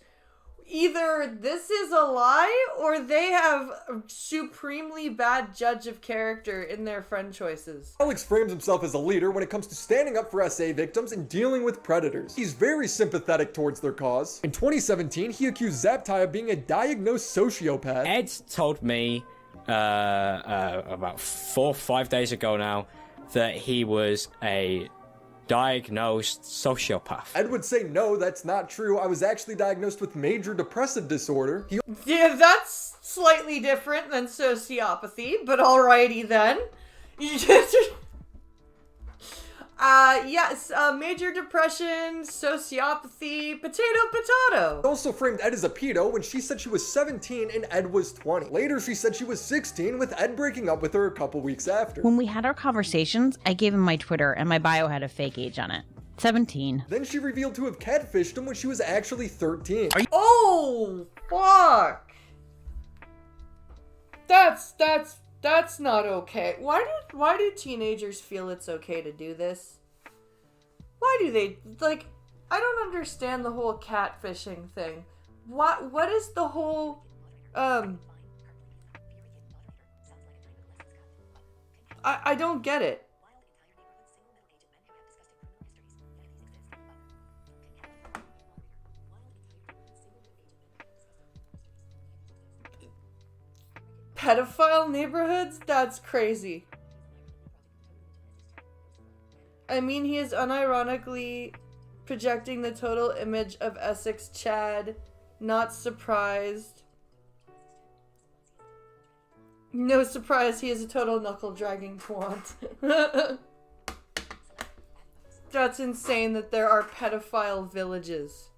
Either this is a lie or they have a supremely bad judge of character in their friend choices. Alex frames himself as a leader when it comes to standing up for SA victims and dealing with predators. He's very sympathetic towards their cause. In 2017, he accused Zaptai of being a diagnosed sociopath. Ed told me about 4 or 5 days ago now that he was a diagnosed sociopath. Ed would say, no, that's not true. I was actually diagnosed with major depressive disorder. Yeah, that's slightly different than sociopathy, but alrighty then. Yes, major depression, sociopathy, potato. Also framed Ed as a pedo when she said she was 17 and Ed was 20. Later, she said she was 16, with Ed breaking up with her a couple weeks after. When we had our conversations, I gave him my Twitter, and my bio had a fake age on it. 17. Then she revealed to have catfished him when she was actually 13. Oh, fuck. That's not okay. Why do teenagers feel it's okay to do this? Why do they, like, I don't understand the whole catfishing thing. What is the whole, I don't get it. Pedophile neighborhoods? That's crazy. I mean, he is unironically projecting the total image of Essex Chad. Not surprised. No surprise, he is a total knuckle-dragging twat. That's insane that there are pedophile villages.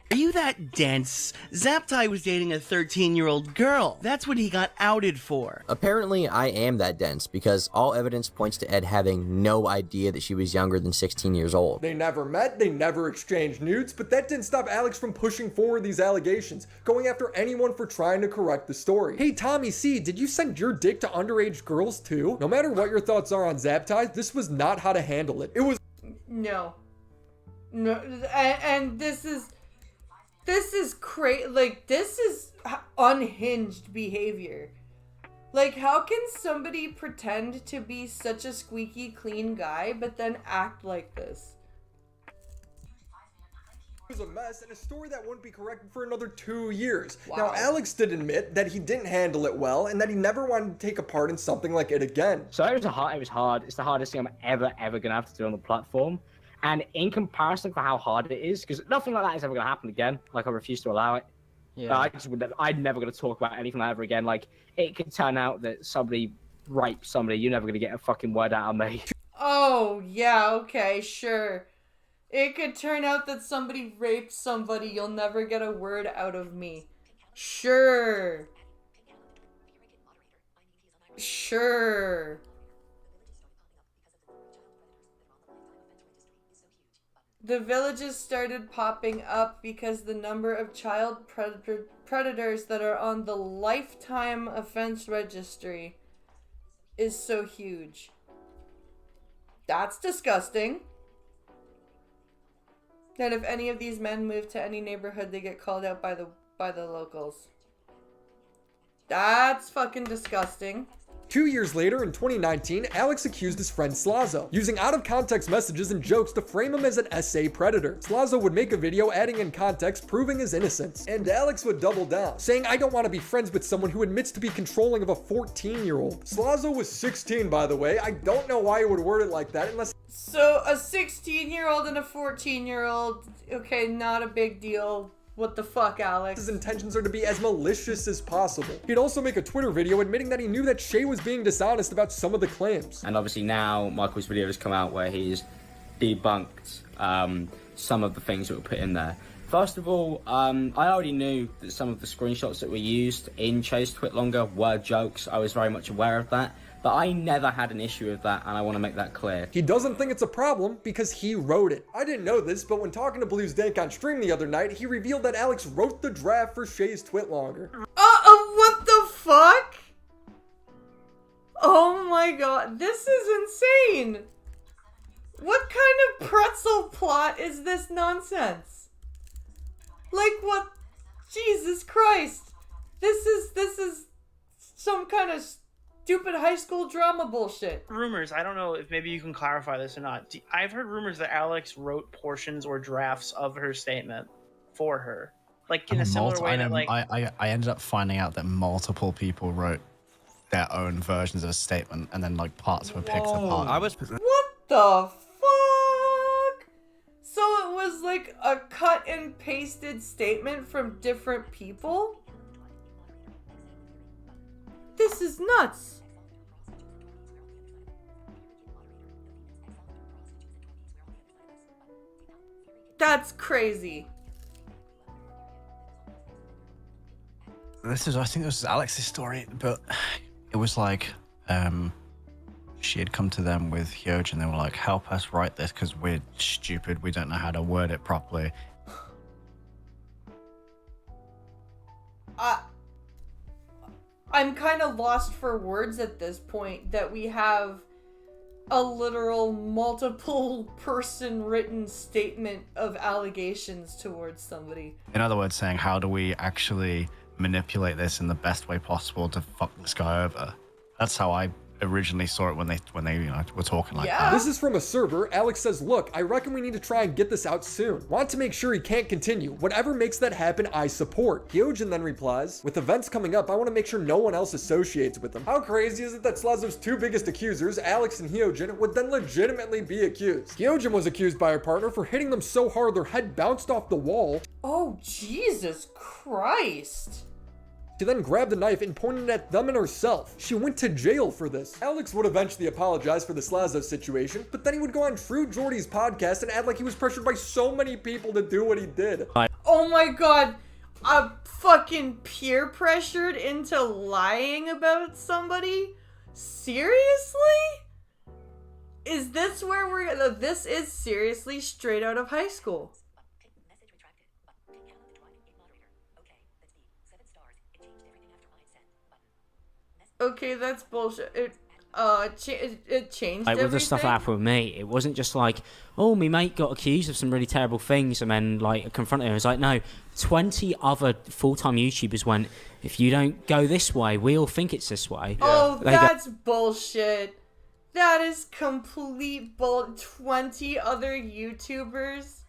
Are you that dense? Zaptai was dating a 13-year-old girl. That's what he got outed for. Apparently, I am that dense, because all evidence points to Ed having no idea that she was younger than 16 years old. They never met, they never exchanged nudes, but that didn't stop Alex from pushing forward these allegations, going after anyone for trying to correct the story. Hey, Tommy C, did you send your dick to underage girls too? No matter what your thoughts are on Zaptai, this was not how to handle it. It was... No. No, and this is crazy. Like, this is unhinged behavior. Like, how can somebody pretend to be such a squeaky clean guy, but then act like this? Was a mess and a story that wouldn't be corrected for another 2 years. Wow. Now, Alex did admit that he didn't handle it well and that he never wanted to take a part in something like it again. So it was hard. It's the hardest thing I'm ever gonna have to do on the platform. And in comparison for how hard it is, because nothing like that is ever gonna happen again. Like, I refuse to allow it. Yeah. I'm never gonna talk about anything like that ever again. Like, it could turn out that somebody raped somebody. You're never gonna get a fucking word out of me. Oh, yeah, okay, sure. It could turn out that somebody raped somebody. You'll never get a word out of me. Sure. Sure. The villages started popping up because the number of child predators that are on the lifetime offense registry is so huge. That's disgusting. That if any of these men move to any neighborhood, they get called out by the locals. That's fucking disgusting. 2 years later, in 2019, Alex accused his friend Slazo, using out-of-context messages and jokes to frame him as an SA predator. Slazo would make a video adding in context, proving his innocence. And Alex would double down, saying, "I don't want to be friends with someone who admits to be controlling of a 14-year-old. Slazo was 16, by the way. I don't know why he would word it like that unless... So, a 16-year-old and a 14-year-old, okay, not a big deal. What the fuck, Alex? His intentions are to be as malicious as possible. He'd also make a Twitter video admitting that he knew that Shay was being dishonest about some of the claims. And obviously now Michael's video has come out where he's debunked some of the things that were put in there. First of all, I already knew that some of the screenshots that were used in Chase Twitlonger were jokes. I was very much aware of that. But I never had an issue with that, and I want to make that clear. He doesn't think it's a problem because he wrote it. I didn't know this, but when talking to Blues Dank on stream the other night, he revealed that Alex wrote the draft for Shay's Twitlonger. What the fuck? Oh my god, this is insane. What kind of pretzel plot is this nonsense? Like, what? Jesus Christ. This is some kind of stupid high school drama bullshit. Rumors, I don't know if maybe you can clarify this or not. I've heard rumors that Alex wrote portions or drafts of her statement for her. Like, in a similar way that, like... I ended up finding out that multiple people wrote their own versions of a statement and then, like, parts were picked apart. What the fuck? So it was like a cut and pasted statement from different people? This is nuts. That's crazy. I think this was Alex's story, but it was like, she had come to them with Hyoj and they were like, help us write this because we're stupid, we don't know how to word it properly. I'm kind of lost for words at this point that we have a literal multiple person written statement of allegations towards somebody. In other words, saying, how do we actually manipulate this in the best way possible to fuck this guy over? That's how I originally saw it when they were talking like that. This is from a server. Alex says, look, I reckon we need to try and get this out soon. Want to make sure he can't continue. Whatever makes that happen, I support. Hyojin then replies, with events coming up, I want to make sure no one else associates with them. How crazy is it that Slazo's two biggest accusers, Alex and Hyojin, would then legitimately be accused? Hyojin was accused by her partner for hitting them so hard their head bounced off the wall. Oh, Jesus Christ. She then grabbed a knife and pointed it at them and herself. She went to jail for this. Alex would eventually apologize for the Slazo situation, but then he would go on True Jordy's podcast and act like he was pressured by so many people to do what he did. Oh my god, I'm fucking peer pressured into lying about somebody? Seriously? Is this where we're... This is seriously straight out of high school. Okay, that's bullshit. it changed Like with everything. the stuff that happened with me, it wasn't just like, oh, my mate got accused of some really terrible things and then like confronted him. It was like, no, 20 other full-time YouTubers went, if you don't go this way, we all think it's this way. Oh, that's bullshit. That is complete bull. 20 other YouTubers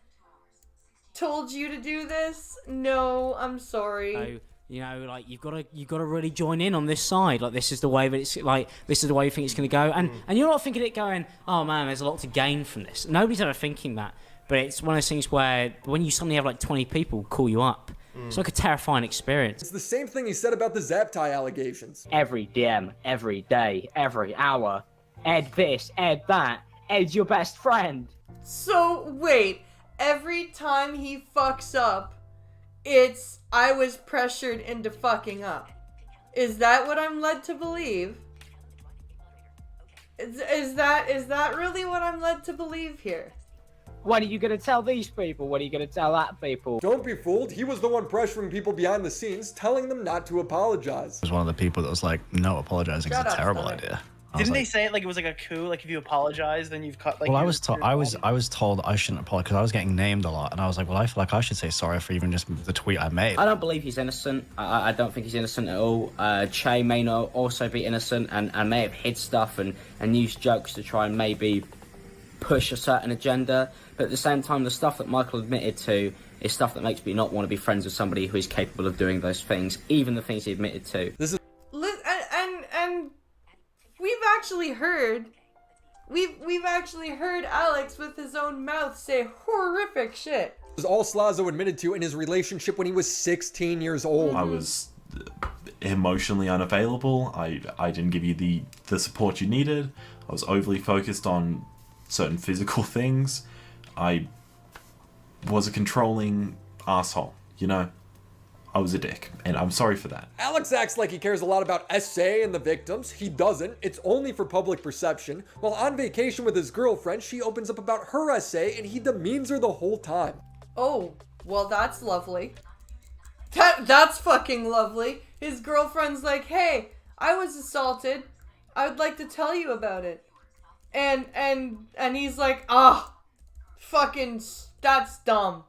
told you to do this? No, I'm sorry. So, you know, like you've got to really join in on this side. Like this is the way that it's like this is the way you think it's going to go, and you're not thinking it going, oh man, there's a lot to gain from this. Nobody's ever thinking that, but it's one of those things where when you suddenly have like 20 people call you up, it's like a terrifying experience. It's the same thing he said about the Zaptai allegations. Every DM, every day, every hour. Ed this, Ed that. Ed's your best friend. So wait, every time he fucks up, it's I was pressured into fucking up. Is that what I'm led to believe? Is that really what I'm led to believe here? What are you going to tell these people? What are you going to tell that people? Don't be fooled. He was the one pressuring people behind the scenes, telling them not to apologize. I was one of the people that was like, no, apologizing is a terrible idea. Didn't they say it like it was like a coup? Like if you apologize, then you've cut. Like, Well, I was told I shouldn't apologize because I was getting named a lot, and I was like, well, I feel like I should say sorry for even just the tweet I made. I don't believe he's innocent. I don't think he's innocent at all. Che may not also be innocent and may have hid stuff and used jokes to try and maybe push a certain agenda. But at the same time, the stuff that Michael admitted to is stuff that makes me not want to be friends with somebody who is capable of doing those things, even the things he admitted to. This is and we've actually heard Alex with his own mouth say horrific shit. This is all Slazo admitted to in his relationship when he was 16 years old. I was emotionally unavailable. I didn't give you the support you needed. I was overly focused on certain physical things. I was a controlling asshole, you know? I was a dick, and I'm sorry for that. Alex acts like he cares a lot about SA and the victims. He doesn't. It's only for public perception. While on vacation with his girlfriend, she opens up about her SA, and he demeans her the whole time. Oh, well, that's lovely. That's fucking lovely. His girlfriend's like, hey, I was assaulted. I would like to tell you about it. And he's like, fucking, that's dumb.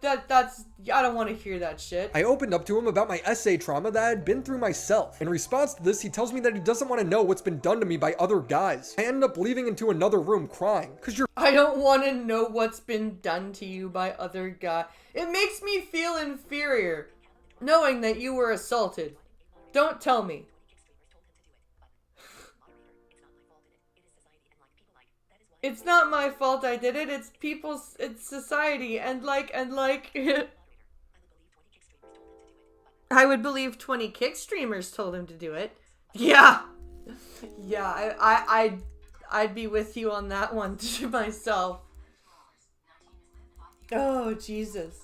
That's, I don't want to hear that shit. I opened up to him about my SA trauma that I had been through myself. In response to this, he tells me that he doesn't want to know what's been done to me by other guys. I end up leaving into another room crying, I don't want to know what's been done to you by other guys. It makes me feel inferior, knowing that you were assaulted. Don't tell me. It's not my fault I did it, it's society, and like, I would believe 20 kick streamers told him to do it. Yeah. Yeah, I'd be with you on that one myself. Oh, Jesus.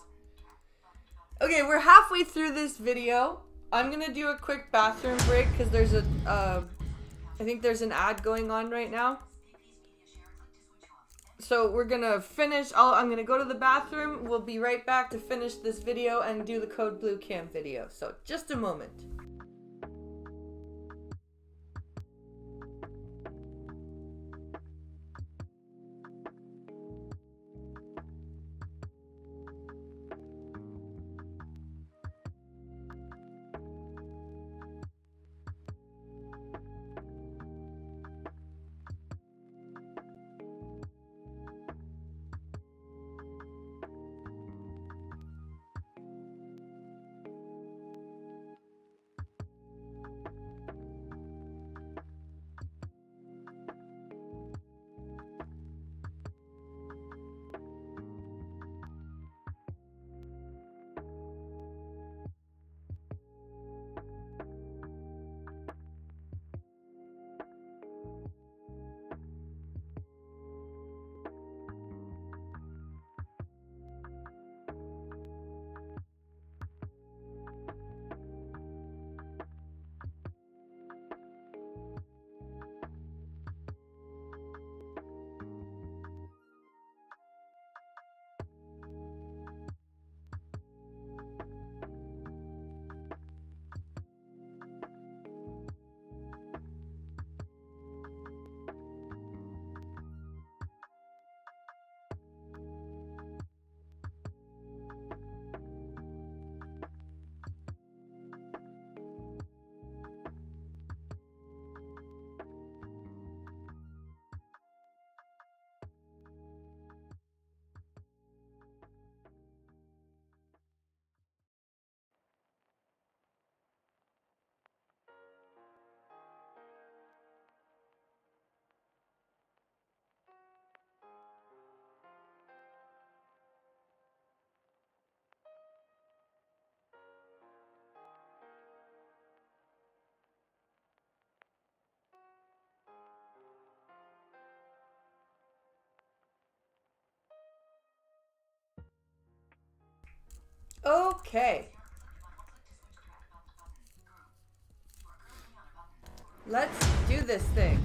Okay, we're halfway through this video. I'm gonna do a quick bathroom break, because there's I think there's an ad going on right now. So we're gonna finish. I'm gonna go to the bathroom. We'll be right back to finish this video and do the Code Blue Cam video. So just a moment. Okay. Let's do this thing.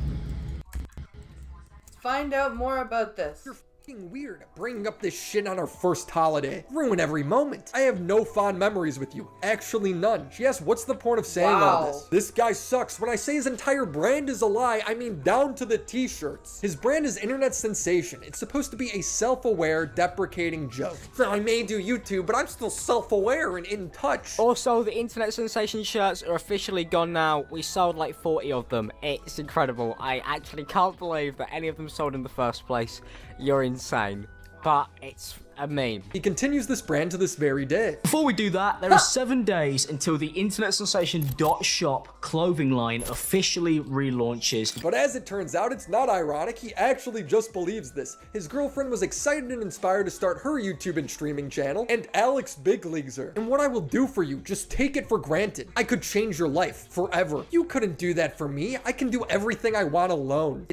Let's find out more about this. You're f***ing weird. Bringing up this shit on our first holiday. Ruin every moment. I have no fond memories with you. Actually none. She asked, what's the point of saying all this? This guy sucks. When I say his entire brand is a lie, I mean down to the t-shirts. His brand is internet sensation. It's supposed to be a self-aware, deprecating joke. So I may do YouTube, but I'm still self-aware and in touch. Also, the internet sensation shirts are officially gone now. We sold like 40 of them. It's incredible. I actually can't believe that any of them sold in the first place. You're insane. But it's a meme. He continues this brand to this very day. Before we do that, there are 7 days until the internet sensation .shop clothing line officially relaunches. But as it turns out, it's not ironic. He actually just believes this. His girlfriend was excited and inspired to start her YouTube and streaming channel, and Alex big leagues her. And what I will do for you, just take it for granted. I could change your life forever. You couldn't do that for me. I can do everything I want alone.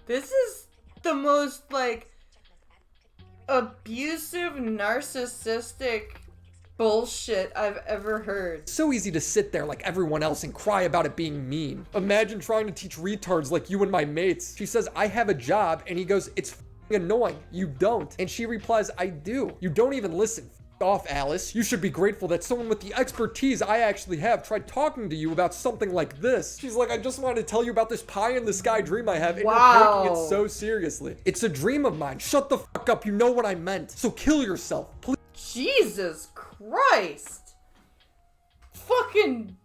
This is the most, like, abusive, narcissistic bullshit I've ever heard. So easy to sit there like everyone else and cry about it being mean. Imagine trying to teach retards like you and my mates. She says, I have a job, and he goes, it's f***ing annoying. You don't. And she replies, I do. You don't even listen. Off, Alice. You should be grateful that someone with the expertise I actually have tried talking to you about something like this. She's like, I just wanted to tell you about this pie in the sky dream I have, and you're taking it so seriously. It's a dream of mine. Shut the fuck up. You know what I meant. So kill yourself, please. Jesus Christ. Fucking...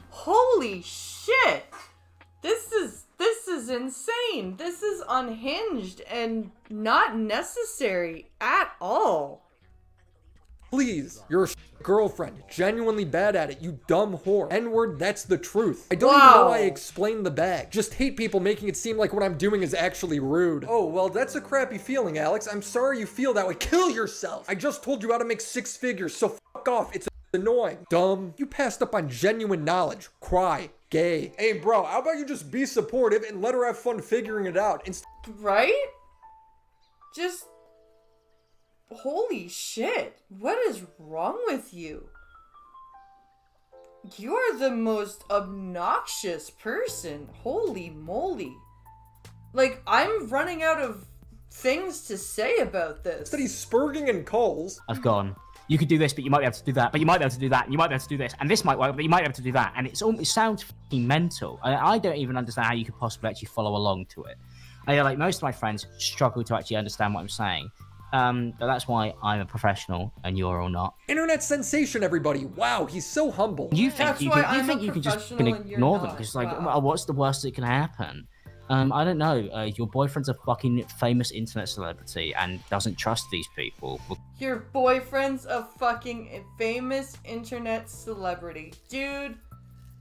Holy shit. This is insane. This is unhinged and not necessary at all. Please, you're a girlfriend, genuinely bad at it, you dumb whore. N-word, that's the truth. I don't even know why I explained the bag. Just hate people making it seem like what I'm doing is actually rude. Oh, well, that's a crappy feeling, Alex. I'm sorry you feel that way. Kill yourself. I just told you how to make 6 figures, so fuck off. It's annoying. Dumb. You passed up on genuine knowledge. Cry. Gay. Hey, bro, how about you just be supportive and let her have fun figuring it out? Right? Just... Holy shit. What is wrong with you? You're the most obnoxious person. Holy moly. Like, I'm running out of things to say about this. That he's spurging in calls. I've gone. You could do this, but you might be able to do that, but you might be able to do that, and you might be able to do this, and this might work, but you might be able to do that. And it sounds fucking mental. I don't even understand how you could possibly actually follow along to it. Like, most of my friends struggle to actually understand what I'm saying. But that's why I'm a professional and you're all not. Internet sensation, everybody. Wow, he's so humble. You think you can just ignore them? Because, like, well, what's the worst that can happen? I don't know. Your boyfriend's a fucking famous internet celebrity and doesn't trust these people. Your boyfriend's a fucking famous internet celebrity. Dude,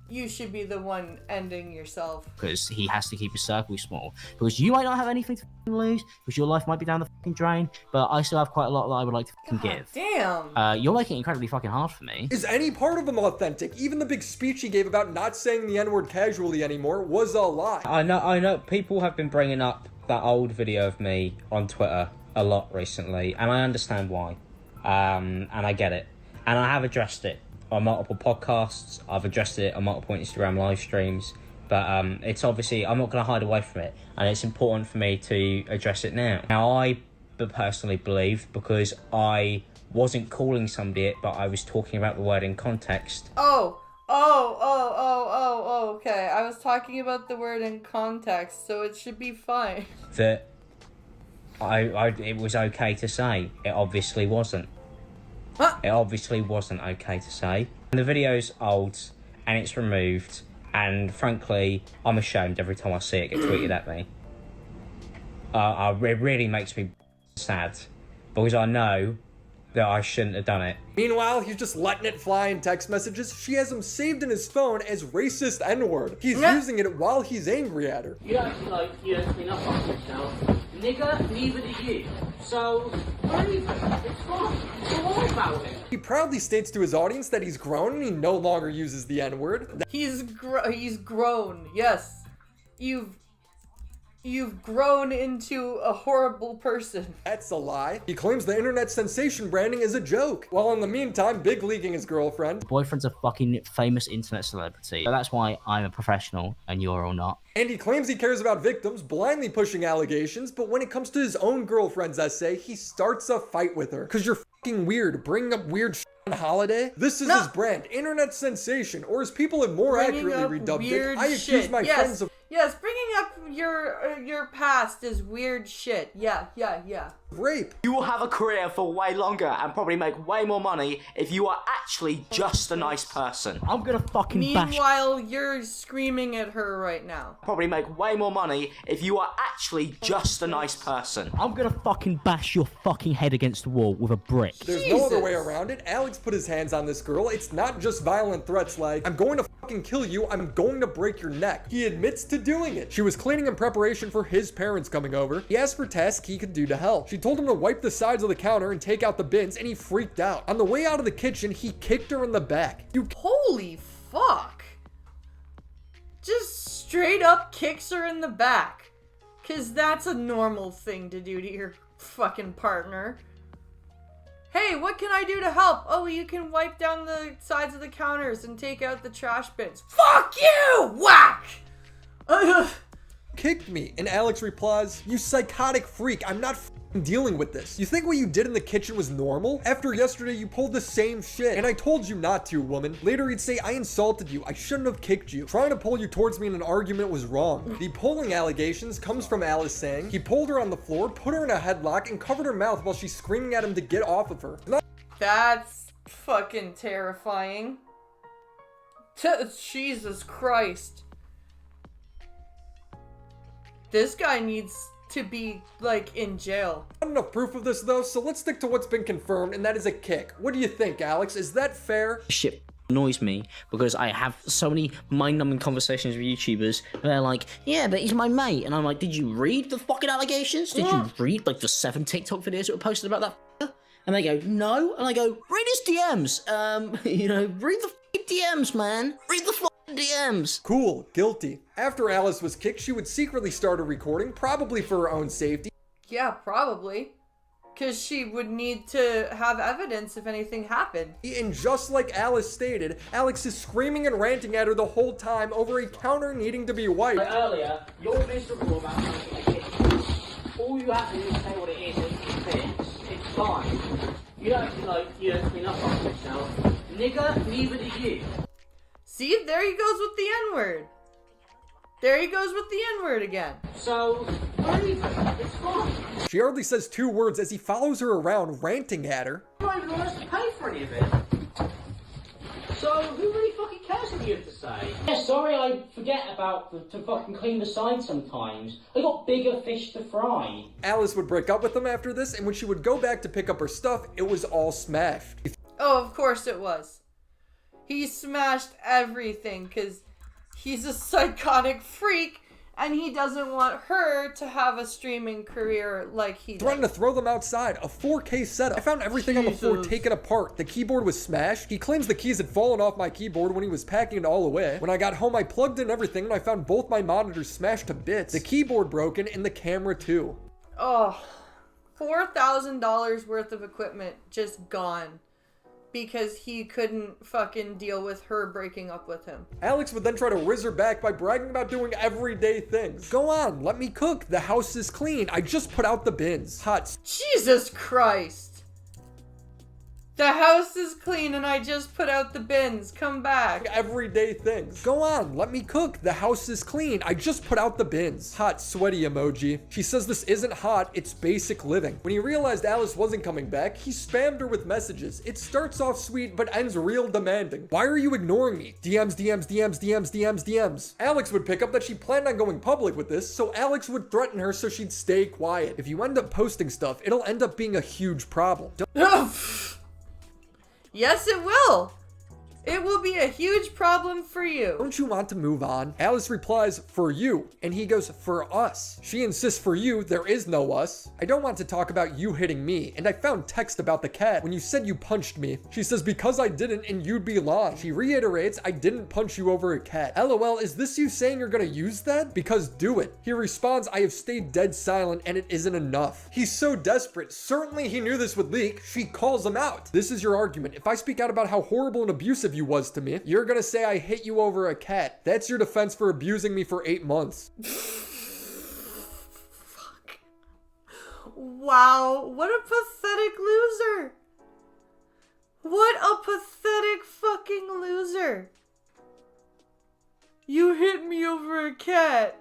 you should be the one ending yourself. Because he has to keep his circle small. Because you might not have anything to lose. Because your life might be down the fucking drain. But I still have quite a lot that I would like to give. Damn. You're making it incredibly fucking hard for me. Is any part of him authentic? Even the big speech he gave about not saying the N-word casually anymore was a lie. I know. People have been bringing up that old video of me on Twitter a lot recently. And I understand why. And I get it. And I have addressed it on multiple podcasts. I've addressed it on multiple Instagram live streams, but it's obviously, I'm not going to hide away from it, and it's important for me to address it now. Now, I personally believe, because I wasn't calling somebody it, but I was talking about the word in context. Oh, okay. I was talking about the word in context, so it should be fine. That it was okay to say. It obviously wasn't. It obviously wasn't okay to say. And the video's old, and it's removed, and frankly, I'm ashamed every time I see it get tweeted at me. It really makes me sad, because I know that I shouldn't have done it. Meanwhile, he's just letting it fly in text messages. She has him saved in his phone as racist N-word. He's using it while he's angry at her. You don't like you don't clean up after yourself. Nigga, neither do you. So, it's fine. Don't worry about it. He proudly states to his audience that he's grown and he no longer uses the N-word. He's grown, yes. you've grown into a horrible person. That's a lie. He claims the internet sensation branding is a joke, while in the meantime, big leaguing his girlfriend. Boyfriend's a fucking famous internet celebrity. So that's why I'm a professional and you're all not. And he claims he cares about victims, blindly pushing allegations, but when it comes to his own girlfriend's essay, he starts a fight with her. Cause you're fucking weird, bringing up weird shit on holiday? This is his brand, internet sensation, or as people have more accurately redubbed it, I accuse my friends of— Yes, bringing up your past is weird shit. Yeah. rape. You will have a career for way longer and probably make way more money if you are actually just a nice person. I'm gonna fucking bash. Meanwhile, you're screaming at her right now. Probably make way more money if you are actually just a nice person. I'm gonna fucking bash your fucking head against the wall with a brick. There's no other way around it. Alex put his hands on this girl. It's not just violent threats like, I'm going to fucking kill you, I'm going to break your neck. He admits to doing it. She was cleaning in preparation for his parents coming over. He asked for tasks he could do to help. She told him to wipe the sides of the counter and take out the bins, and he freaked out. On the way out of the kitchen, he kicked her in the back. Holy fuck. Just straight up kicks her in the back. Cause that's a normal thing to do to your fucking partner. Hey, what can I do to help? Oh, you can wipe down the sides of the counters and take out the trash bins. Fuck you! Whack! Kicked me, and Alex replies, you psychotic freak, I'm not dealing with this. You think what you did in the kitchen was normal? After yesterday, you pulled the same shit, and I told you not to, woman. Later, he'd say, I insulted you. I shouldn't have kicked you. Trying to pull you towards me in an argument was wrong. The pulling allegations comes from Alice saying he pulled her on the floor, put her in a headlock, and covered her mouth while she's screaming at him to get off of her. That's fucking terrifying. Jesus Christ. This guy needs to be, like, in jail. Not enough proof of this, though, so let's stick to what's been confirmed, and that is a kick. What do you think, Alex? Is that fair? Shit annoys me because I have so many mind-numbing conversations with YouTubers where they're like, yeah, but he's my mate. And I'm like, did you read the fucking allegations? Did you read, like, the 7 TikTok videos that were posted about that? And they go, no. And I go, read his DMs. You know, read the fucking DMs, man. Read the fucking DMs. Cool, guilty. After Alice was kicked, she would secretly start a recording, probably for her own safety. Yeah, probably. Because she would need to have evidence if anything happened. And just like Alice stated, Alex is screaming and ranting at her the whole time over a counter needing to be wiped. Like earlier, you're miserable about something like this. All you have to do is say what it is and it's fine. You don't have to, like, you know, clean up after yourself. Nigga, neither do you. See, there he goes with the N-word. There he goes with the N-word again. So, we're even. It's fine. She hardly says 2 words as he follows her around, ranting at her. You don't even want us to pay for any of it. So, who really fucking cares what you have to say? Yeah, sorry I forget about to fucking clean the sides sometimes. I got bigger fish to fry. Alice would break up with him after this, and when she would go back to pick up her stuff, it was all smashed. Oh, of course it was. He smashed everything because he's a psychotic freak and he doesn't want her to have a streaming career like he Threatened does. to throw them outside, a 4K setup. I found everything on the floor taken apart. The keyboard was smashed. He claims the keys had fallen off my keyboard when he was packing it all away. When I got home, I plugged in everything and I found both my monitors smashed to bits. The keyboard broken and the camera too. Oh, $4,000 worth of equipment just gone. Because he couldn't fucking deal with her breaking up with him. Alex would then try to riz her back by bragging about doing everyday things. Go on, let me cook. The house is clean. I just put out the bins. Hot. Jesus Christ. The house is clean and I just put out the bins. Come back. Everyday things. Go on, let me cook. The house is clean. I just put out the bins. Hot, sweaty emoji. She says this isn't hot, it's basic living. When he realized Alice wasn't coming back, he spammed her with messages. It starts off sweet, but ends real demanding. Why are you ignoring me? DMs, DMs, DMs, DMs, DMs, DMs. Alex would pick up that she planned on going public with this, so Alex would threaten her so she'd stay quiet. If you end up posting stuff, it'll end up being a huge problem. Yes, it will. It will be a huge problem for you. Don't you want to move on? Alice replies, for you. And he goes, for us. She insists, for you, there is no us. I don't want to talk about you hitting me. And I found text about the cat when you said you punched me. She says, because I didn't and you'd be lying. She reiterates, I didn't punch you over a cat. LOL, is this you saying you're gonna use that? Because do it. He responds, I have stayed dead silent and it isn't enough. He's so desperate. Certainly he knew this would leak. She calls him out. This is your argument. If I speak out about how horrible and abusive you was to me, you're gonna say I hit you over a cat. That's your defense for abusing me for 8 months. Fuck. Wow, what a pathetic loser. What a pathetic fucking loser. You hit me over a cat.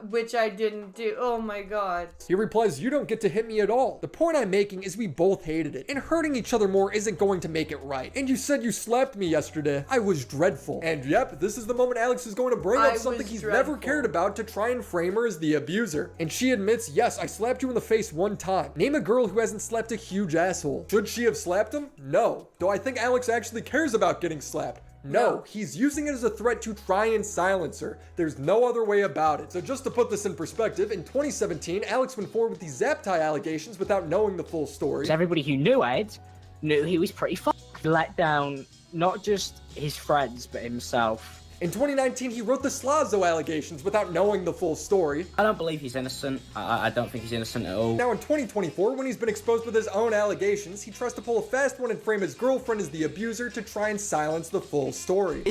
Which I didn't do. Oh my god. He replies, you don't get to hit me at all. The point I'm making is we both hated it, and hurting each other more isn't going to make it right. And you said you slapped me yesterday. I was dreadful. And yep, this is the moment Alex is going to bring up something he's never cared about to try and frame her as the abuser. And she admits, yes, I slapped you in the face one time. Name a girl who hasn't slapped a huge asshole. Should she have slapped him? No. Though I think Alex actually cares about getting slapped. No, he's using it as a threat to try and silence her. There's no other way about it. So just to put this in perspective, in 2017, Alex went forward with these zap tie allegations without knowing the full story. Everybody who knew Ed knew he was pretty let down, not just his friends, but himself. In 2019, he wrote the Slazo allegations without knowing the full story. I don't believe he's innocent. I don't think he's innocent at all. Now in 2024, when he's been exposed with his own allegations, he tries to pull a fast one and frame his girlfriend as the abuser to try and silence the full story.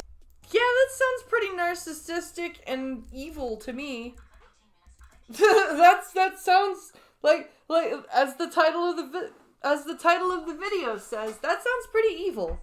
Yeah, that sounds pretty narcissistic and evil to me. that sounds like as the title of the video says, that sounds pretty evil.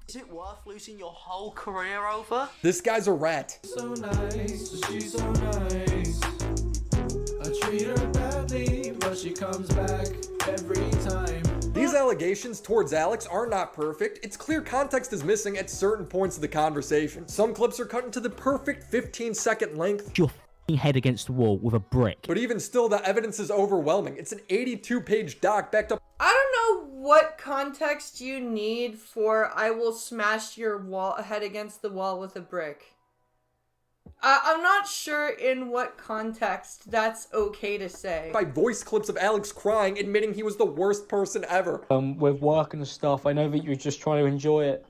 Is it worth losing your whole career over? This guy's a rat. So nice, she's so nice. I treat her badly, but she comes back every time. These allegations towards Alex are not perfect. It's clear context is missing at certain points of the conversation. Some clips are cut into the perfect 15-second length. Your head against the wall with a brick. But even still, the evidence is overwhelming. It's an 82-page doc backed up. I don't know what context you need for I will smash your head against the wall with a brick. I'm not sure in what context that's okay to say. By voice clips of Alex crying, admitting he was the worst person ever. With work and stuff, I know that you were just trying to enjoy it.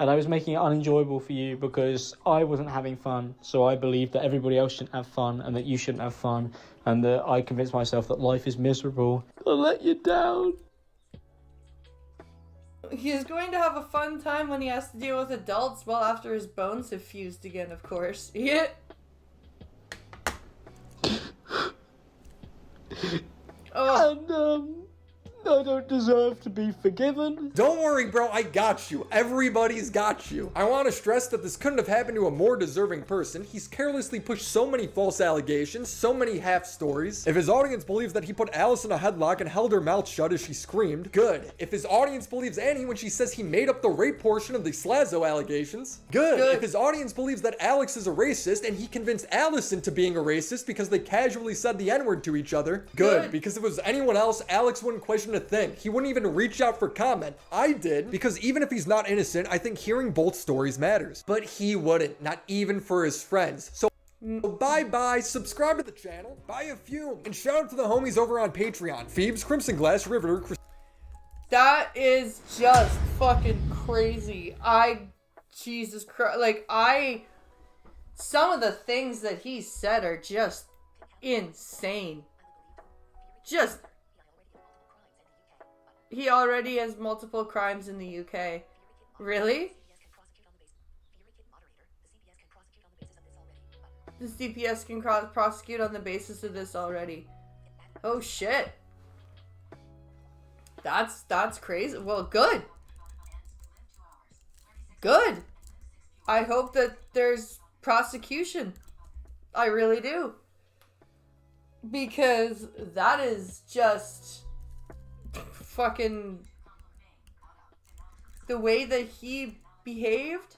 And I was making it unenjoyable for you because I wasn't having fun. So I believed that everybody else shouldn't have fun and that you shouldn't have fun. And that I convinced myself that life is miserable. I let you down. He's going to have a fun time when he has to deal with adults well after his bones have fused again, of course. Yeah. And, I don't deserve to be forgiven. Don't worry, bro, I got you. Everybody's got you. I want to stress that this couldn't have happened to a more deserving person. He's carelessly pushed so many false allegations, so many half stories. If his audience believes that he put Alice in a headlock and held her mouth shut as she screamed, good. If his audience believes Annie when she says he made up the rape portion of the Slazo allegations, good. If his audience believes that Alex is a racist and he convinced Alice into being a racist because they casually said the N-word to each other, good. Because if it was anyone else, Alex wouldn't question a thing. He wouldn't even reach out for comment. I did, because even if he's not innocent, I think hearing both stories matters. But he wouldn't, not even for his friends. So bye-bye, subscribe to the channel, buy a fume, and shout out to the homies over on Patreon. Phoebes, Crimson Glass, Riveter, That is just fucking crazy. Jesus Christ, some of the things that he said are just insane. He already has multiple crimes in the UK. Really? The CPS can prosecute on the basis of this already. Oh shit. That's crazy. Well, good. Good. I hope that there's prosecution. I really do. Because that is just fucking the way that he behaved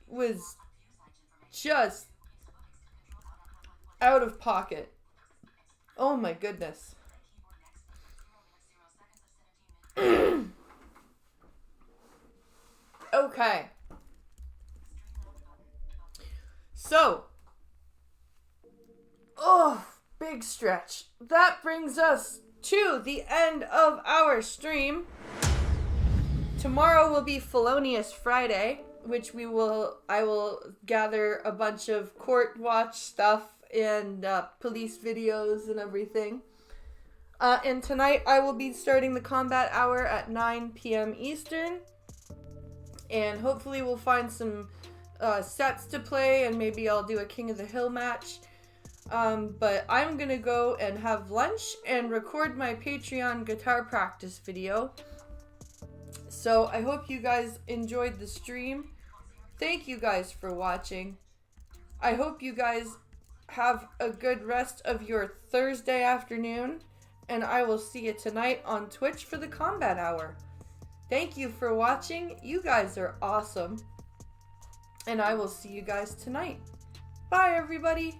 was just out of pocket. Oh my goodness. big stretch. That brings us to the end of our stream. Tomorrow will be Felonious Friday, which I will gather a bunch of court watch stuff and police videos and everything. And tonight I will be starting the combat hour at 9 p.m. Eastern. And hopefully we'll find some sets to play, and maybe I'll do a King of the Hill match. But I'm gonna go and have lunch and record my Patreon guitar practice video. So I hope you guys enjoyed the stream. Thank you guys for watching. I hope you guys have a good rest of your Thursday afternoon, and I will see you tonight on Twitch for the combat hour. Thank you for watching. You guys are awesome. And I will see you guys tonight. Bye, everybody.